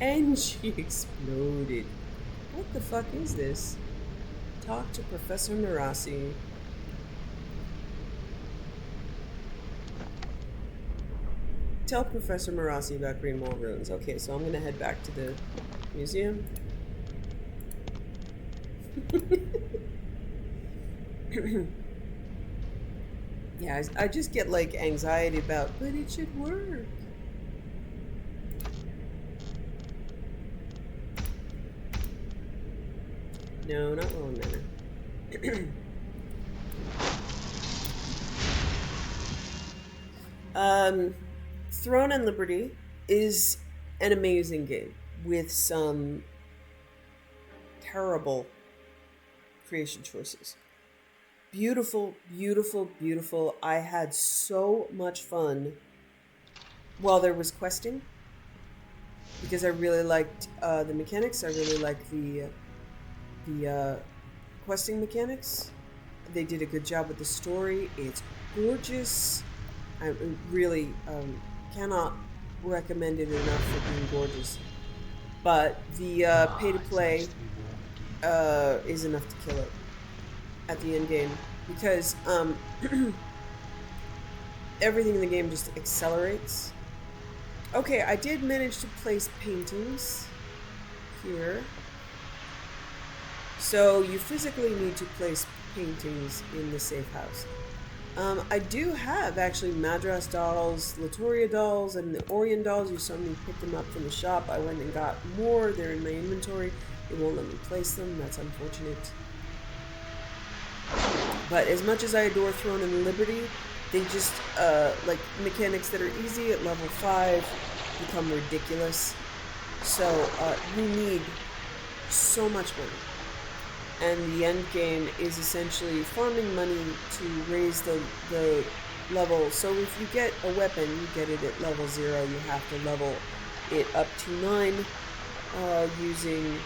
And she exploded. What the fuck is this? Talk to Professor Mirasi. Tell Professor Mirasi about Greenwall Ruins. Okay, so I'm gonna head back to the museum. Yeah, I just get like anxiety about, but it should work. No, not Rolling Manor. Throne and Liberty is an amazing game with some terrible creation choices. Beautiful, beautiful, beautiful. I had so much fun while there was questing because I really liked the mechanics. I really liked the questing mechanics. They did a good job with the story. It's gorgeous. I really cannot recommend it enough for being gorgeous. But the pay-to-play is enough to kill it at the end game because everything in the game just accelerates. Okay, I did manage to place paintings here. So you physically need to place paintings in the safe house. I do have actually Madras dolls, Latoria dolls, and the Orion dolls. You saw me pick them up from the shop. I went and got more. They're in my inventory. It won't let me place them. That's unfortunate. But as much as I adore Throne and Liberty, they just, like, mechanics that are easy at level 5 become ridiculous. So, you need so much money. And the end game is essentially farming money to raise the level. So if you get a weapon, you get it at level 0. You have to level it up to 9 using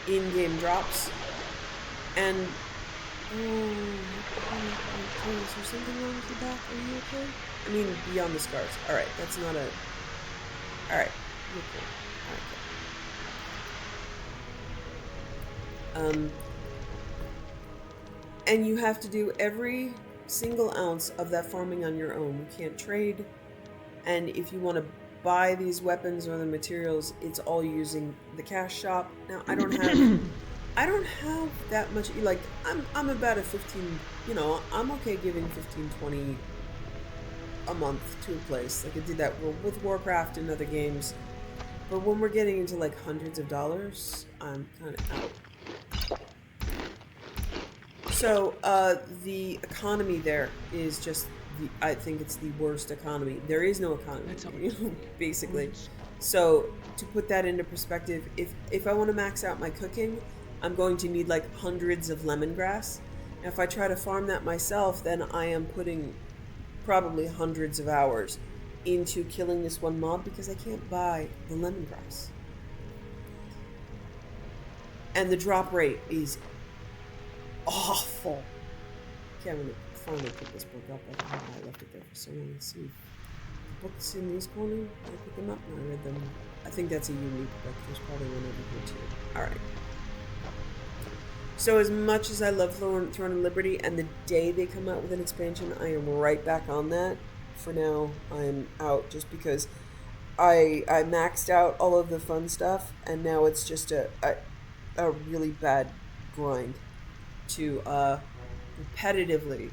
in-game drops. And is there something wrong with your back? Are you okay? I mean, beyond the scars. Alright, that's not a... Alright, you're cool. Alright, and you have to do every single ounce of that farming on your own. You can't trade. And if you want to buy these weapons or the materials, it's all using the cash shop. Now, I don't have that much, like, I'm about a 15, you know, I'm okay giving 15, 20 a month to a place. Like, I did that with Warcraft and other games. But when we're getting into, like, hundreds of dollars, I'm kind of out. So, the economy there is just, I think it's the worst economy. There is no economy, basically. So, to put that into perspective, if I want to max out my cooking, I'm going to need, like, hundreds of lemongrass. And if I try to farm that myself, then I am putting probably hundreds of hours into killing this one mob because I can't buy the lemongrass. And the drop rate is awful. Okay, I'm gonna finally pick this book up. I don't know why I left it there for so long. Let's see. Books in this corner. I pick them up and I read them. I think that's a unique book. There's probably one over here too. Alright. So as much as I love Throne and Liberty, and the day they come out with an expansion, I am right back on that. For now, I'm out just because I maxed out all of the fun stuff, and now it's just a really bad grind to repetitively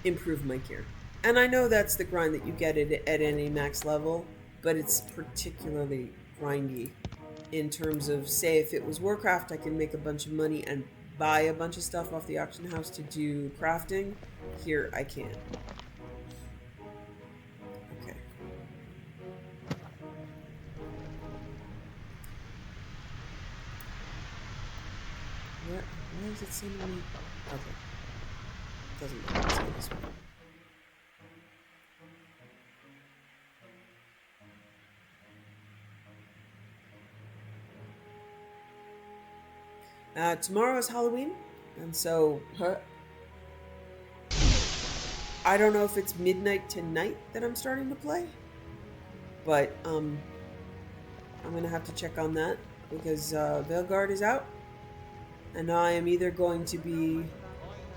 improve my gear. And I know that's the grind that you get at any max level, but it's particularly grindy in terms of, say, if it was Warcraft, I can make a bunch of money and buy a bunch of stuff off the auction house to do crafting. Here, I can't. Okay. Where is it sending me? Okay. Doesn't matter. Let's go this way. Tomorrow is Halloween, and so I don't know if it's midnight tonight that I'm starting to play, but I'm gonna have to check on that because Veilguard is out, and I am either going to be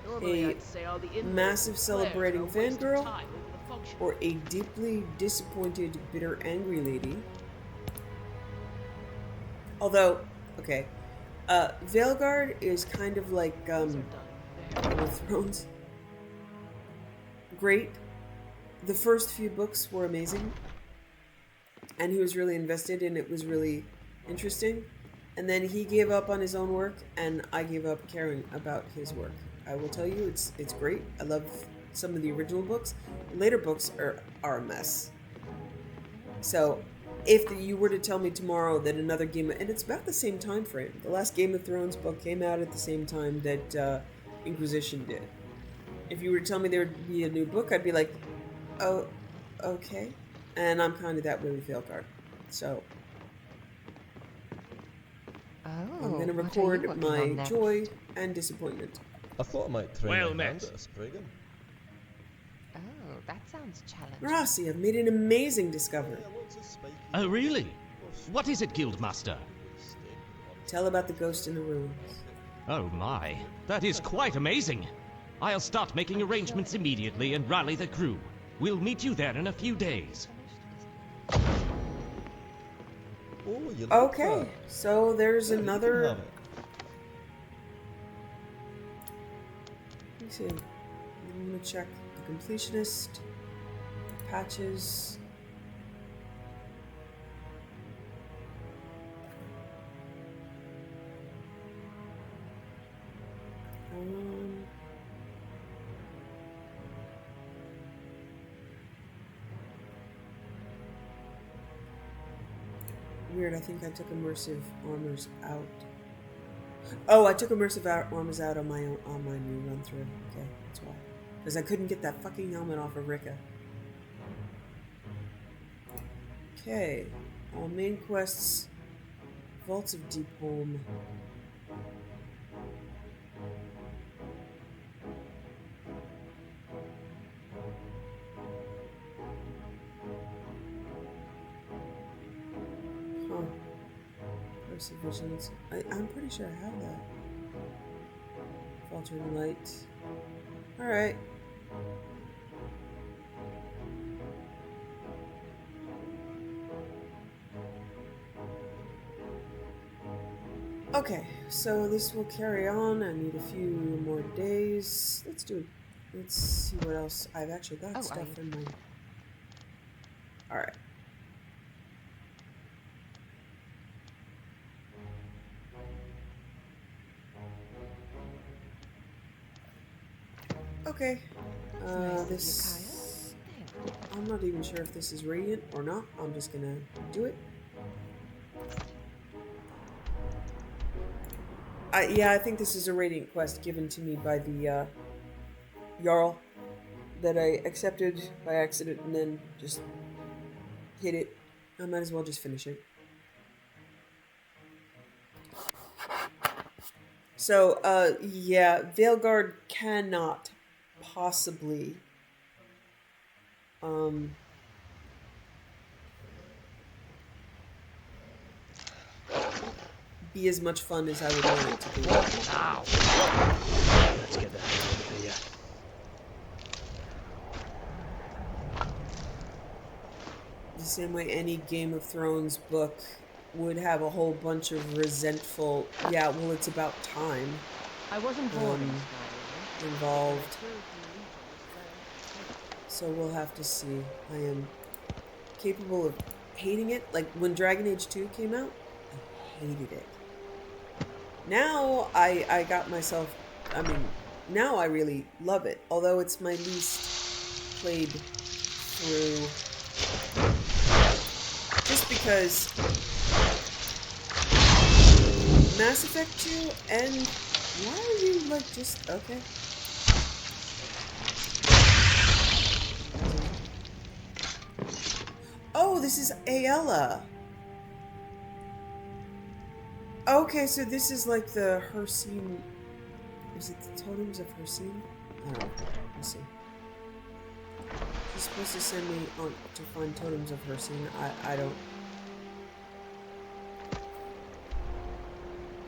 a massive celebrating fangirl or a deeply disappointed, bitter, angry lady. Although, okay, Veilguard is kind of like Game of Thrones. Great. The first few books were amazing, and he was really invested, and it was really interesting. And then he gave up on his own work, and I gave up caring about his work. I will tell you, it's great. I love some of the original books. Later books are a mess. So, if you were to tell me tomorrow that another Game of... And it's about the same time frame. The last Game of Thrones book came out at the same time that Inquisition did. If you were to tell me there would be a new book, I'd be like, oh, okay. And I'm kind of that way with Veilguard. So, I'm going to record my joy and disappointment. I thought I might try my hand at a Spriggan. Oh, that sounds challenging. Rossi, I've made an amazing discovery. Oh, really? What is it, Guildmaster? Tell about the ghost in the ruins. Oh my, that is quite amazing. I'll start making arrangements immediately and rally the crew. We'll meet you there in a few days. Okay, so there's another... Let me see. I'm going to check the completionist, patches. Weird, I think I took immersive armors out. Oh, I took immersive armors out on my new run through. Okay, that's why. Because I couldn't get that fucking helmet off of Rika. Okay, all main quests. Vaults of Deep Home. Visions. I'm pretty sure I have that. Faltering light. Alright. Okay, so this will carry on. I need a few more days. Let's do it. Let's see what else. I've actually got stuff in my... Alright. Okay, this... I'm not even sure if this is radiant or not. I'm just gonna do it. Yeah, I think this is a radiant quest given to me by the Jarl that I accepted by accident and then just hit it. I might as well just finish it. So, yeah, Veilguard cannot possibly be as much fun as I would want it to be. Ow. Let's get that out of here. The same way any Game of Thrones book would have a whole bunch of resentful, yeah, well, it's about time. I wasn't born involved. So we'll have to see. I am capable of hating it. Like when Dragon Age 2 came out, I hated it. Now I got myself, I mean, now I really love it. Although it's my least played through. Just because Mass Effect 2 and why are you like just okay? Oh, this is Aella. Okay, so this is like the Hercene. Is it the Totems of Hercene? I don't know. Let's see. She's supposed to send me on to find Totems of Hercene. I don't.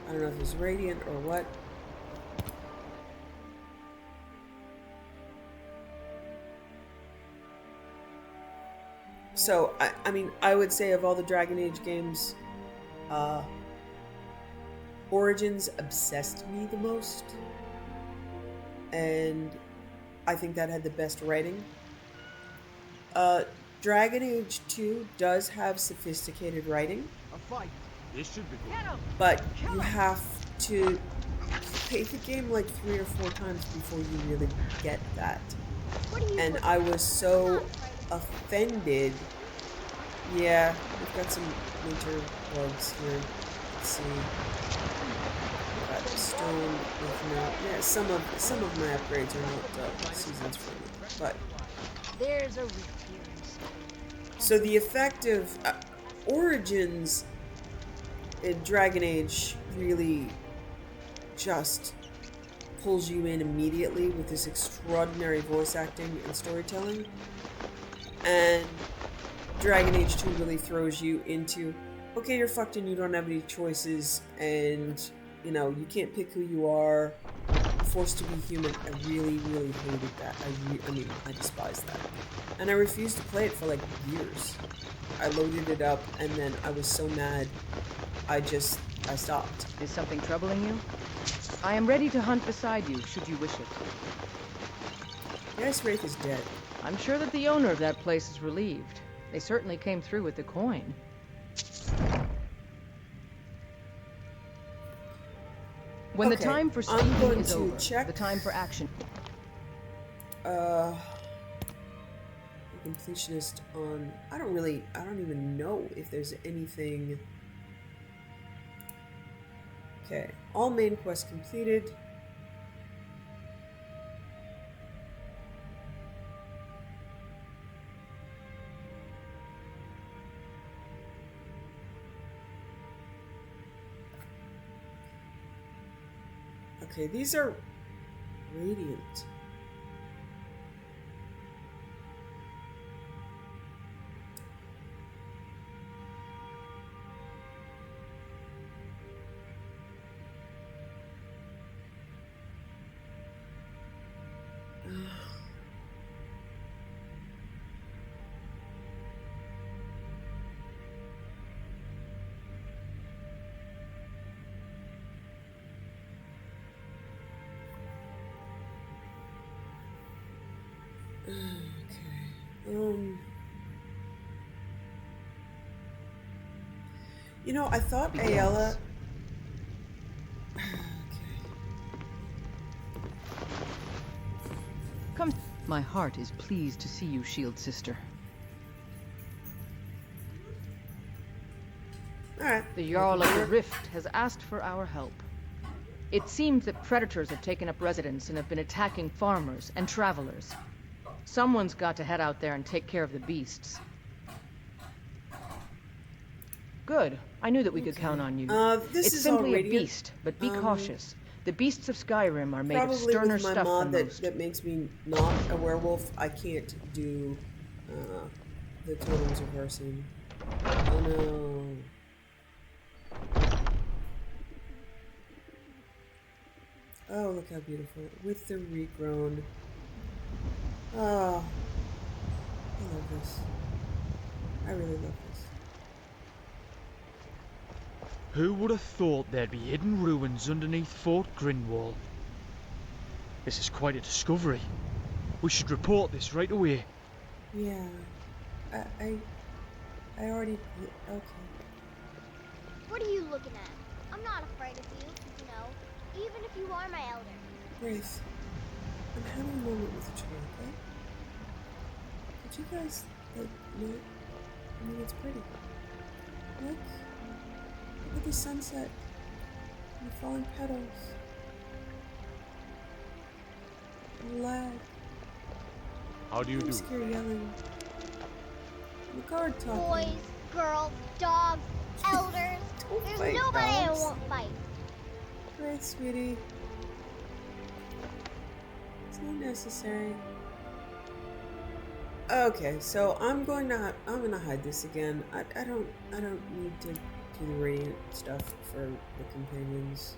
I don't know if it was radiant or what. So, I mean, I would say of all the Dragon Age games, Origins obsessed me the most. And I think that had the best writing. Dragon Age 2 does have sophisticated writing. A fight. This should be good. But you have to play the game like 3 or 4 times before you really get that. And I was so offended. Yeah, we've got some winter bugs here. Let's see. We've got stone with no. Yeah, some of my upgrades are not seasons friendly, but there's a rift here. So the effect of Origins in Dragon Age really just pulls you in immediately with this extraordinary voice acting and storytelling. And Dragon Age 2 really throws you into, okay, you're fucked and you don't have any choices, and, you know, you can't pick who you are, you're forced to be human. I really, really hated that. I mean, I despise that. And I refused to play it for, like, years. I loaded it up, and then I was so mad, I stopped. Is something troubling you? I am ready to hunt beside you, should you wish it. The Ice Wraith is dead. I'm sure that the owner of that place is relieved. They certainly came through with the coin. When the time for speaking is over, the time for action. Completionist on... I don't even know if there's anything... Okay, all main quests completed. Okay, these are radiant. You know, I thought Ayala... Come. My heart is pleased to see you, Shield Sister. Alright. The Jarl of the Rift has asked for our help. It seems that predators have taken up residence and have been attacking farmers and travelers. Someone's got to head out there and take care of the beasts. Good. I knew that we could count on you. This it's is simply already a beast, but be cautious. The beasts of Skyrim are made of sterner with my stuff mod than most. that makes me not a werewolf, I can't do the totems reversing. Oh no. Oh, look how beautiful. With the regrown. Oh. I love this. I really love this. Who would have thought there'd be hidden ruins underneath Fort Grinwall? This is quite a discovery. We should report this right away. Yeah. I already... Okay. What are you looking at? I'm not afraid of you, you know, even if you are my elder. Grace, I'm having a moment with you, okay? Could you guys, like, not... I mean, it's pretty. Look at the sunset and the falling petals. And the lag. How do you do? Scare yelling. And the guard talking. Boys, girls, dogs, elders. There's nobody I won't fight. Great, sweetie. It's not necessary. Okay, so I'm gonna hide this again. I don't need to through the radiant stuff for the companions.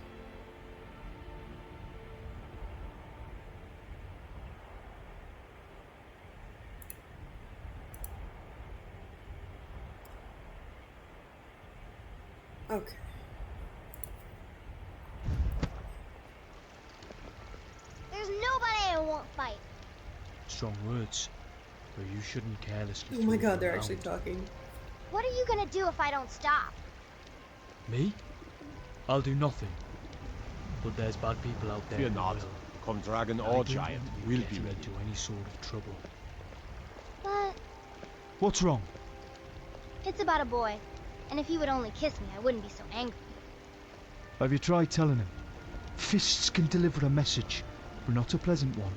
Okay. There's nobody I won't fight. Strong words, but you shouldn't carelessly. Oh my throw god, they're them actually around. talking. What are you gonna do if I don't stop? Me? I'll do nothing. But there's bad people out there. Fear who not. will. Come dragon I or don't giant, want you we'll getting be ready. into any sort of trouble. But What's wrong? it's about a boy. And if he would only kiss me, I wouldn't be so angry. Have you tried telling him? Fists can deliver a message, but not a pleasant one.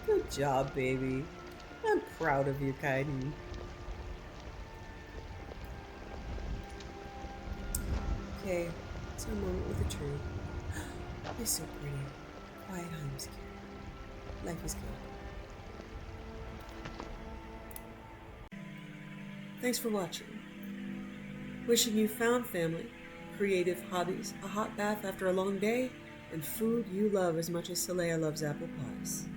Good job, baby. I'm proud of you, Kaidan. Okay, so a moment with a tree. It's so pretty. Quiet homes here. Life is good. Thanks for watching. Wishing you found family, creative hobbies, a hot bath after a long day, and food you love as much as Saleya loves apple pies.